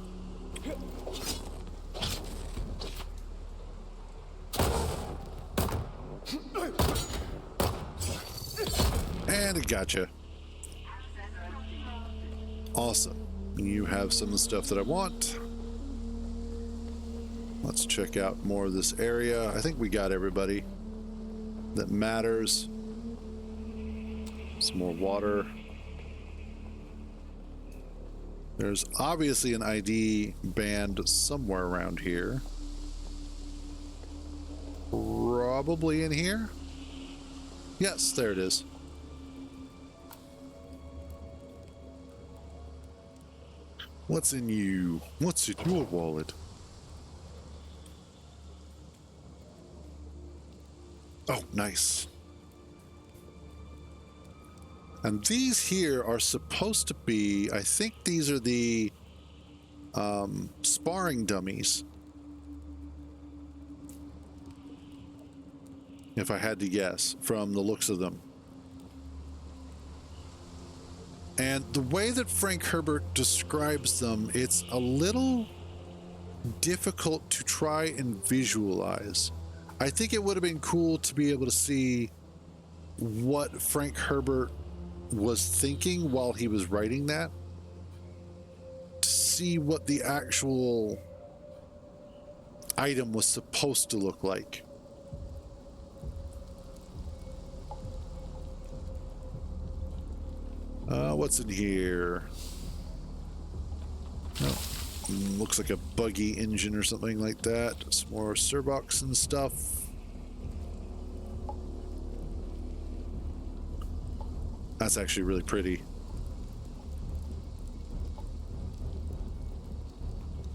Speaker 1: And it gotcha. Awesome. You have some of the stuff that I want. Let's check out more of this area. I think we got everybody that matters. Some more water. There's obviously an ID band somewhere around here. Probably in here. Yes, there it is. What's in you? What's in your wallet? Oh, nice. And these here are supposed to be, I think these are the sparring dummies. If I had to guess from the looks of them. And the way that Frank Herbert describes them, it's a little difficult to try and visualize. I think it would have been cool to be able to see what Frank Herbert was thinking while he was writing that, to see what the actual item was supposed to look like. What's in here? Oh, looks like a buggy engine or something like that. Some more Serbox and stuff. That's actually really pretty.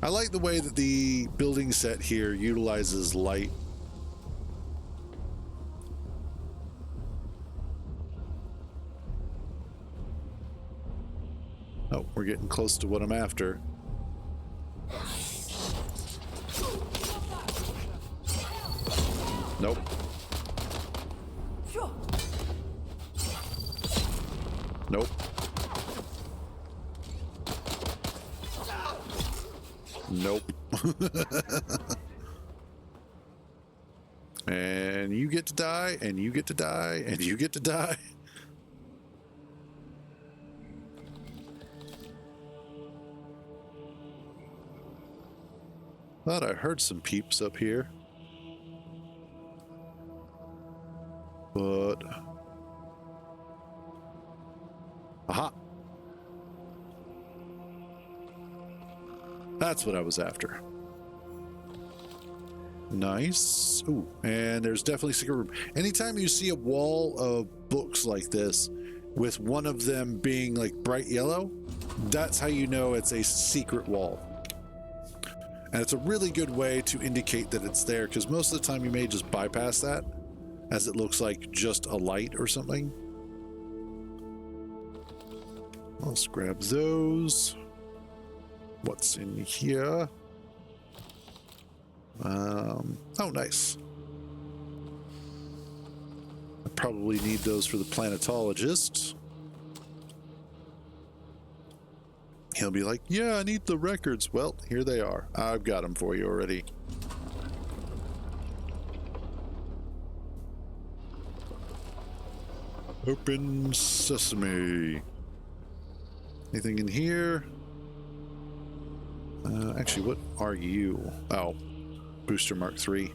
Speaker 1: I like the way that the building set here utilizes light. Oh, we're getting close to what I'm after. Nope. Nope. Nope. And you get to die, and you get to die, and you get to die. Thought I heard some peeps up here. But... aha! That's what I was after. Nice. Ooh, and there's definitely a secret room. Anytime you see a wall of books like this, with one of them being like bright yellow, that's how you know it's a secret wall. And it's a really good way to indicate that it's there, because most of the time you may just bypass that, as it looks like just a light or something. Let's grab those. What's in here? Oh, nice. I probably need those for the planetologist. He'll be like, yeah, I need the records. Well, here they are. I've got them for you already. Open sesame. Anything in here? Actually, what are you? Oh, Booster Mark III.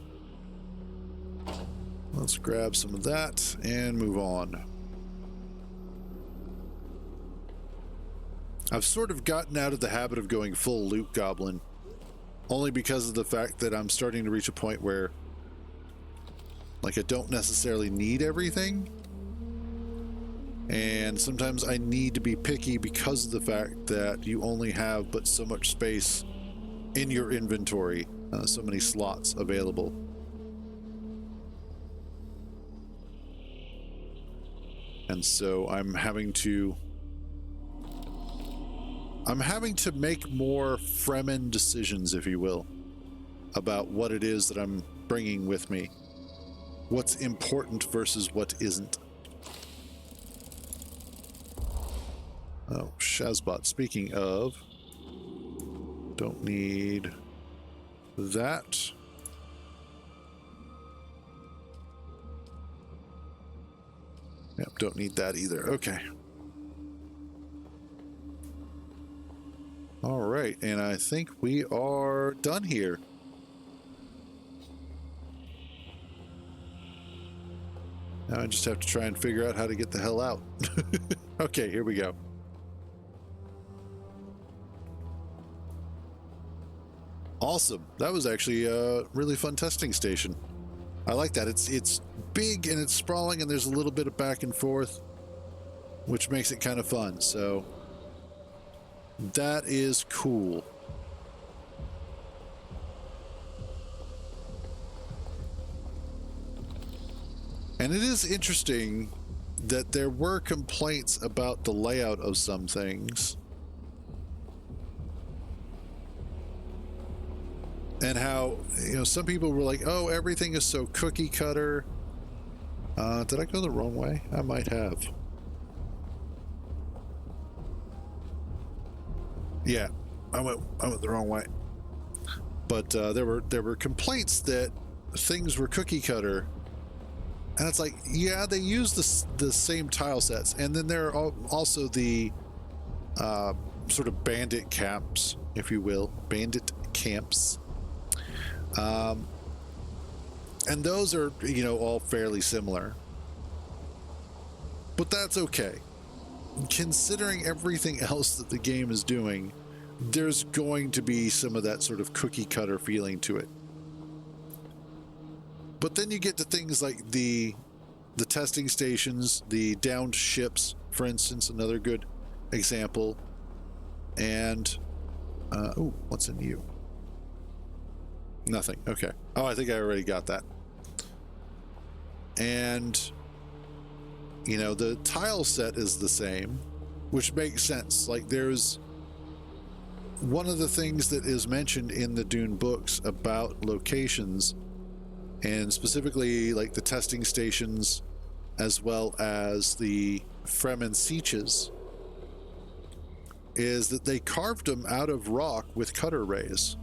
Speaker 1: Let's grab some of that and move on. I've sort of gotten out of the habit of going full loot goblin, only because of the fact that I'm starting to reach a point where, like, I don't necessarily need everything. And sometimes I need to be picky because of the fact that you only have but so much space in your inventory. so many slots available. And so I'm having to make more Fremen decisions, if you will, about what it is that I'm bringing with me. What's important versus what isn't. Oh, Shazbot. Speaking of, don't need that. Yep, don't need that either. Okay. All right, and I think we are done here. Now I just have to try and figure out how to get the hell out. Okay, here we go. Awesome. That was actually a really fun testing station. I like that. It's big and it's sprawling and there's a little bit of back and forth, which makes it kind of fun. So that is cool. And it is interesting that there were complaints about the layout of some things. And how, some people were like, oh, everything is so cookie cutter. Did I go the wrong way? I might have. Yeah, I went the wrong way. But there were complaints that things were cookie cutter. And it's like, yeah, they use the same tile sets. And then there are also the sort of bandit camps, if you will. Bandit camps. And those are, all fairly similar. But that's okay. Considering everything else that the game is doing, there's going to be some of that sort of cookie cutter feeling to it. But then you get to things like the testing stations, the downed ships, for instance, another good example. And, what's in you? Nothing. Okay. Oh, I think I already got that. And, the tile set is the same, which makes sense. Like, there's one of the things that is mentioned in the Dune books about locations, and specifically like the testing stations, as well as the Fremen Sieches, is that they carved them out of rock with cutter rays.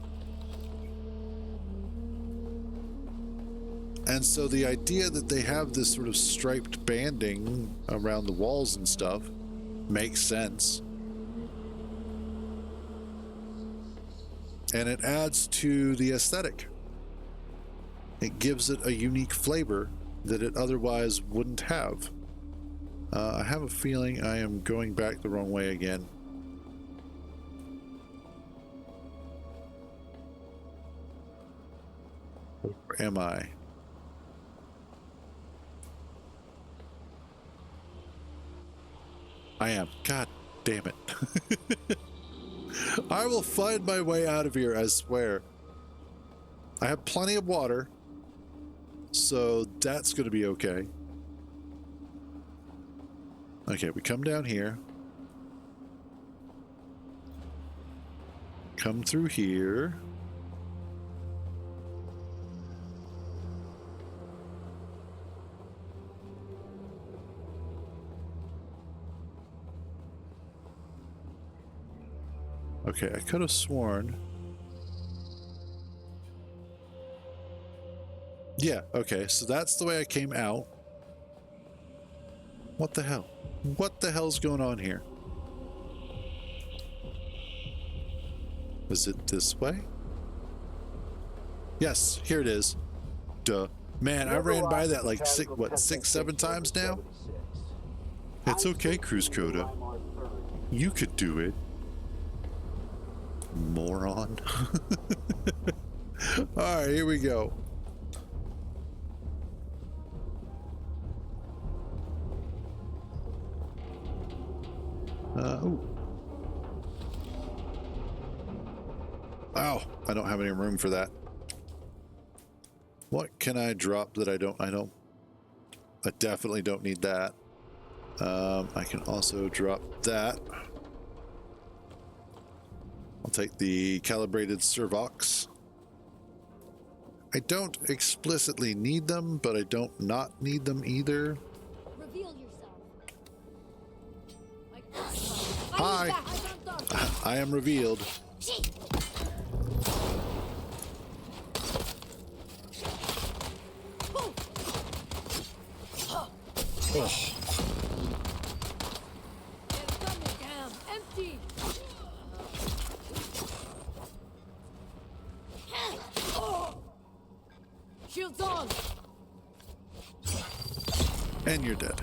Speaker 1: And so the idea that they have this sort of striped banding around the walls and stuff makes sense. And it adds to the aesthetic. It gives it a unique flavor that it otherwise wouldn't have. I have a feeling I am going back the wrong way again. Where am I? I am. God damn it. I will find my way out of here, I swear. I have plenty of water, so that's going to be okay. Okay, we come down here. Come through here. Okay, I could have sworn. Yeah, okay, so that's the way I came out. What the hell? What the hell's going on here? Is it this way? Yes, here it is. Duh. Man, I ran by that like six, 7 times now? It's okay, Cruz Coda. You could do it. Moron. Alright, here we go. Ooh. Ow, I don't have any room for that. What can I drop that I don't? I definitely don't need that. I can also drop that. I'll take the calibrated Servox. I don't explicitly need them, but I don't not need them either.
Speaker 3: Reveal yourself.
Speaker 1: Hi. I am revealed. Oh.
Speaker 3: Empty. Shields on.
Speaker 1: And you're dead.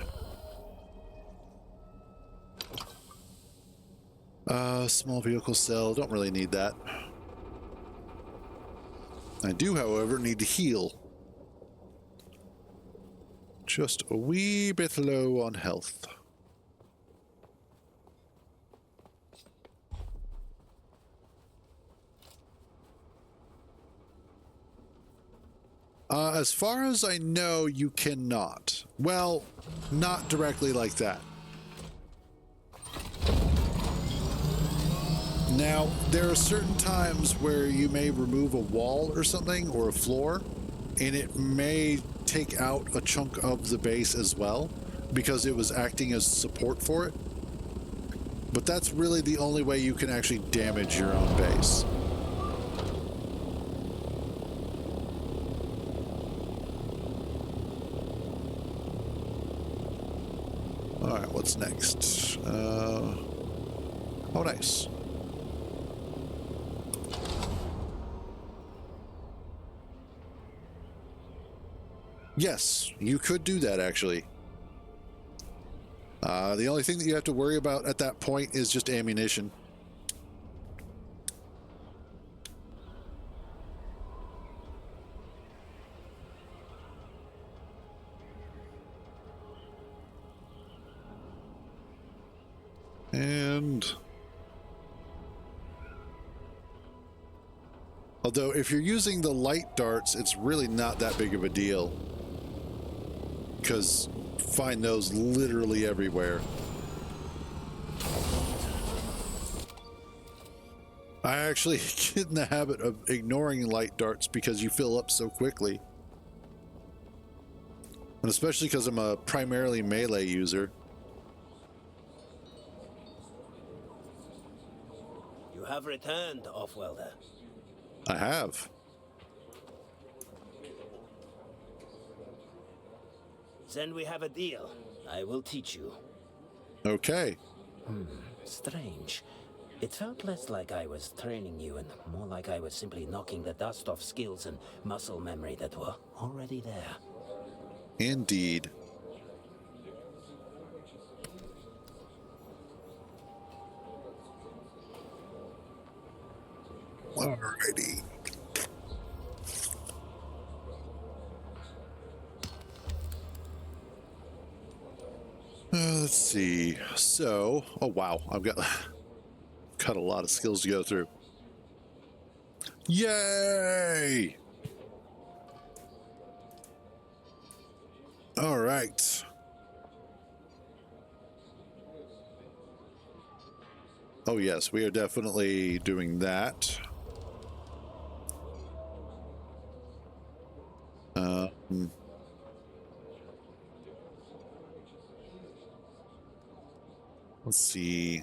Speaker 1: Small vehicle cell. Don't really need that. I do, however, need to heal. Just a wee bit low on health. As far as I know, you cannot. Well, not directly like that. Now, there are certain times where you may remove a wall or something, or a floor, and it may take out a chunk of the base as well, because it was acting as support for it. But that's really the only way you can actually damage your own base. Alright, what's next? Oh, nice. Yes, you could do that, actually. The only thing that you have to worry about at that point is just ammunition. And although if you're using the light darts, it's really not that big of a deal, because find those literally everywhere. I actually get in the habit of ignoring light darts because you fill up so quickly. And especially because I'm a primarily melee user.
Speaker 5: You have returned, Offwelder.
Speaker 1: I have.
Speaker 5: Then we have a deal. I will teach you.
Speaker 1: Okay.
Speaker 5: Strange. It felt less like I was training you and more like I was simply knocking the dust off skills and muscle memory that were already there.
Speaker 1: Indeed. Alrighty. Let's see. So, oh wow, I've got a lot of skills to go through. Yay! All right. Oh yes, we are definitely doing that. Let's see.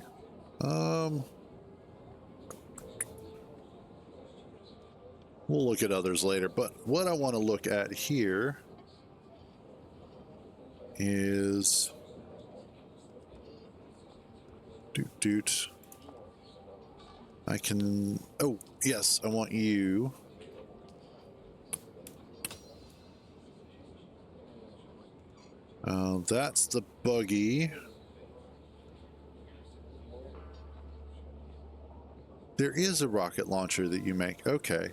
Speaker 1: We'll look at others later, but what I want to look at here is doot. I can, oh yes, I want you. That's the buggy. There is a rocket launcher that you make. Okay.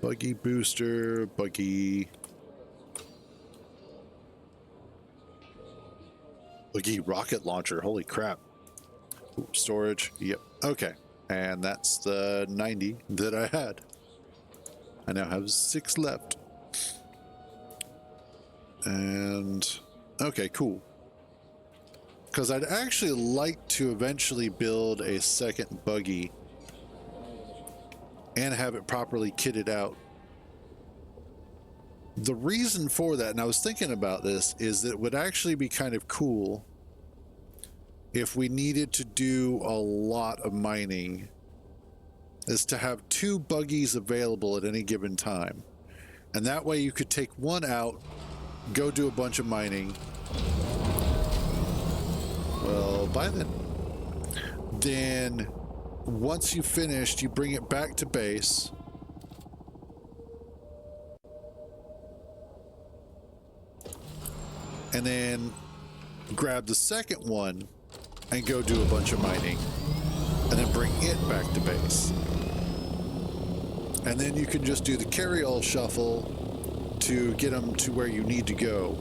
Speaker 1: Buggy booster, buggy rocket launcher. Holy crap. Ooh, storage. Yep. Okay. And that's the 90 that I had. I now have 6 left. And okay, cool. Because I'd actually like to eventually build a second buggy and have it properly kitted out. The reason for that, and I was thinking about this, is that it would actually be kind of cool if we needed to do a lot of mining, is to have 2 buggies available at any given time. And that way you could take one out, go do a bunch of mining. Well, by then. Then, once you've finished, you bring it back to base. And then grab the second one and go do a bunch of mining. And then bring it back to base. And then you can just do the carry-all shuffle to get them to where you need to go.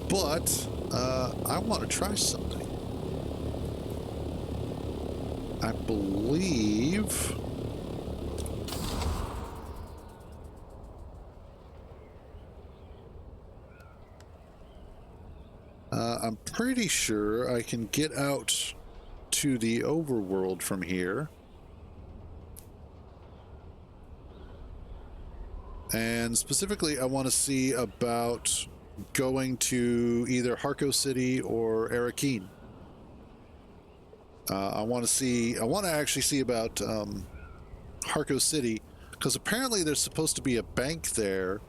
Speaker 1: But I want to try something. I believe I'm pretty sure I can get out to the overworld from here. And specifically, I want to see about going to either Harco City or Arrakis. I want to actually see about Harco City, because apparently there's supposed to be a bank there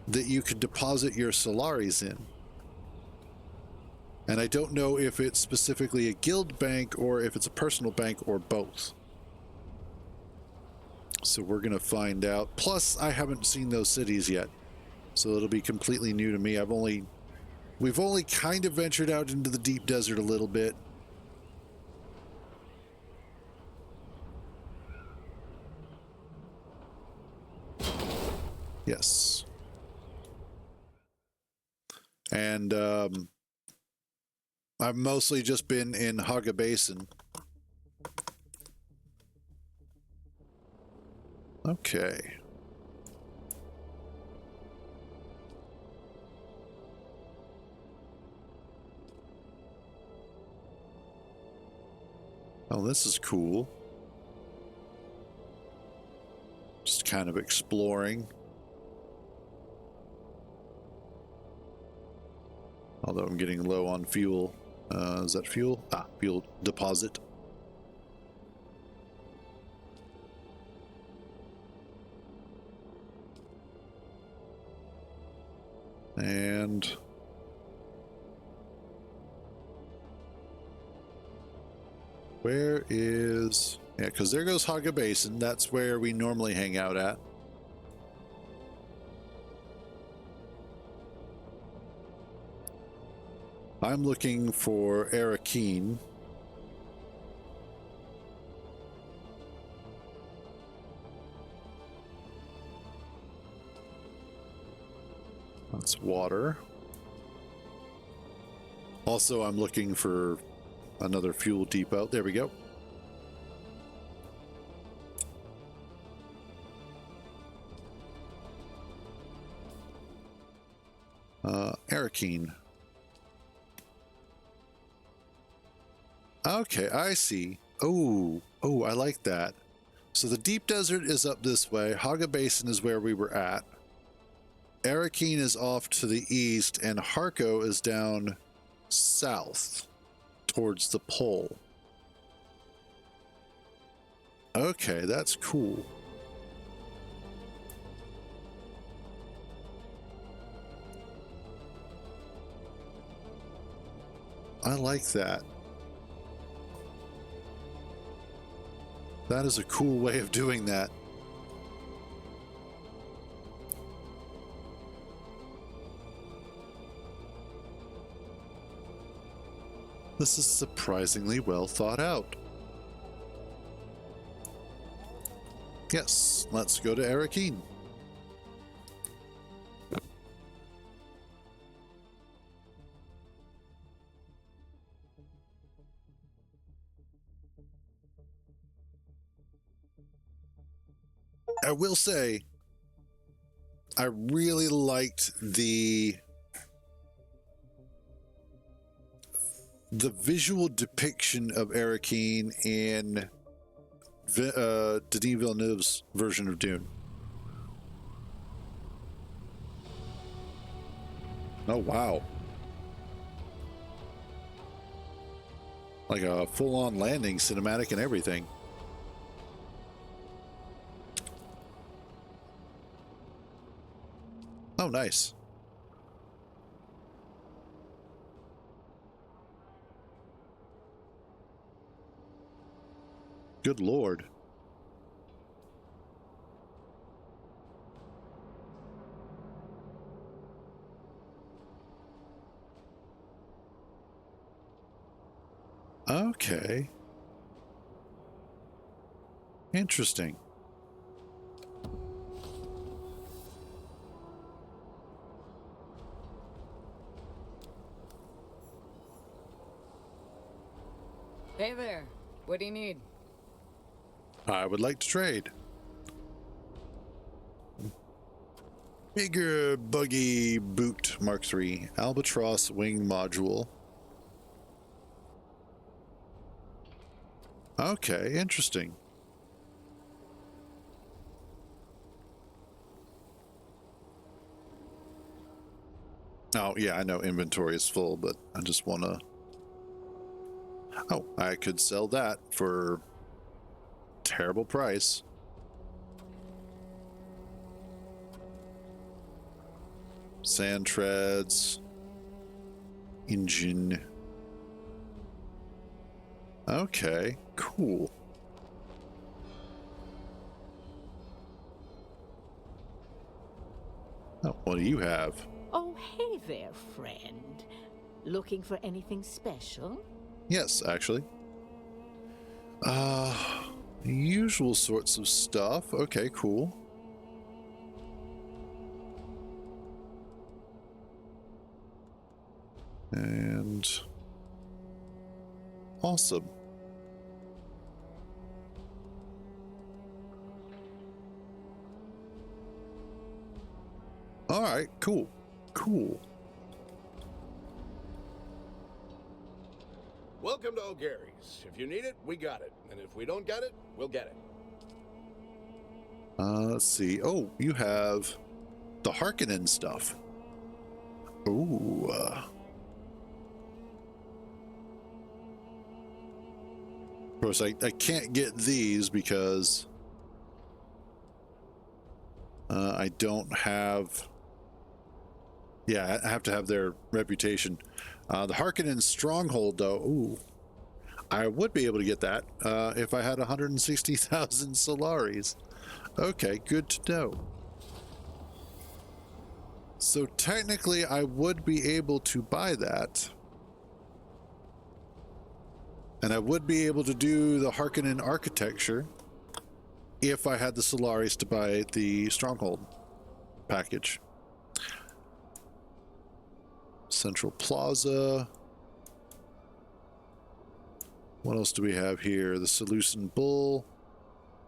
Speaker 1: that you could deposit your Solaris in. And I don't know if it's specifically a guild bank or if it's a personal bank or both. So we're going to find out. Plus, I haven't seen those cities yet, so it'll be completely new to me. We've only kind of ventured out into the deep desert a little bit. Yes. And I've mostly just been in Haga Basin. Okay. Oh, this is cool. Just kind of exploring. Although I'm getting low on fuel. Is that fuel? Ah, fuel deposit. And where is... Yeah, because there goes Haga Basin. That's where we normally hang out at. I'm looking for Arrakis. That's water. Also, I'm looking for another fuel depot. There we go. Arrakis. Okay, I see. Oh, I like that. So the deep desert is up this way. Haga Basin is where we were at. Arrakis is off to the east, and Harco is down south towards the pole. Okay, that's cool. I like that. That is a cool way of doing that. This is surprisingly well thought out. Yes, let's go to Arrakis. I will say, I really liked the visual depiction of Arrakis in Denis Villeneuve's version of Dune. Oh, wow. Like a full-on landing cinematic and everything. Oh, nice. Good Lord. Okay. Interesting.
Speaker 6: Hey there. What do you need?
Speaker 1: I would like to trade. Bigger buggy boot Mark III. Albatross wing module. Okay, interesting. Oh, yeah, I know inventory is full, but I just want to... Oh, I could sell that for terrible price. Sand treads. Engine. Okay, cool. Oh, what do you have?
Speaker 7: Oh, hey there, friend. Looking for anything special?
Speaker 1: Yes, actually. Usual sorts of stuff. Okay, cool. And awesome. All right, cool. Cool.
Speaker 2: Welcome to O'Gary's. If you need it, we got it. And if we don't get it, we'll get it.
Speaker 1: Let's see. Oh, you have the Harkonnen stuff. Ooh. Of course, I can't get these because I don't have... Yeah, I have to have their reputation. The Harkonnen Stronghold, though, ooh. I would be able to get that if I had 160,000 Solaris. Okay, good to know. So technically, I would be able to buy that. And I would be able to do the Harkonnen architecture if I had the Solaris to buy the Stronghold package. Central Plaza. What else do we have here? The Seleucid Bull,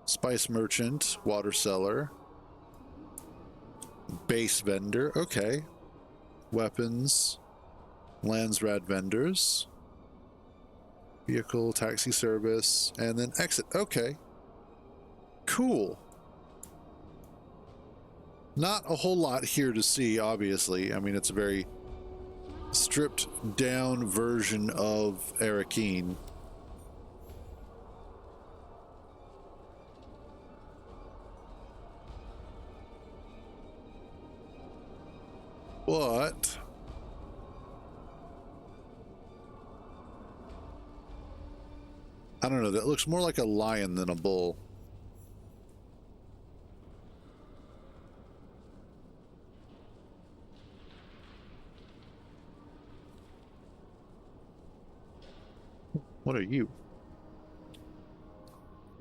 Speaker 1: Spice Merchant, Water Seller, Base Vendor, okay. Weapons, Landsrad Vendors, Vehicle, Taxi Service, and then Exit, okay. Cool. Not a whole lot here to see, obviously. I mean, it's a very stripped down version of Arrakis. But I don't know, that looks more like a lion than a bull. What are you?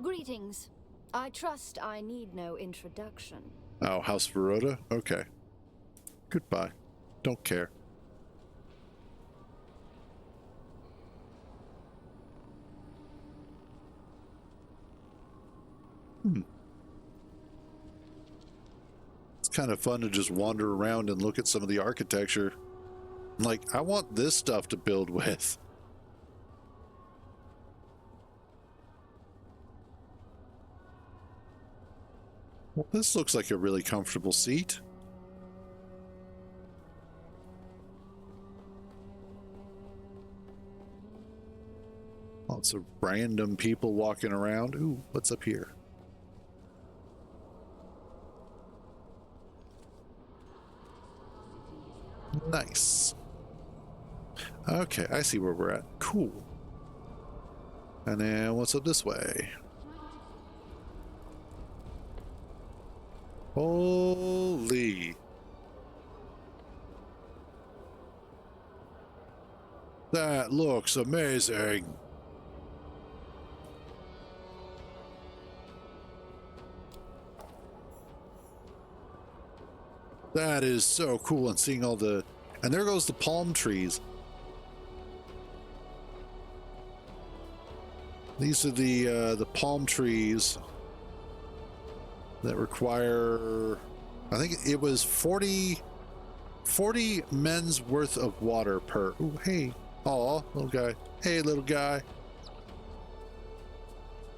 Speaker 8: Greetings. I trust I need no introduction.
Speaker 1: Oh, House Verota? Okay. Goodbye. Don't care. kind of fun to just wander around and look at some of the architecture. Like, I want this stuff to build with. Well, this looks like a really comfortable seat. Lots of random people walking around. Ooh, what's up here? Nice. Okay, I see where we're at. Cool. And then what's up this way? Holy. That looks amazing. That is so cool, and seeing all the... And there goes the palm trees. These are the palm trees that require... I think it was 40 men's worth of water per... Ooh, hey. Aw, little guy. Hey, little guy.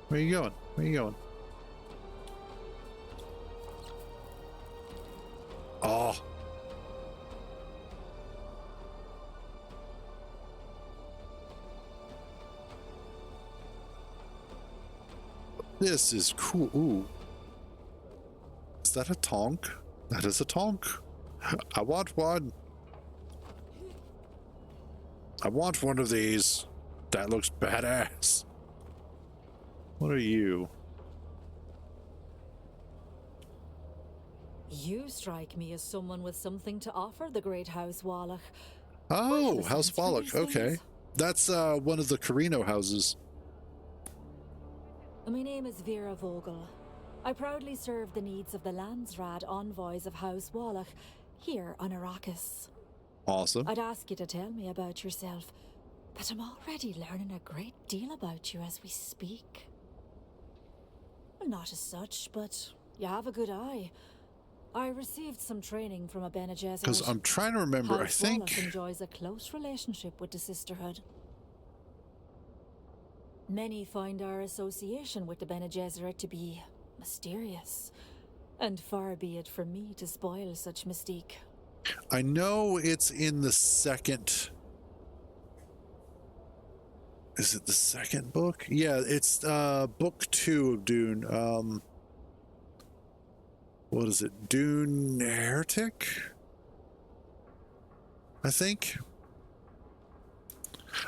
Speaker 1: Where you going? Where you going? Oh. This is cool. Ooh. Is that a tonk? That is a tonk. I want one. I want one of these. That looks badass. What are you?
Speaker 9: You strike me as someone with something to offer the great House Wallach.
Speaker 1: Oh, House Wallach. Okay. That's one of the Carino houses.
Speaker 9: My name is Vera Vogel. I proudly serve the needs of the Landsrad envoys of House Wallach here on Arrakis.
Speaker 1: Awesome.
Speaker 9: I'd ask you to tell me about yourself, but I'm already learning a great deal about you as we speak. Well, not as such, but you have a good eye. I received some training from a Bene Gesserit.
Speaker 1: Because I'm trying to remember,
Speaker 9: House
Speaker 1: I think...
Speaker 9: Wallach enjoys a close relationship with the Sisterhood. Many find our association with the Bene Gesserit to be mysterious, and far be it from me to spoil such mystique.
Speaker 1: I know it's in the second... Is it the second book? Yeah, it's book 2 of Dune. What is it? Dune Heretic? I think.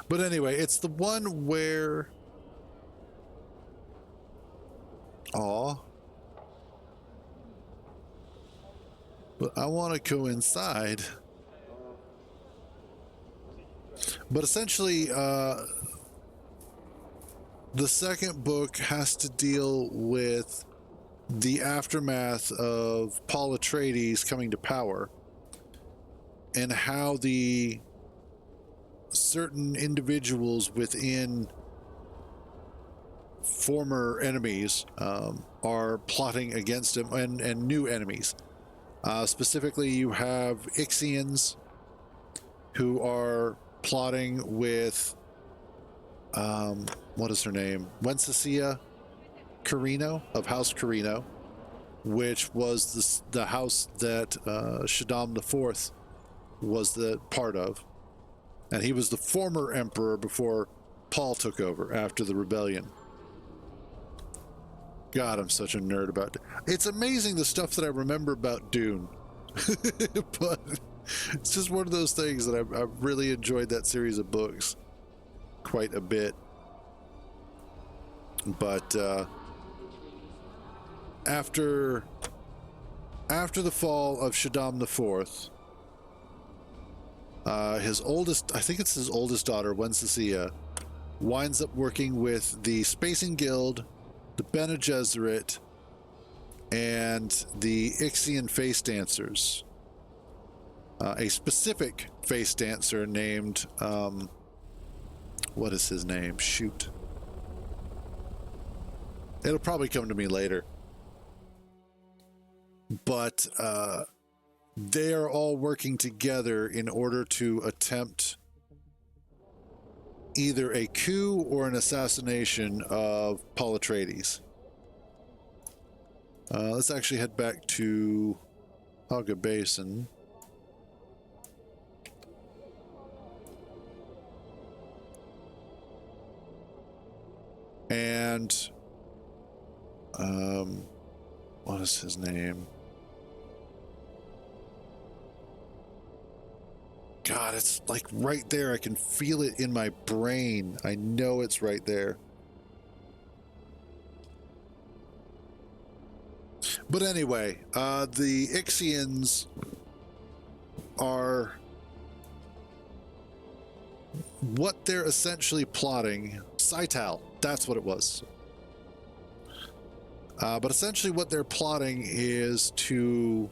Speaker 1: But anyway, it's the one where... Aw. But I want to go inside. But essentially, the second book has to deal with the aftermath of Paul Atreides coming to power and how the certain individuals within former enemies are plotting against him, and new enemies. Specifically, you have Ixians who are plotting with what is her name? Wencesia Carino of House Carino, which was the house that Shaddam IV was the part of, and he was the former emperor before Paul took over after the rebellion. God, I'm such a nerd about it. It's amazing the stuff that I remember about Dune. But it's just one of those things that I've really enjoyed that series of books quite a bit. But after the fall of Shaddam IV, his oldest, I think it's his oldest daughter, Wencesia, winds up working with the Spacing Guild, the Bene Gesserit, and the Ixian face dancers. A specific face dancer named, what is his name? Shoot. It'll probably come to me later. but they are all working together in order to attempt either a coup or an assassination of Paul Atreides. Let's actually head back to Haga Basin. And what is his name? God, it's like right there. I can feel it in my brain. I know it's right there. But anyway, the Ixians are what they're essentially plotting. Saital, that's what it was. But essentially what they're plotting is to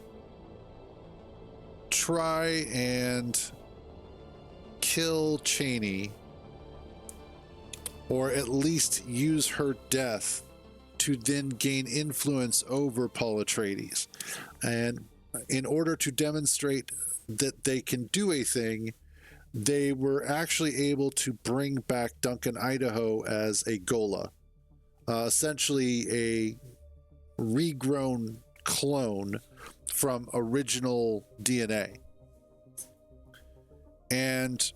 Speaker 1: try and kill Chani, or at least use her death to then gain influence over Paul Atreides. And in order to demonstrate that they can do a thing, they were actually able to bring back Duncan Idaho as a Gola, essentially a regrown clone from original DNA. And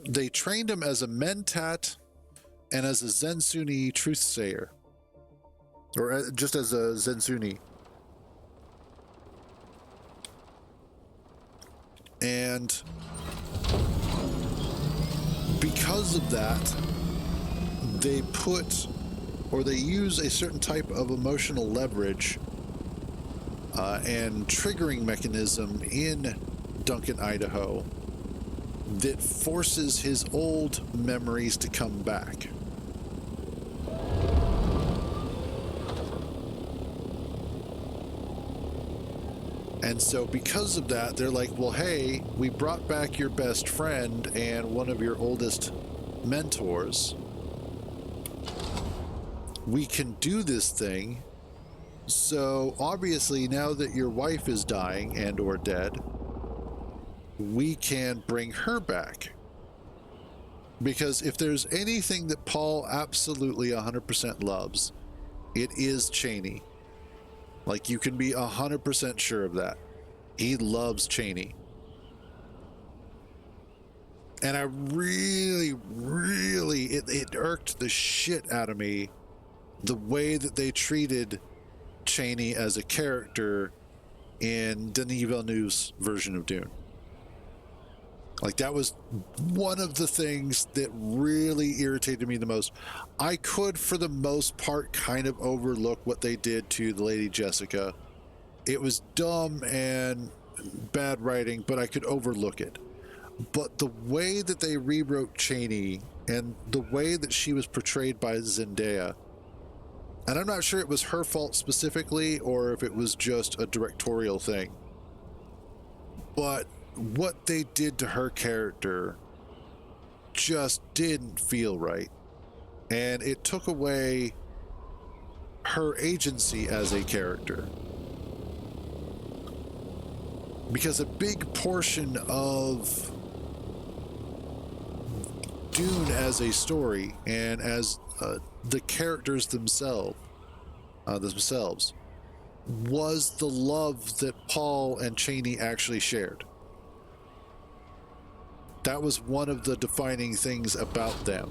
Speaker 1: they trained him as a Mentat and as a Zensuni truthsayer, or just as a Zensuni. And because of that, they put, or they use a certain type of emotional leverage and triggering mechanism in Duncan Idaho that forces his old memories to come back. And so because of that, they're like, well, hey, we brought back your best friend and one of your oldest mentors. We can do this thing. So obviously now that your wife is dying and or dead, we can bring her back. Because if there's anything that Paul absolutely 100% loves, it is Chani. Like, you can be 100% sure of that. He loves Chani. And I really, it irked the shit out of me the way that they treated Chani as a character in Denis Villeneuve's version of Dune. Like, that was one of the things that really irritated me the most. I could, for the most part, kind of overlook what they did to the Lady Jessica. It was dumb and bad writing, but I could overlook it. But the way that they rewrote Chani and the way that she was portrayed by Zendaya, and I'm not sure it was her fault specifically or if it was just a directorial thing, but what they did to her character just didn't feel right. And it took away her agency as a character. Because a big portion of Dune as a story and as the characters themselves was the love that Paul and Chani actually shared. That was one of the defining things about them.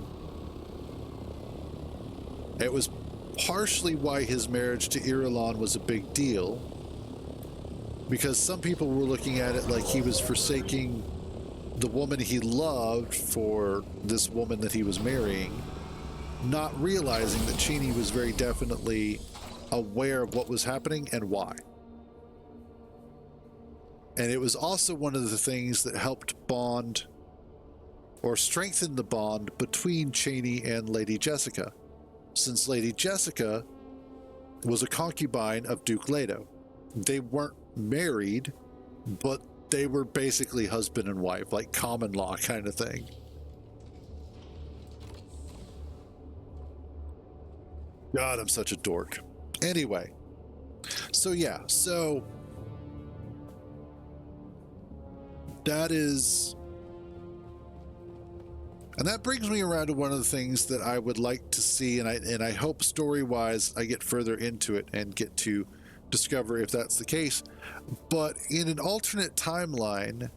Speaker 1: It was partially why his marriage to Irulan was a big deal, because some people were looking at it like he was forsaking the woman he loved for this woman that he was marrying, not realizing that Chani was very definitely aware of what was happening and why. And it was also one of the things that helped bond or strengthen the bond between Chani and Lady Jessica, since Lady Jessica was a concubine of Duke Leto. They weren't married, but they were basically husband and wife, like common law kind of thing. God, I'm such a dork. Anyway, so that is... And that brings me around to one of the things that I would like to see, and I hope story-wise I get further into it and get to discover if that's the case. But in an alternate timeline,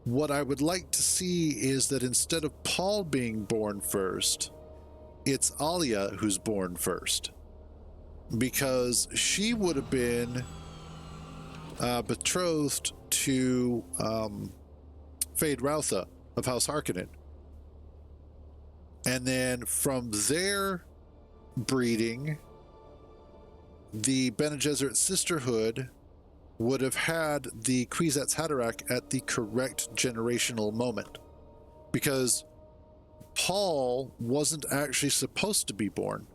Speaker 1: what I would like to see is that instead of Paul being born first, it's Alia who's born first. Because she would have been betrothed to Fade Routha of House Harkonnen. And then from their breeding, the Bene Gesserit Sisterhood would have had the Kwisatz Haderach at the correct generational moment. Because Paul wasn't actually supposed to be born.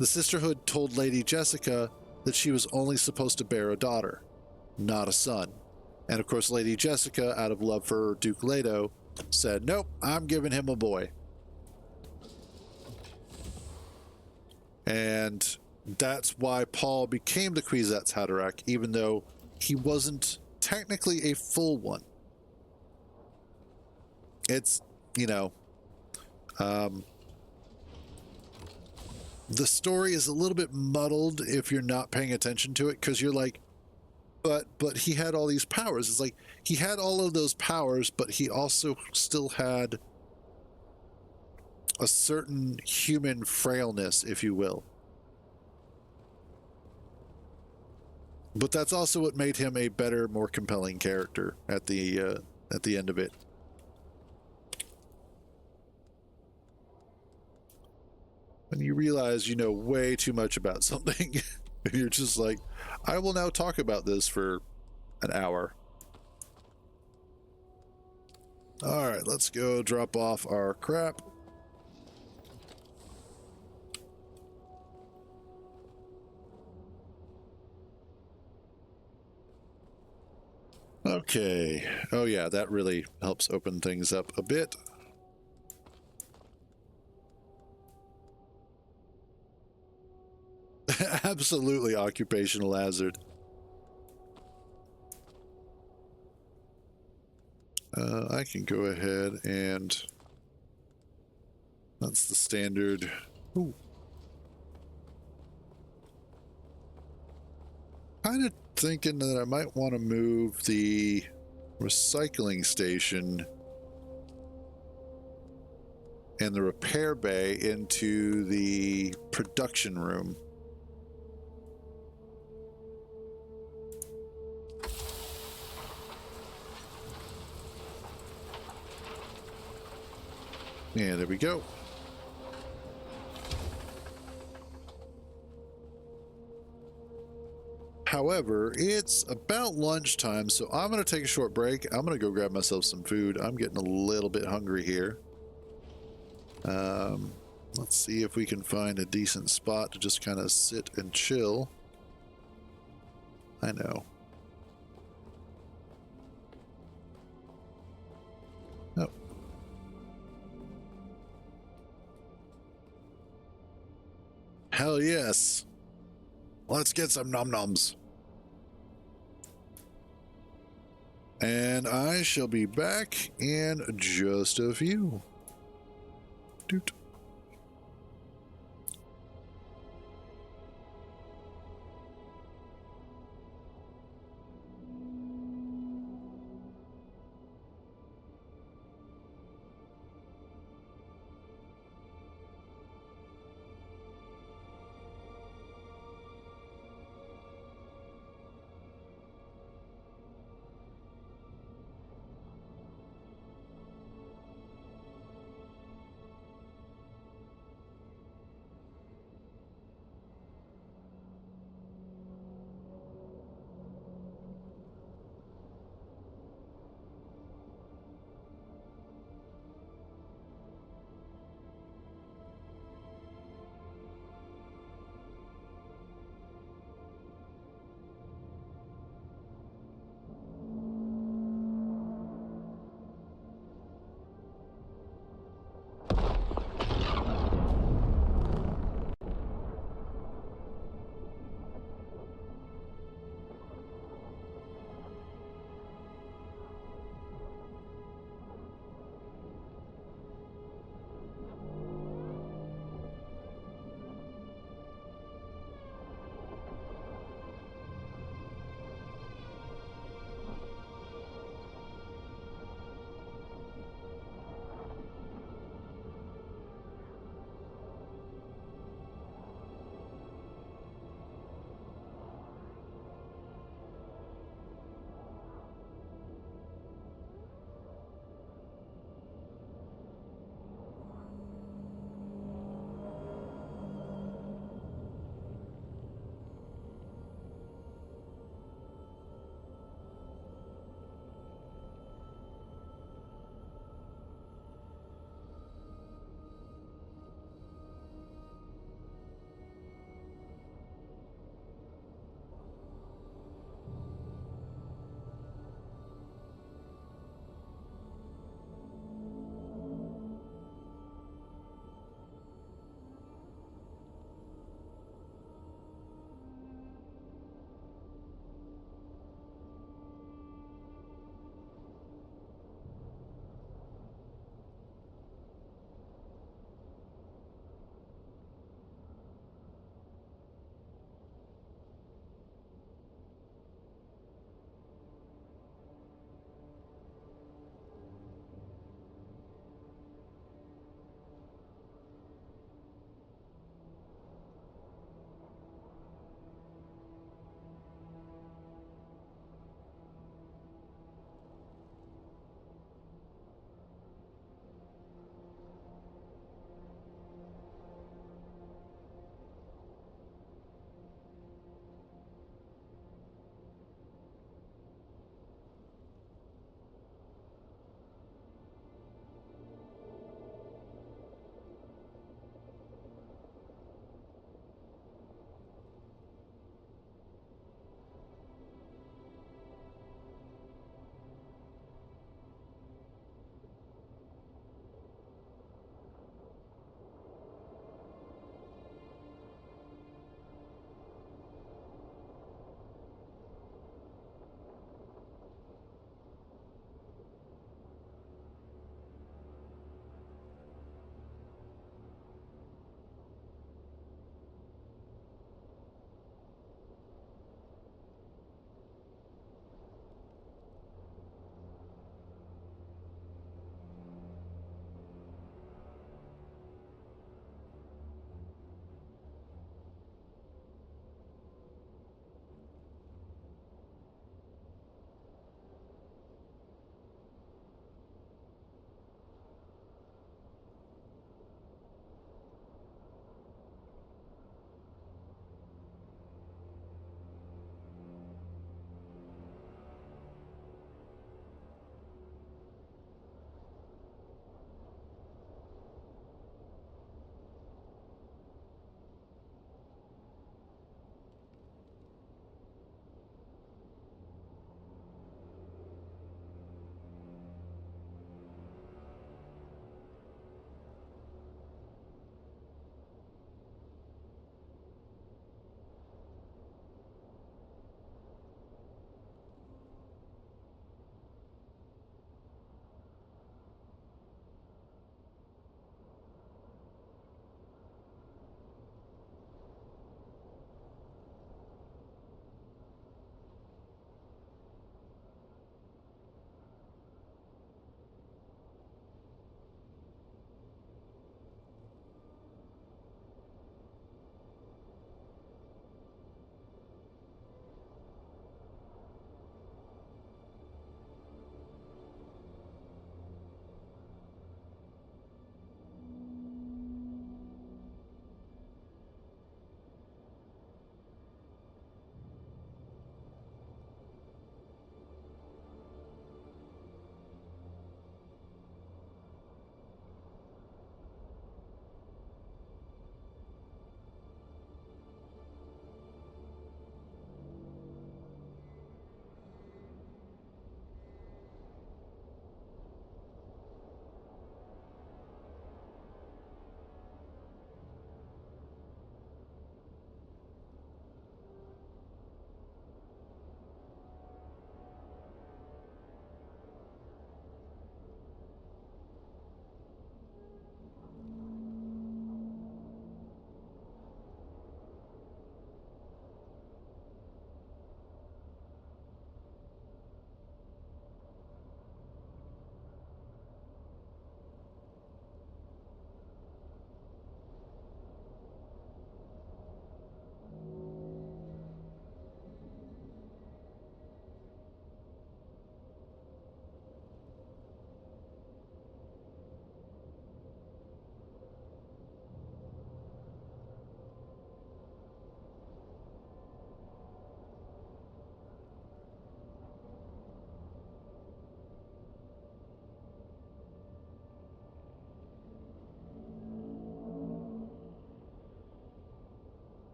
Speaker 1: The Sisterhood told Lady Jessica that she was only supposed to bear a daughter, not a son. And of course, Lady Jessica, out of love for Duke Leto, said, nope, I'm giving him a boy. And that's why Paul became the Kwisatz Haderach, even though he wasn't technically a full one. It's, you know, the story is a little bit muddled if you're not paying attention to it, because you're like, but he had all these powers. It's like he had all of those powers, but he also still had a certain human frailness, if you will. But that's also what made him a better, more compelling character at the end of it. When you realize you know way too much about something, and you're just like, I will now talk about this for an hour. All right, let's go drop off our crap. Okay. Oh yeah, that really helps open things up a bit. Absolutely occupational hazard. I can go ahead and... That's the standard... Ooh. Kind of thinking that I might want to move the recycling station and the repair bay into the production room. Yeah, there we go. However, it's about lunchtime, so I'm going to take a short break. I'm going to go grab myself some food. I'm getting a little bit hungry here. Let's see if we can find a decent spot to just kind of sit and chill. I know. Oh. Hell yes. Let's get some nom-noms. And I shall be back in just a few. Doot.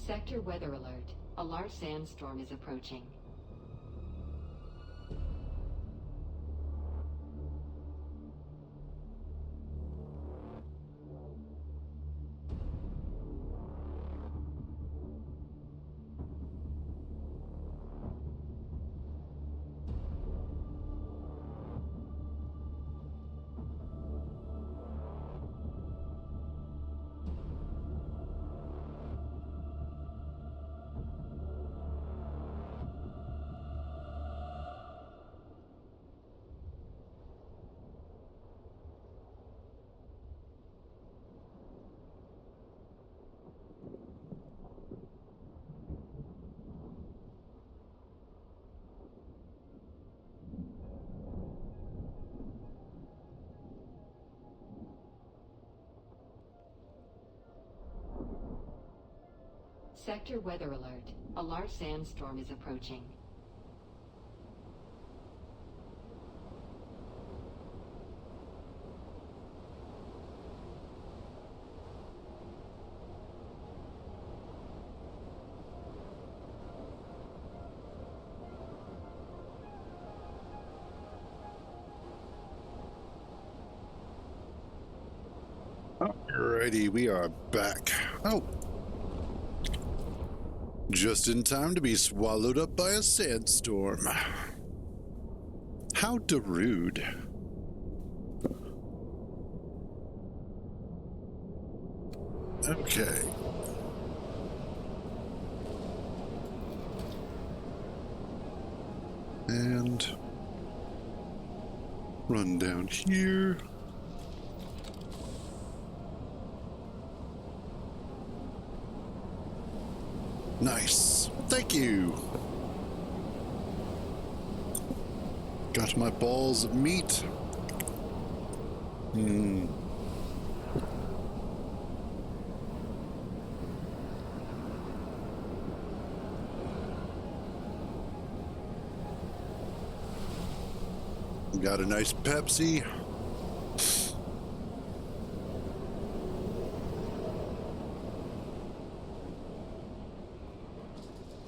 Speaker 10: Sector weather alert. A large sandstorm is approaching. Sector weather alert. A large sandstorm is approaching.
Speaker 1: Alrighty, we are back. Oh. Just in time to be swallowed up by a sandstorm. How rude. Okay. And run down here. Nice. Thank you. Got my balls of meat. Got a nice Pepsi.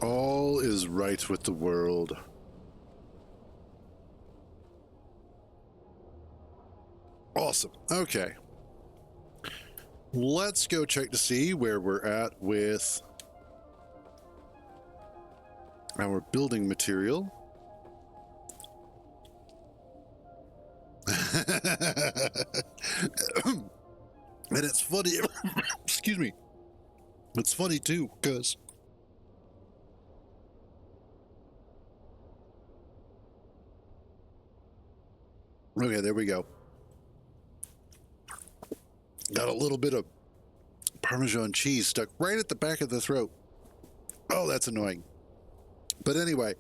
Speaker 1: All is right with the world. Awesome. Okay. Let's go check to see where we're at with our building material. And it's funny. Excuse me. It's funny too, because okay, there we go. Got a little bit of Parmesan cheese stuck right at the back of the throat. Oh, that's annoying. But anyway,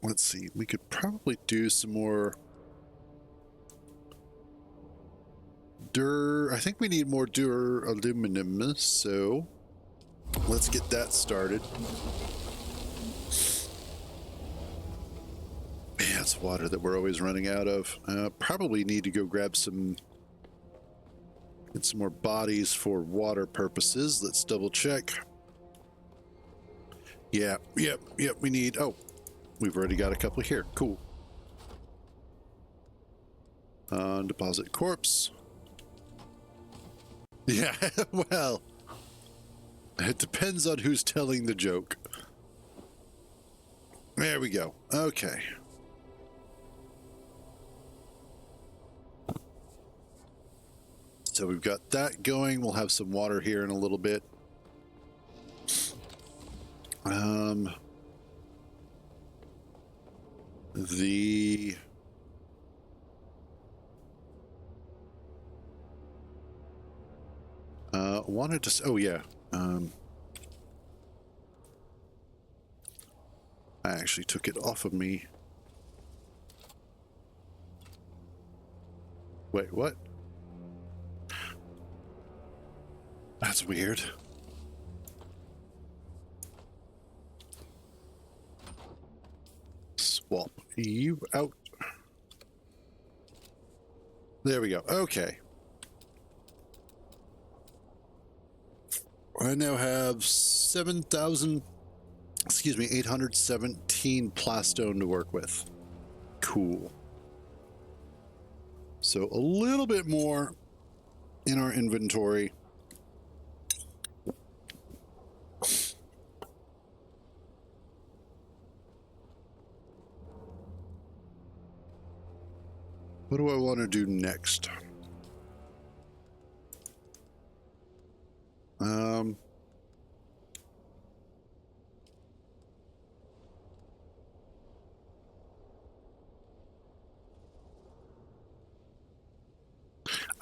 Speaker 1: let's see. We could probably do some more I think we need more aluminum, so let's get that started. Yeah, it's water that we're always running out of. Probably need to go grab get some more bodies for water purposes. Let's double check. Yeah, yep, we need, oh, we've already got a couple here. Cool. Deposit corpse. Yeah, well, it depends on who's telling the joke. There we go. Okay. So we've got that going. We'll have some water here in a little bit. Wanted to, oh yeah. I actually took it off of me. Wait, what? That's weird. Swap you out. There we go. Okay. I now have 817 plastone to work with. Cool. So a little bit more in our inventory. What do I want to do next?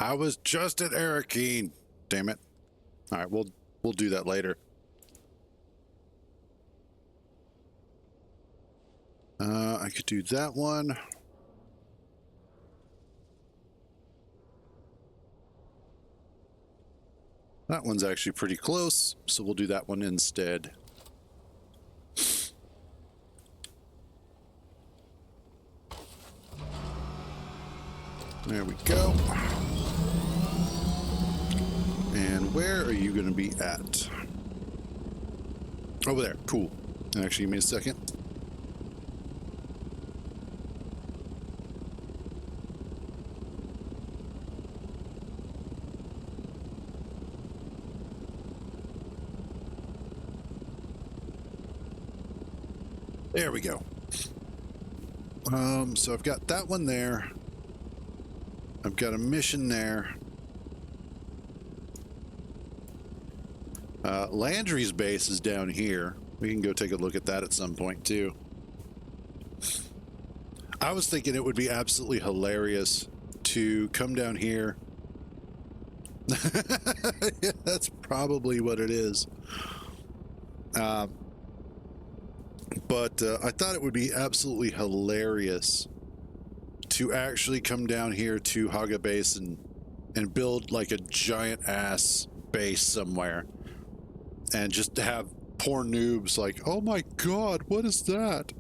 Speaker 1: I was just at Arrakis. Damn it. All right, we'll do that later. I could do that one. That one's actually pretty close, so we'll do that one instead. There we go. And where are you going to be at? Over there. Cool. Actually, give me a second. There we go. So I've got that one there. I've got a mission there. Landry's base is down here. We can go take a look at that at some point too. I was thinking it would be absolutely hilarious to come down here. Yeah, that's probably what it is. But I thought it would be absolutely hilarious to actually come down here to Haga Base and build like a giant ass base somewhere, and just to have poor noobs like, oh my god, what is that?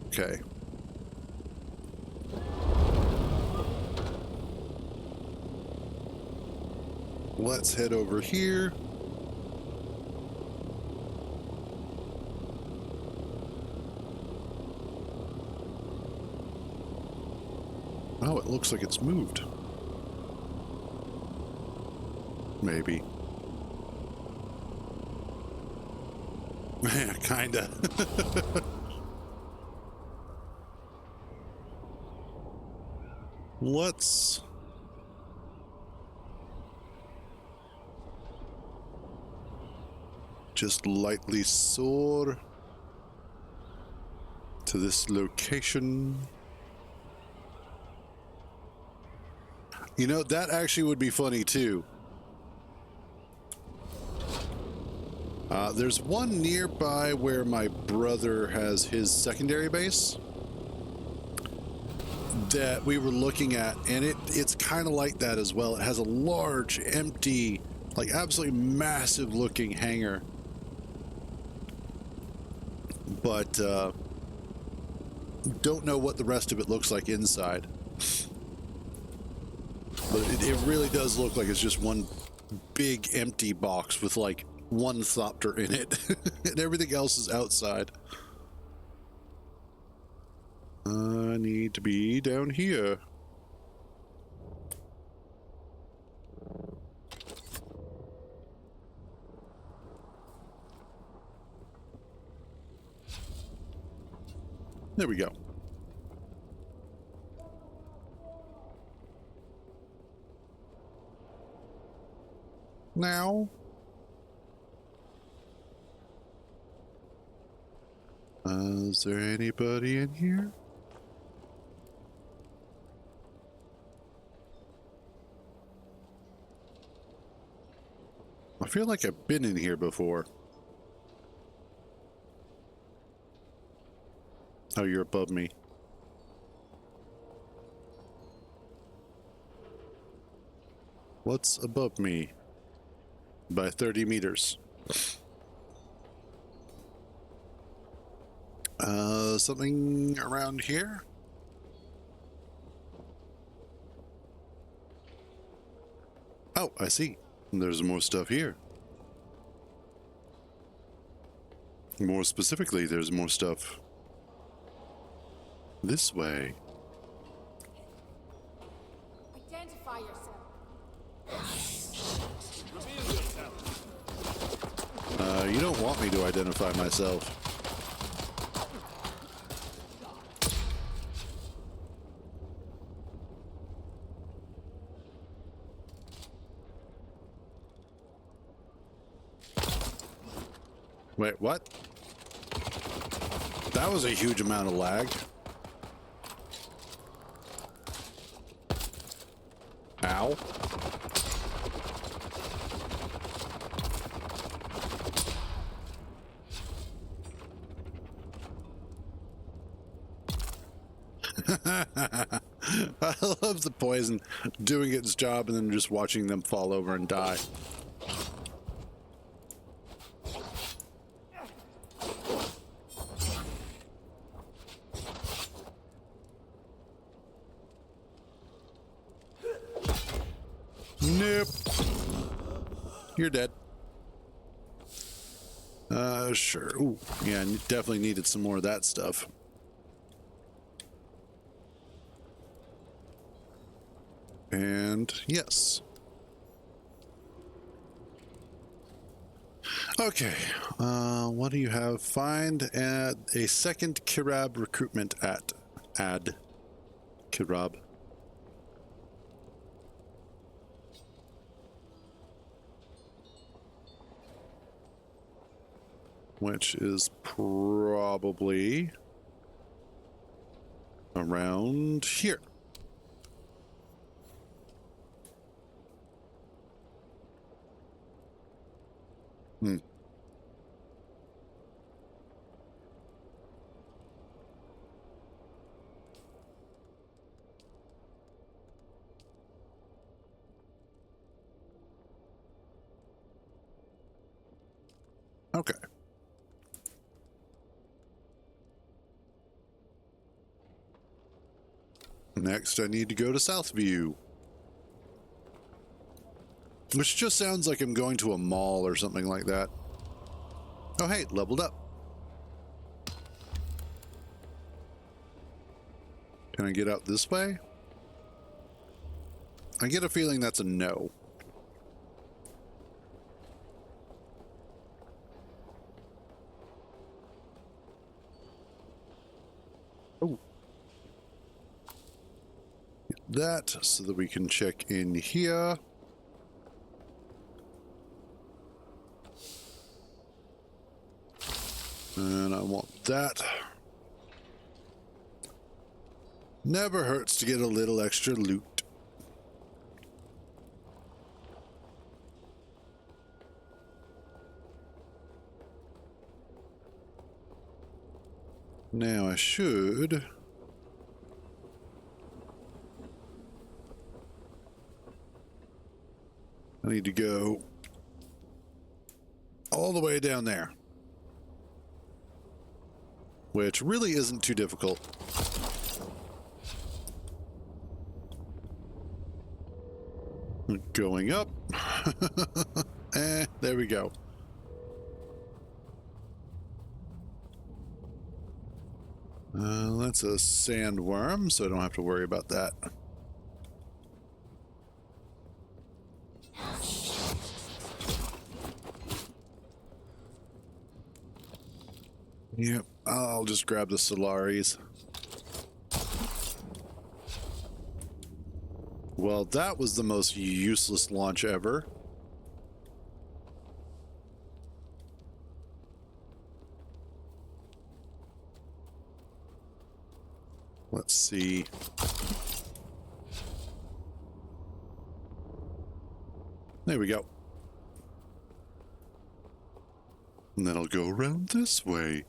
Speaker 1: Okay. Let's head over here. Oh, it looks like it's moved. Maybe. Kinda. Let's... just lightly soar to this location. You know, that actually would be funny too. There's one nearby where my brother has his secondary base that we were looking at, and it's kind of like that as well. It has a large, empty, like absolutely massive looking hangar. But don't know what the rest of it looks like inside. But it really does look like it's just one big empty box with like one thopter in it. And everything else is outside. I need to be down here. There we go. Now, is there anybody in here? I feel like I've been in here before. Oh, you're above me. What's above me? By 30 meters. Something around here? Oh, I see. There's more stuff here. More specifically, there's more stuff this way.
Speaker 3: Identify yourself.
Speaker 1: You don't want me to identify myself. Wait, what? That was a huge amount of lag. Ow. I love the poison doing its job and then just watching them fall over and die. Nope. You're dead. Sure. Ooh, yeah, definitely needed some more of that stuff. And yes. Okay. What do you have? Find a second Kirab recruitment at add Kirab. Which is probably around here. Okay. Next, I need to go to Southview. Which just sounds like I'm going to a mall or something like that. Oh, hey, leveled up. Can I get out this way? I get a feeling that's a no. Oh. Get that so that we can check in here. And I want that. Never hurts to get a little extra loot. Now I should... I need to go all the way down there. Which really isn't too difficult. Going up. There we go. That's a sandworm, so I don't have to worry about that. Yep, I'll just grab the Solaris. Well, that was the most useless launch ever. Let's see. There we go. And then I'll go around this way.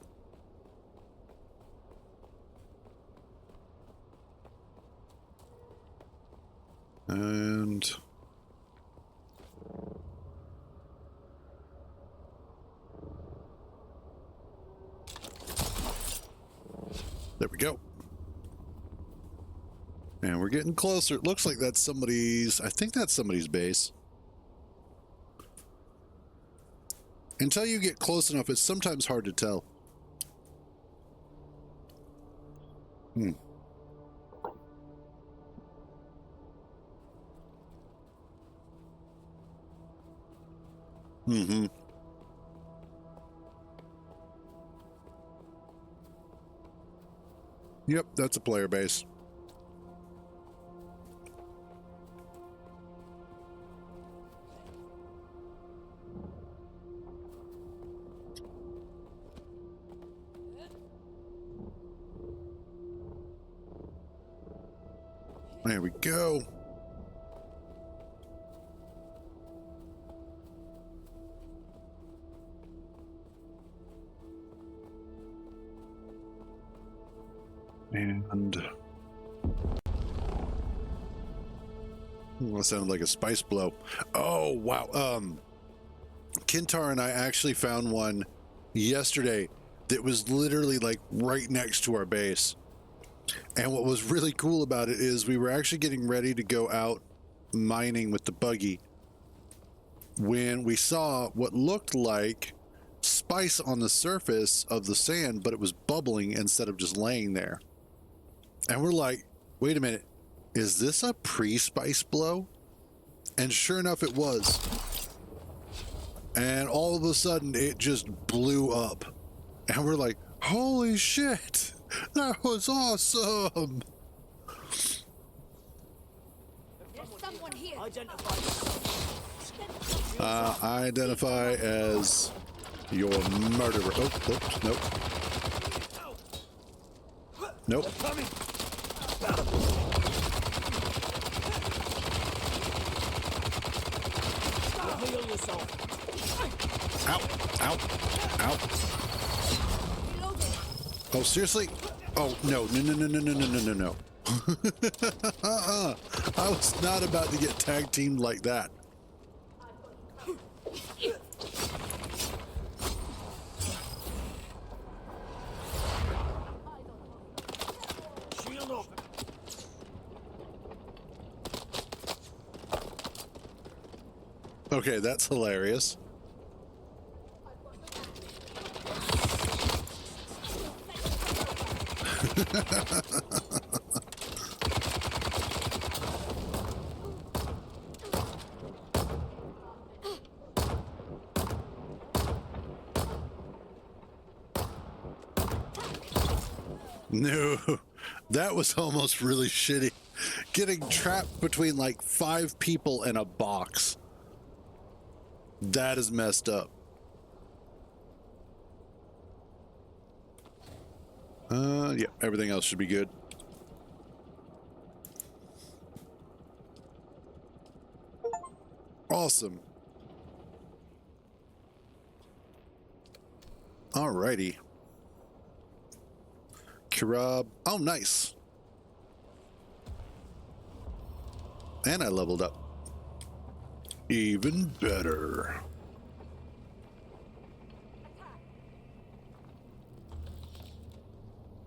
Speaker 1: And we go. And we're getting closer. It looks like that's somebody's... I think that's somebody's base. Until you get close enough, it's sometimes hard to tell. Yep, that's a player base. There we go. And that sounded like a spice blow. Oh wow. Kintar and I actually found one yesterday that was literally like right next to our base. And what was really cool about it is we were actually getting ready to go out mining with the buggy when we saw what looked like spice on the surface of the sand, but it was bubbling instead of just laying there. And we're like, wait a minute, is this a pre-spice blow? And sure enough, it was. And all of a sudden, it just blew up. And we're like, holy shit, that was awesome.
Speaker 3: There's someone here.
Speaker 1: Identify as your murderer. Oh, nope. Nope. Ow, ow, ow. Oh, seriously? Oh, no. I was not about to get tag teamed like that. Okay, that's hilarious. No, that was almost really shitty. Getting trapped between like 5 people in a box. That is messed up. Yeah, everything else should be good. Awesome. Alrighty. Kirab. Oh, nice. And I leveled up. Even better.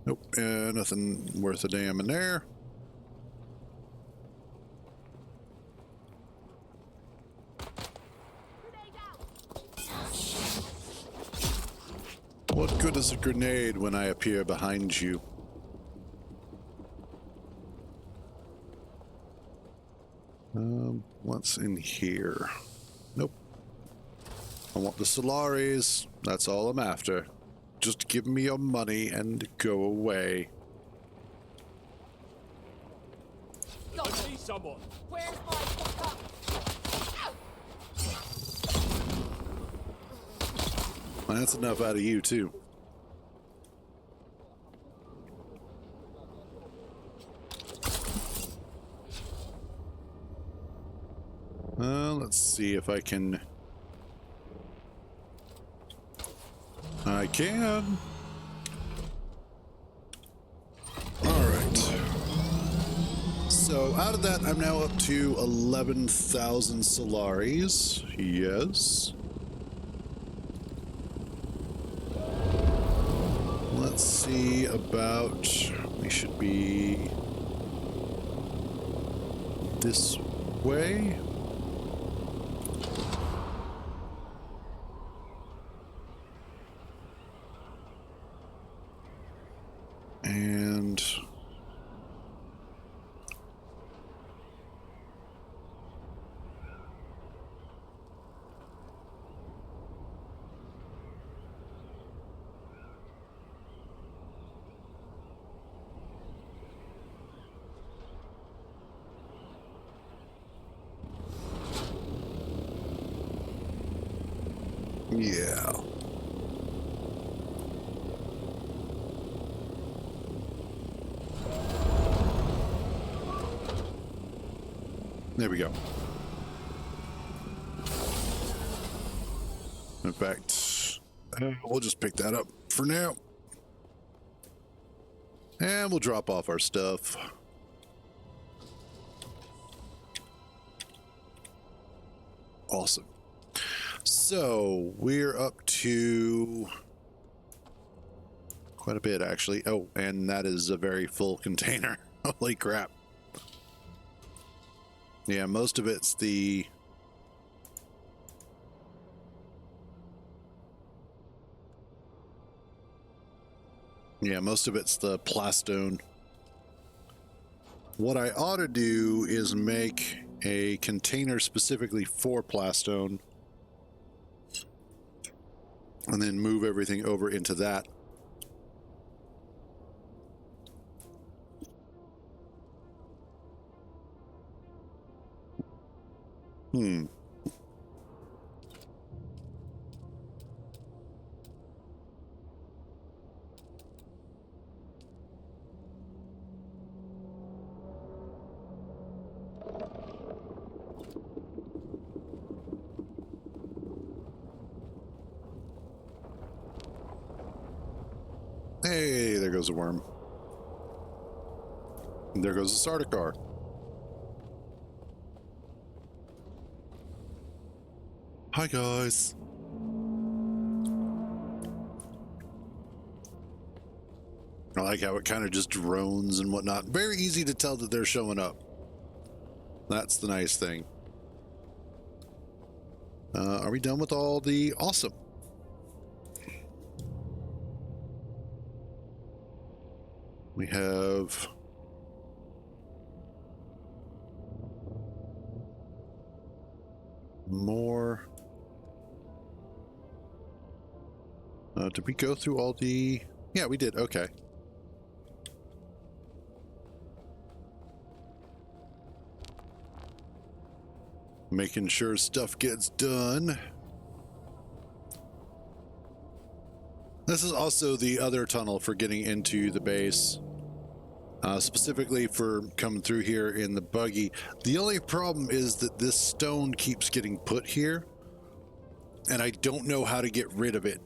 Speaker 1: Nope, nothing worth a damn in there. What good is a grenade when I appear behind you? What's in here? Nope. I want the Solaris. That's all I'm after. Just give me your money and go away.
Speaker 3: I see someone. Where's my fucker?
Speaker 1: That's enough out of you, too. Let's see if I can... I can. Alright. So out of that, I'm now up to 11,000 Solaris. Yes. Let's see about We should be this way. And yeah. There we go. In fact, we'll just pick that up for now. And we'll drop off our stuff. Awesome. So we're up to quite a bit, actually. Oh, and that is a very full container. Holy crap. Yeah, most of it's the... Yeah, most of it's the plastone. What I ought to do is make a container specifically for plastone and then move everything over into that. Hey, there goes a worm. And there goes a Sardaukar. Hi, guys. I like how it kind of just drones and whatnot. Very easy to tell that they're showing up. That's the nice thing. Are we done with all the awesome? We have more. Did we go through all the... Yeah, we did. Okay. Making sure stuff gets done. This is also the other tunnel for getting into the base. Specifically for coming through here in the buggy. The only problem is that this stone keeps getting put here, and I don't know how to get rid of it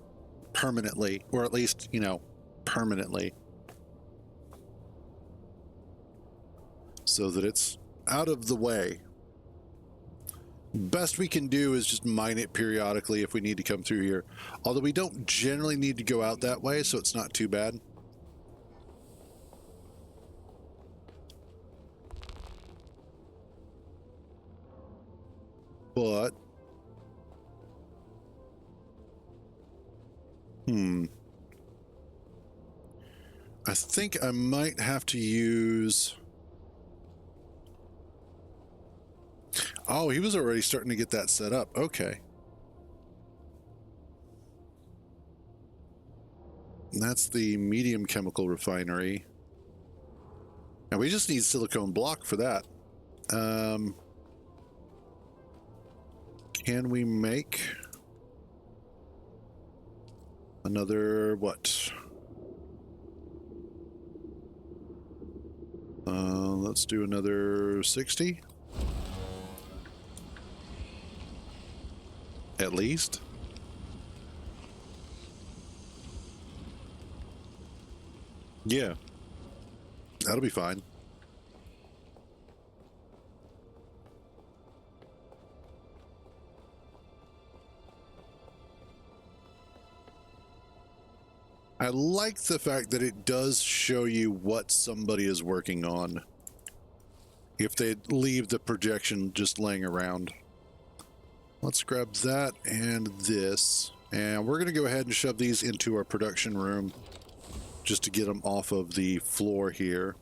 Speaker 1: permanently, or at least, you know, permanently, so that it's out of the way. Best we can do is just mine it periodically if we need to come through here, although we don't generally need to go out that way, so it's not too bad. But I think I might have to use... Oh, he was already starting to get that set up. Okay. And that's the medium chemical refinery. And we just need silicone block for that. Can we make another what? Let's do another 60. At least. Yeah. That'll be fine. I like the fact that it does show you what somebody is working on if they leave the projection just laying around. Let's grab that and this, and we're going to go ahead and shove these into our production room just to get them off of the floor here.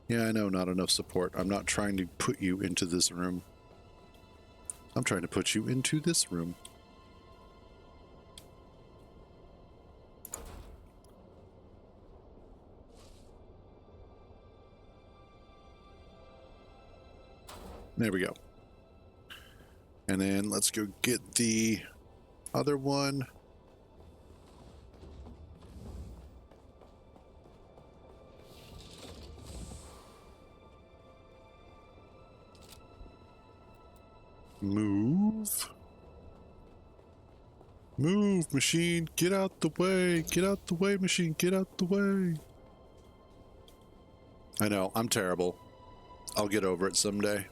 Speaker 1: Yeah, I know, not enough support. I'm not trying to put you into this room. I'm trying to put you into this room. There we go. And then let's go get the other one. Move. Move, machine. Get out the way. Get out the way, machine. Get out the way. I know, I'm terrible. I'll get over it someday.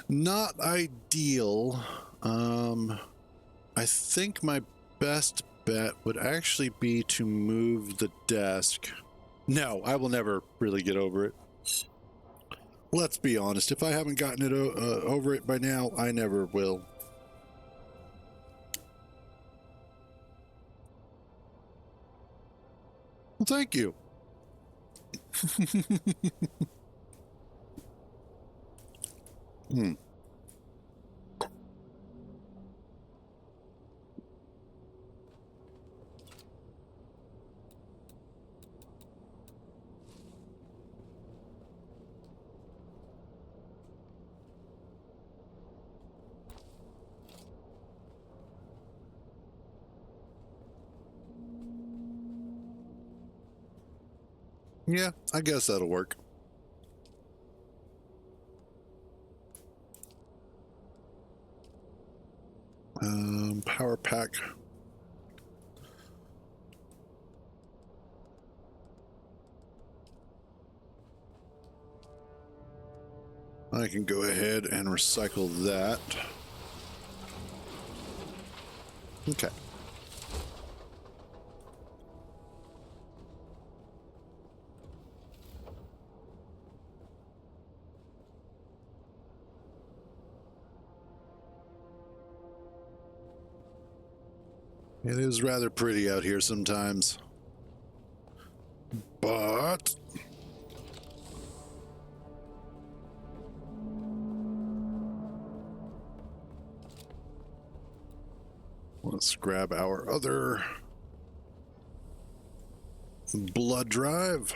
Speaker 1: Not ideal. I think my best bet would actually be to move the desk. No, I will never really get over it. Let's be honest. If I haven't gotten it over it by now, I never will. Well, thank you. Yeah, I guess that'll work. Power pack. I can go ahead and recycle that. Okay. It is rather pretty out here sometimes. But let's grab our other blood drive.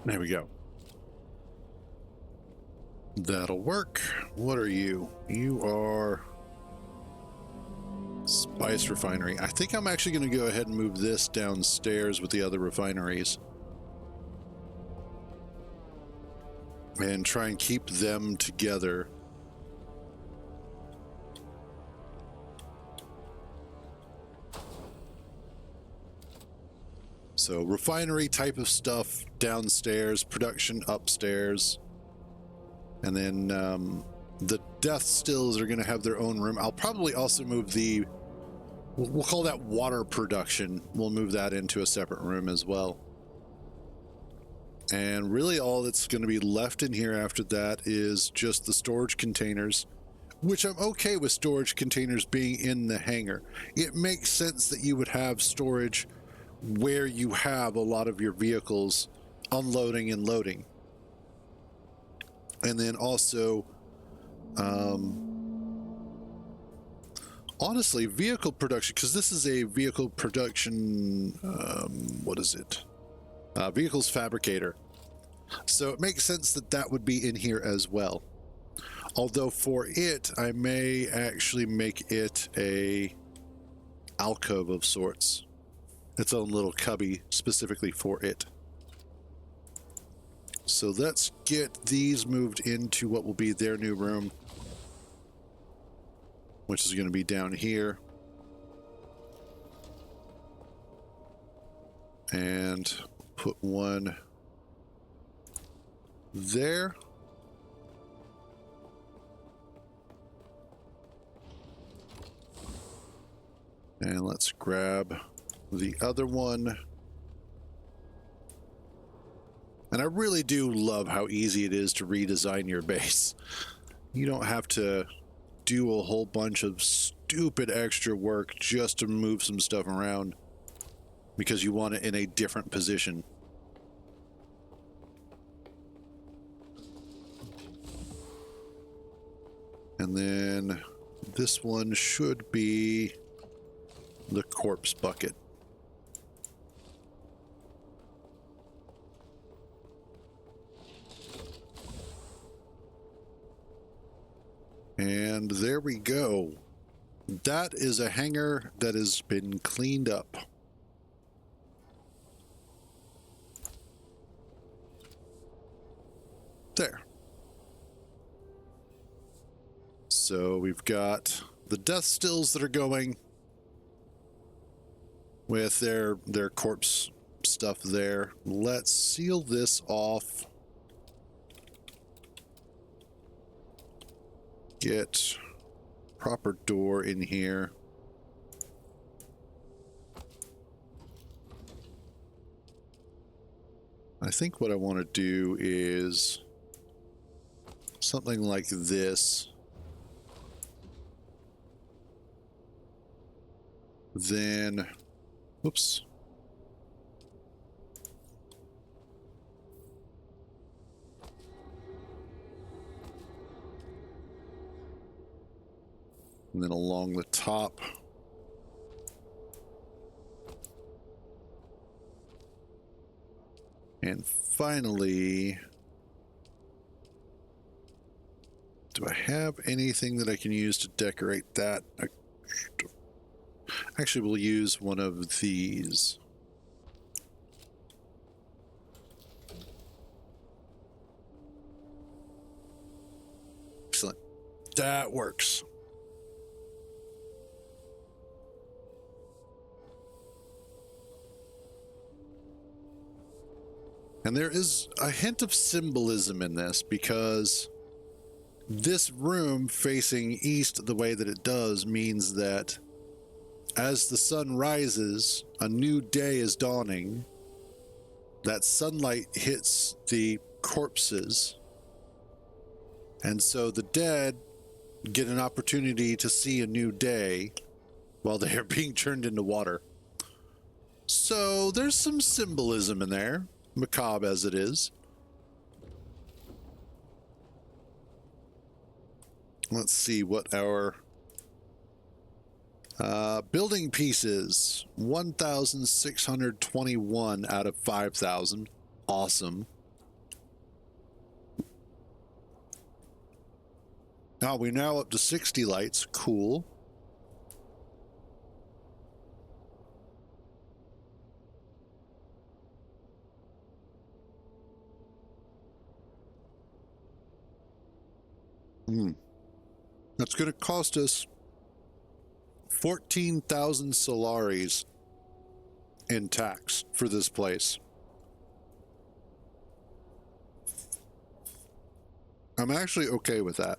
Speaker 1: There we go. That'll work. What are you? You are Spice Refinery. I think I'm actually going to go ahead and move this downstairs with the other refineries and try and keep them together. So refinery type of stuff downstairs, production upstairs, and then the death stills are going to have their own room. I'll probably also move the, we'll call that water production. We'll move that into a separate room as well. And really all that's going to be left in here after that is just the storage containers, which I'm okay with storage containers being in the hangar. It makes sense that you would have storage where you have a lot of your vehicles unloading and loading. And then also, honestly, vehicle production, because this is a vehicle production, what is it? Vehicles fabricator. So it makes sense that that would be in here as well. Although for it, I may actually make it a alcove of sorts. Its own little cubby specifically for it. So let's get these moved into what will be their new room, which is going to be down here. And put one there. And let's grab the other one. And I really do love how easy it is to redesign your base. You don't have to do a whole bunch of stupid extra work just to move some stuff around because you want it in a different position. And then this one should be the corpse bucket. And there we go. That is a hangar that has been cleaned up. There. So we've got the death stills that are going with their corpse stuff there. Let's seal this off. Get proper door in here. I think what I want to do is something like this. Then, whoops. And then along the top. And finally, do I have anything that I can use to decorate that? Actually, we'll use one of these. Excellent. That works. And there is a hint of symbolism in this because this room facing east the way that it does means that as the sun rises, a new day is dawning. That sunlight hits the corpses. And so the dead get an opportunity to see a new day while they are being turned into water. So there's some symbolism in there. Macabre as it is. Let's see what our building pieces. 1,621 out of 5,000. Awesome. Now we're now up to 60 lights. Cool. That's going to cost us 14,000 Solaris in tax for this place. I'm actually okay with that.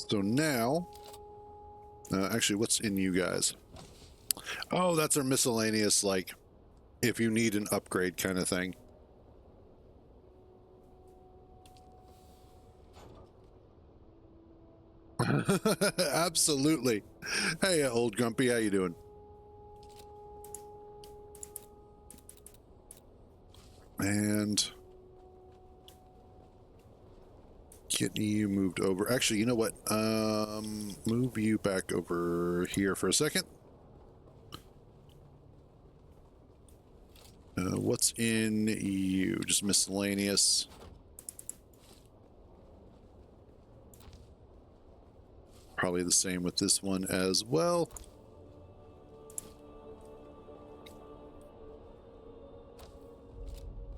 Speaker 1: So now, actually, what's in you guys? Oh, that's our miscellaneous, like, if you need an upgrade kind of thing. Absolutely. Hey, old Grumpy, how you doing? And get you moved over. Actually, you know what? Move you back over here for a second. What's in you? Just miscellaneous. Probably the same with this one as well.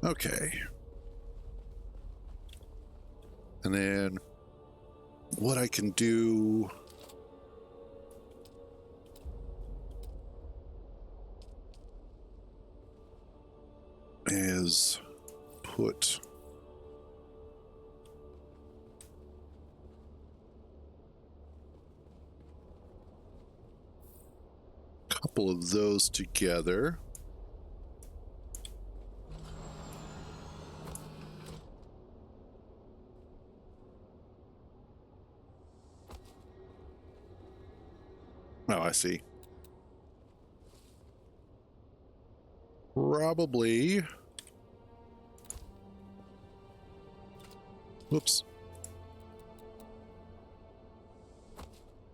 Speaker 1: Okay. And then what I can do... is put a couple of those together. Oh, I see. Probably. Whoops.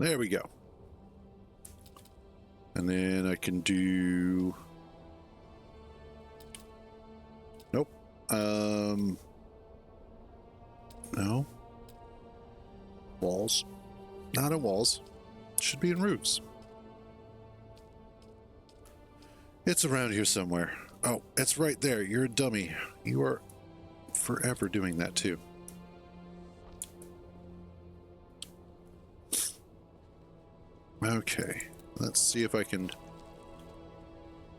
Speaker 1: There we go. And then I can do... Nope. No. Walls. Not in walls. Should be in roofs. It's around here somewhere. Oh, it's right there. You're a dummy. You are forever doing that too. Okay, let's see if I can...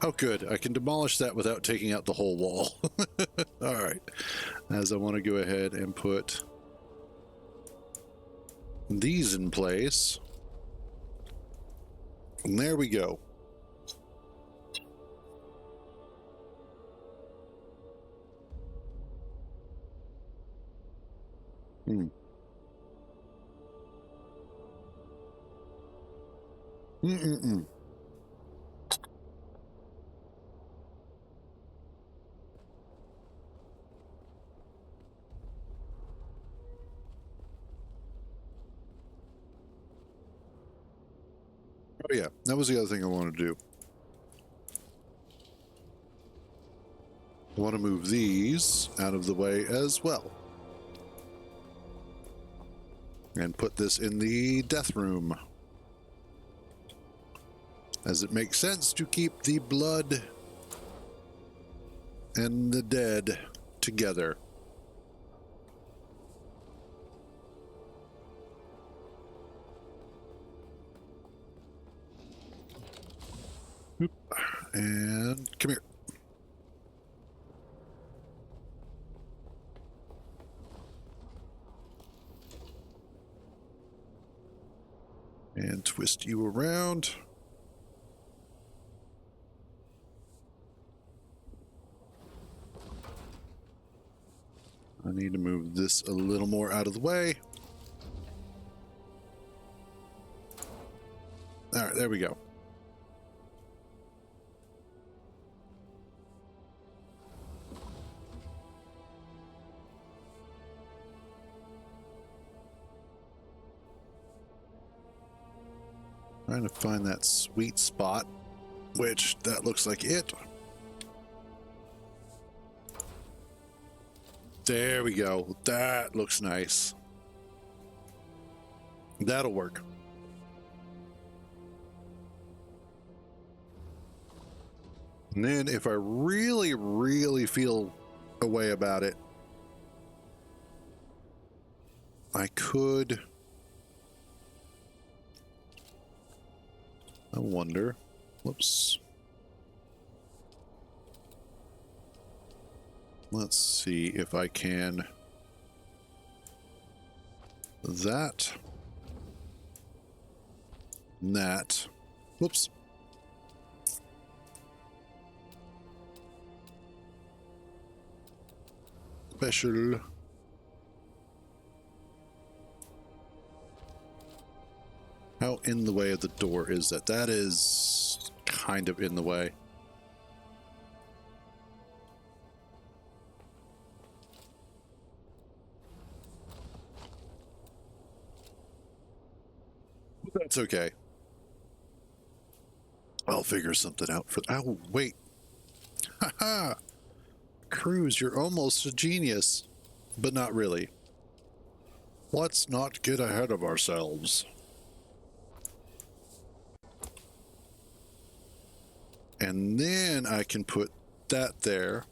Speaker 1: Oh, good. I can demolish that without taking out the whole wall. All right. As I want to go ahead and put these in place. And there we go. Mm-mm-mm. Oh yeah, that was the other thing I wanted to do. I want to move these out of the way as well. And put this in the death room. As it makes sense to keep the blood and the dead together. Oop. And come here. And twist you around. I need to move this a little more out of the way. All right, there we go. Trying to find that sweet spot, which that looks like it. There we go. That looks nice. That'll work. And then if I really, really feel a way about it, I could... I wonder. Whoops. Let's see if I can... That. That. Whoops. Special. How in the way of the door is that? That is kind of in the way. That's okay. I'll figure something out for... Oh, wait. Haha! Cruz, you're almost a genius, but not really. Let's not get ahead of ourselves. And then I can put that there.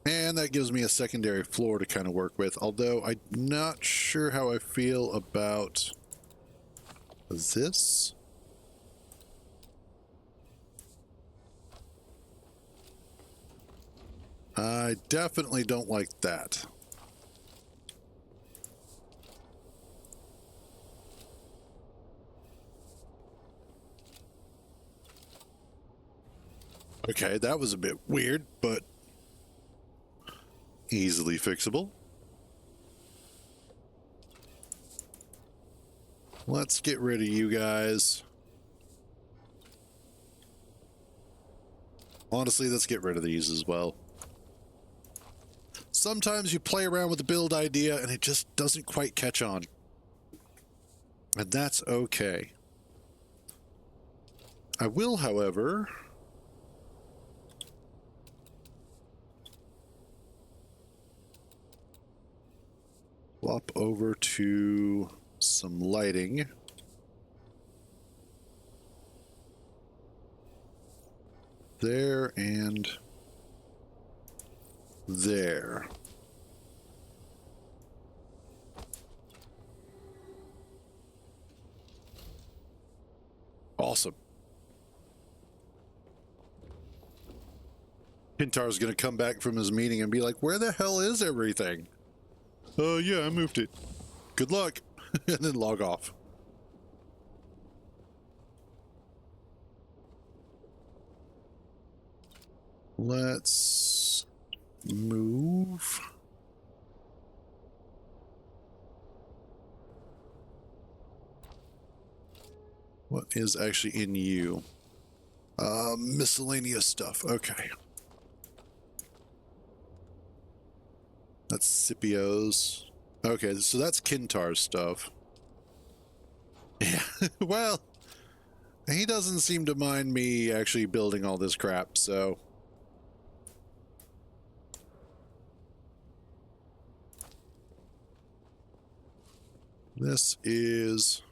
Speaker 1: And that gives me a secondary floor to kind of work with, although I'm not sure how I feel about this. I definitely don't like that. Okay, that was a bit weird, but easily fixable. Let's get rid of you guys. Honestly, let's get rid of these as well. Sometimes you play around with the build idea and it just doesn't quite catch on. And that's okay. I will, however, flop over to some lighting. There and there. Awesome. Kintar's going to come back from his meeting and be like, where the hell is everything? Yeah, I moved it. Good luck. And then log off. Let's move. What is actually in you? Miscellaneous stuff. Okay. That's Scipio's. Okay, so that's Kintar's stuff. Yeah, well, he doesn't seem to mind me actually building all this crap, so... This is...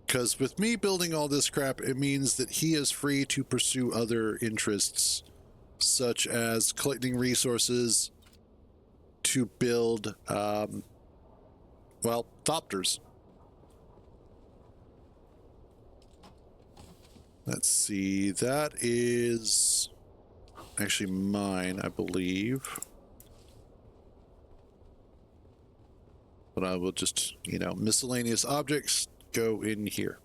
Speaker 1: Because with me building all this crap, it means that he is free to pursue other interests, such as collecting resources to build, well, thopters. Let's see, that is actually mine, I believe. But I will just, you know, miscellaneous objects go in here.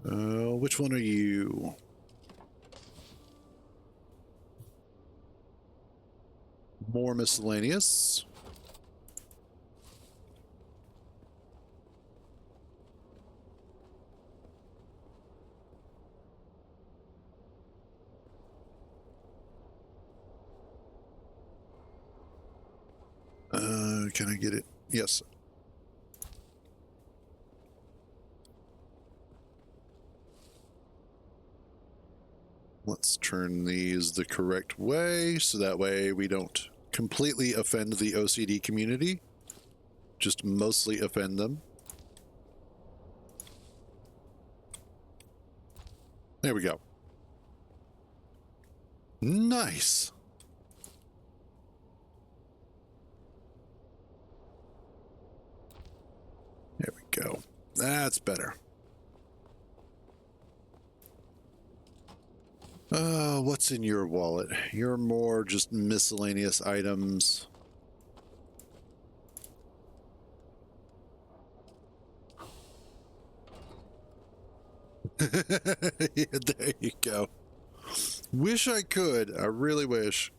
Speaker 1: Which one are you? More miscellaneous. Can I get it? Yes. Let's turn these the correct way, so that way we don't completely offend the OCD community. Just mostly offend them. There we go. Nice. There we go. That's better. What's in your wallet? You're more just miscellaneous items. Yeah, there you go. Wish I could. I really wish.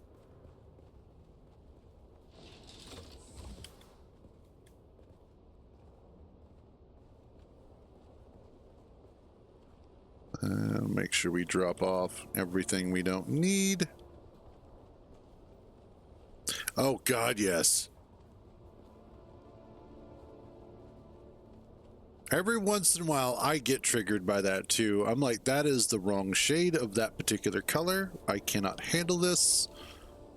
Speaker 1: Make sure we drop off everything we don't need. Oh, God, yes. Every once in a while, I get triggered by that too. I'm like, that is the wrong shade of that particular color. I cannot handle this.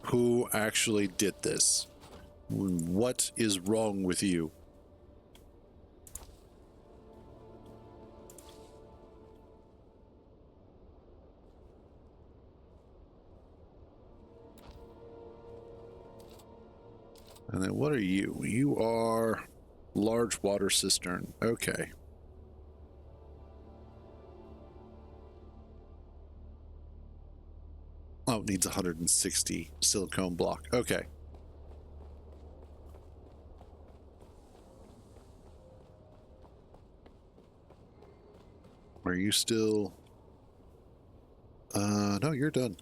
Speaker 1: Who actually did this? What is wrong with you? And then what are you? You are large water cistern. Okay. Oh, it needs 160 silicone block. Okay. Are you still... no, you're done.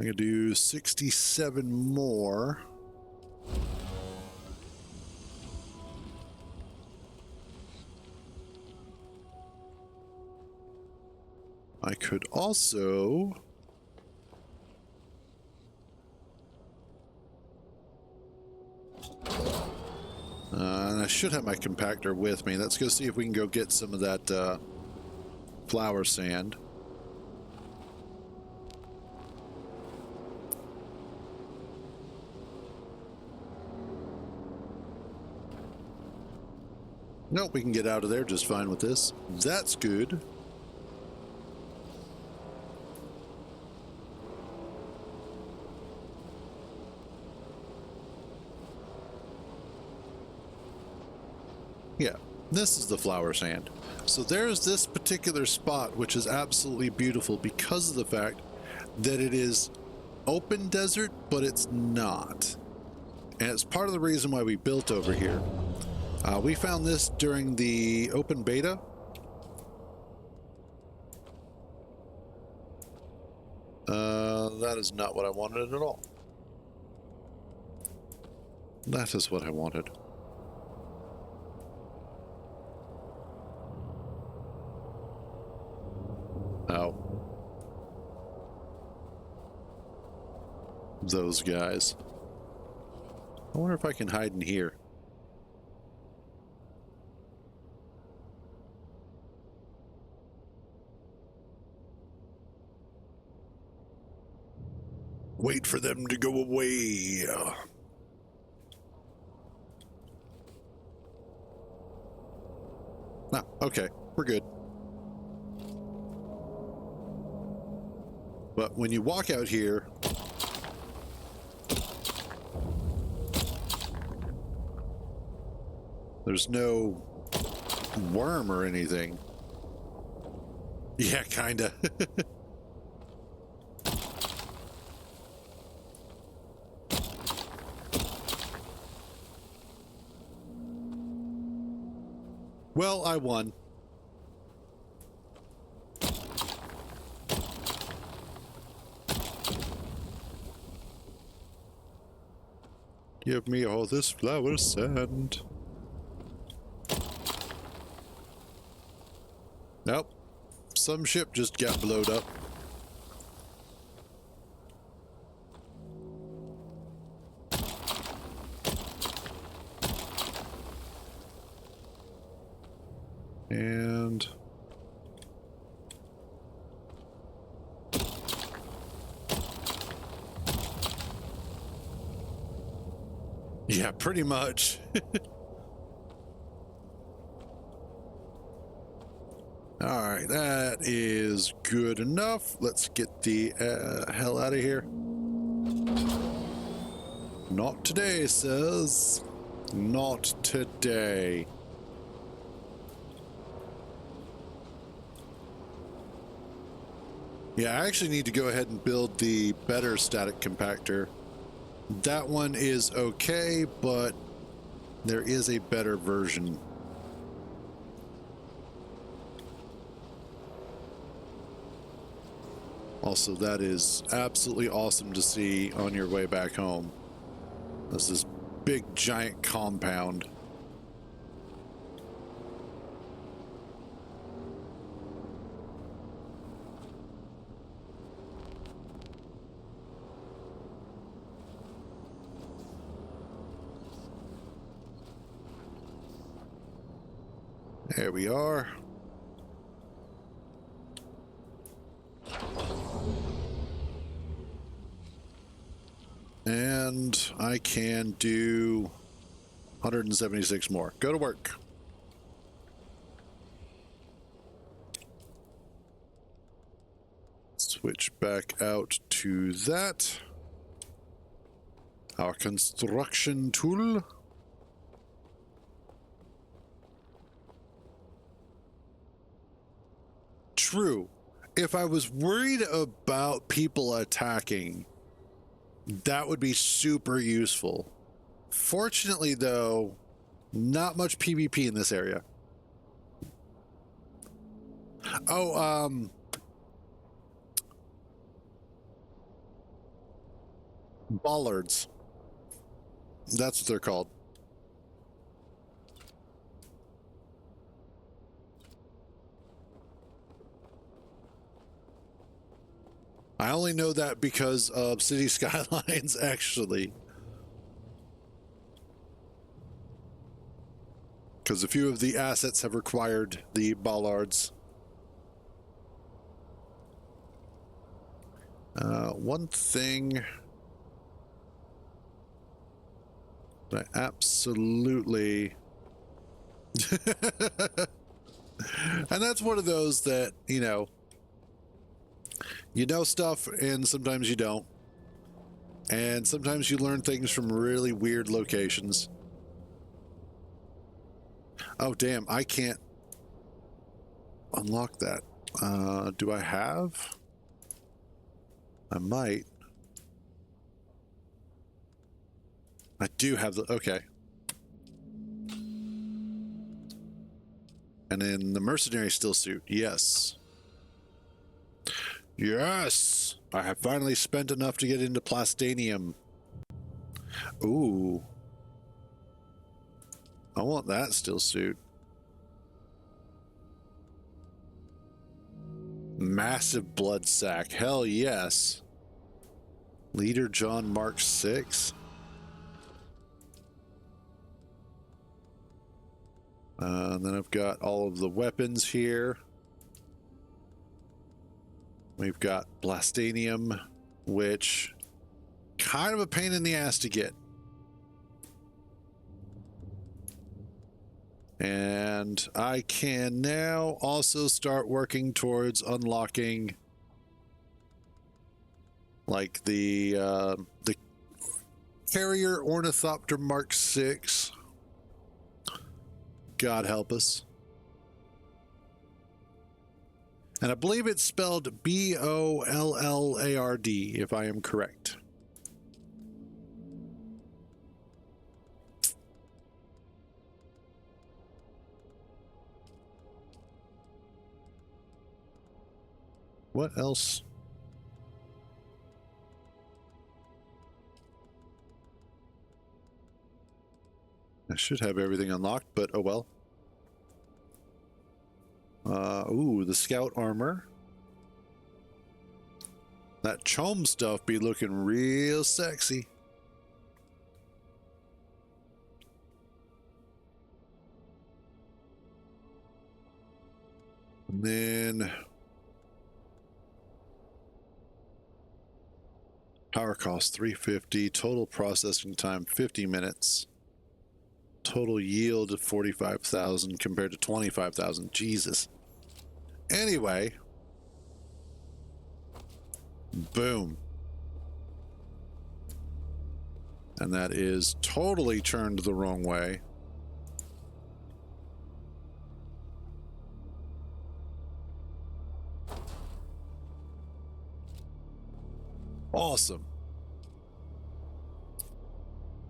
Speaker 1: I'm gonna do 67 more. I could also... and I should have my compactor with me. Let's go see if we can go get some of that flower sand. Nope, we can get out of there just fine with this. That's good. Yeah, this is the flower sand. So there's this particular spot, which is absolutely beautiful because of the fact that it is open desert, but it's not. And it's part of the reason why we built over here. We found this during the open beta. That is not what I wanted at all. That is what I wanted. Oh. Those guys. I wonder if I can hide in here. Wait for them to go away. Ah, okay, we're good. But when you walk out here, there's no worm or anything. Yeah, kinda. Well, I won. Give me all this flower sand. Nope. Some ship just got blowed up. And... yeah, pretty much. Alright, that is good enough. Let's get the hell out of here. Not today, sirs. Not today. Yeah, I actually need to go ahead and build the better static compactor. That one is okay, but there is a better version. Also, that is absolutely awesome to see on your way back home. There's this big giant compound. There we are. And I can do 176 more. Go to work. Switch back out to that. Our construction tool. True. If I was worried about people attacking, that would be super useful. Fortunately, though, not much PvP in this area. Oh, bollards. That's what they're called. I only know that because of City Skylines, actually. Because a few of the assets have required the bollards. One thing that I absolutely... And that's one of those that, you know stuff and sometimes you don't. And sometimes you learn things from really weird locations. Oh, damn, I can't unlock that. Do I have? I might. I do have the... Okay. And then the mercenary still suit. Yes. Yes! I have finally spent enough to get into Plastanium. Ooh. I want that still suit. Massive blood sack. Hell yes. Leader John Mark 6. And then I've got all of the weapons here. We've got Blastanium, which kind of a pain in the ass to get. And I can now also start working towards unlocking like the Carrier Ornithopter Mark 6. God help us. And I believe it's spelled B-O-L-L-A-R-D, if I am correct. What else? I should have everything unlocked, but oh well. Ooh, the scout armor. That chom stuff be looking real sexy. And then power cost 350, total processing time 50 minutes. Total yield of 45,000 compared to 25,000. Jesus. Anyway. Boom. And that is totally turned the wrong way. Awesome.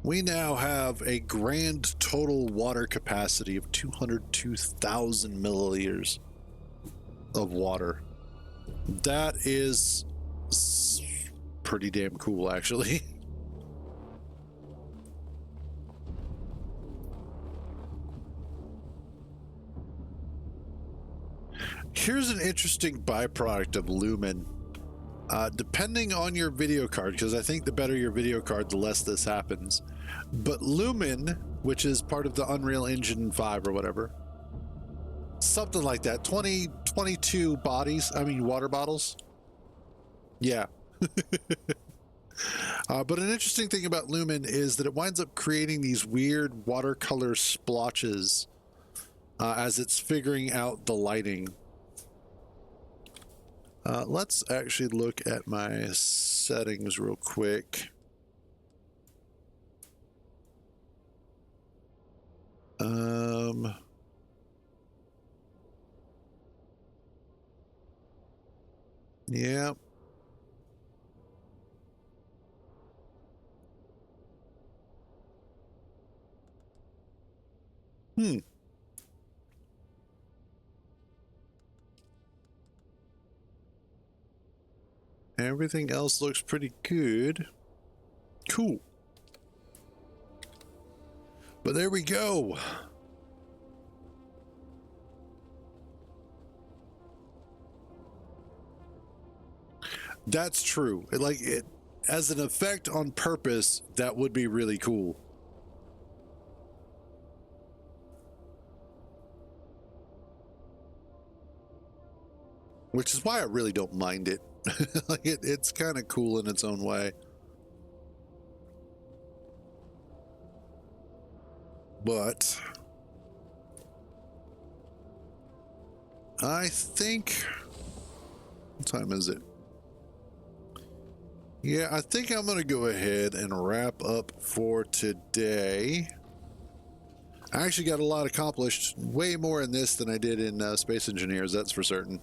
Speaker 1: We now have a grand total water capacity of 202,000 milliliters of water. That is pretty damn cool, actually. Here's an interesting byproduct of Lumen. Depending on your video card, because I think the better your video card, the less this happens. But Lumen, which is part of the Unreal Engine 5 or whatever, something like that. 22 bodies. I mean, water bottles. Yeah. But an interesting thing about Lumen is that it winds up creating these weird watercolor splotches as it's figuring out the lighting. Let's actually look at my settings real quick. Yeah. Everything else looks pretty good. Cool. But there we go. That's true. Like it as an effect on purpose, that would be really cool. Which is why I really don't mind it. Like it's kind of cool in its own way. But I think, what time is it? Yeah, I think I'm going to go ahead and wrap up for today. I actually got a lot accomplished, way more in this than I did in Space Engineers, that's for certain.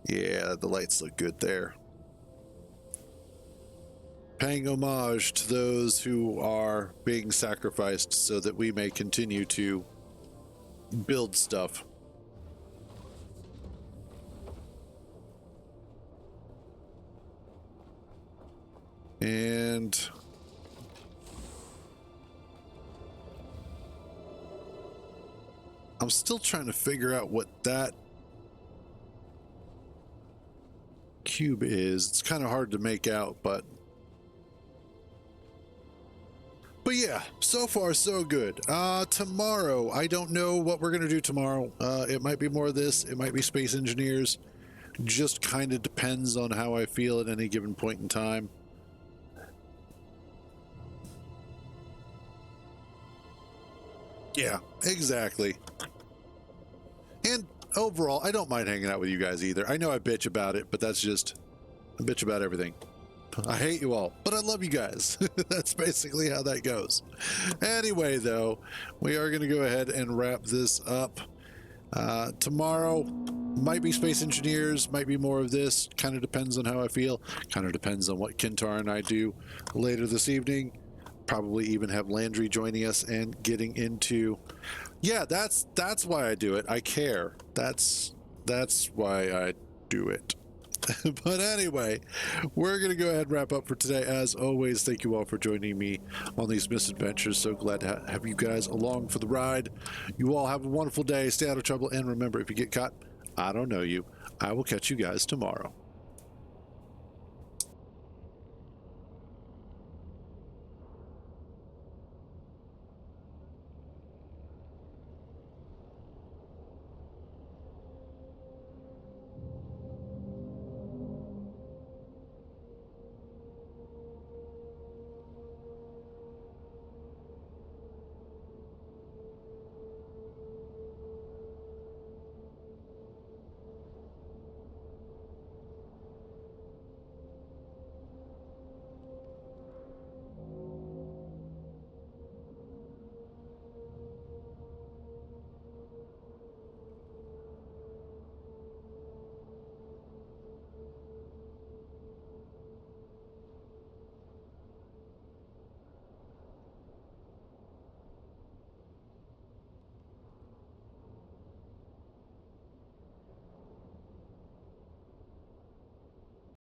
Speaker 1: Yeah, the lights look good there. Paying homage to those who are being sacrificed so that we may continue to build stuff. And I'm still trying to figure out what that cube is. It's kind of hard to make out, but yeah, so far so good. Tomorrow, I don't know what we're gonna do tomorrow. It might be more of this, it might be Space Engineers. Just kind of depends on how I feel at any given point in time. Yeah, exactly. And overall, I don't mind hanging out with you guys either. I know I bitch about it, but that's just, I bitch about everything. I hate you all, but I love you guys. That's basically how that goes. Anyway, though, we are going to go ahead and wrap this up. Tomorrow might be Space Engineers, might be more of this. Kind of depends on how I feel. Kind of depends on what Kintar and I do later this evening. Probably even have Landri joining us and getting into... Yeah, that's why I do it. I care. That's why I do it. But anyway, we're going to go ahead and wrap up for today. As always, thank you all for joining me on these misadventures. So glad to have you guys along for the ride. You all have a wonderful day. Stay out of trouble. And remember, if you get caught, I don't know you. I will catch you guys tomorrow.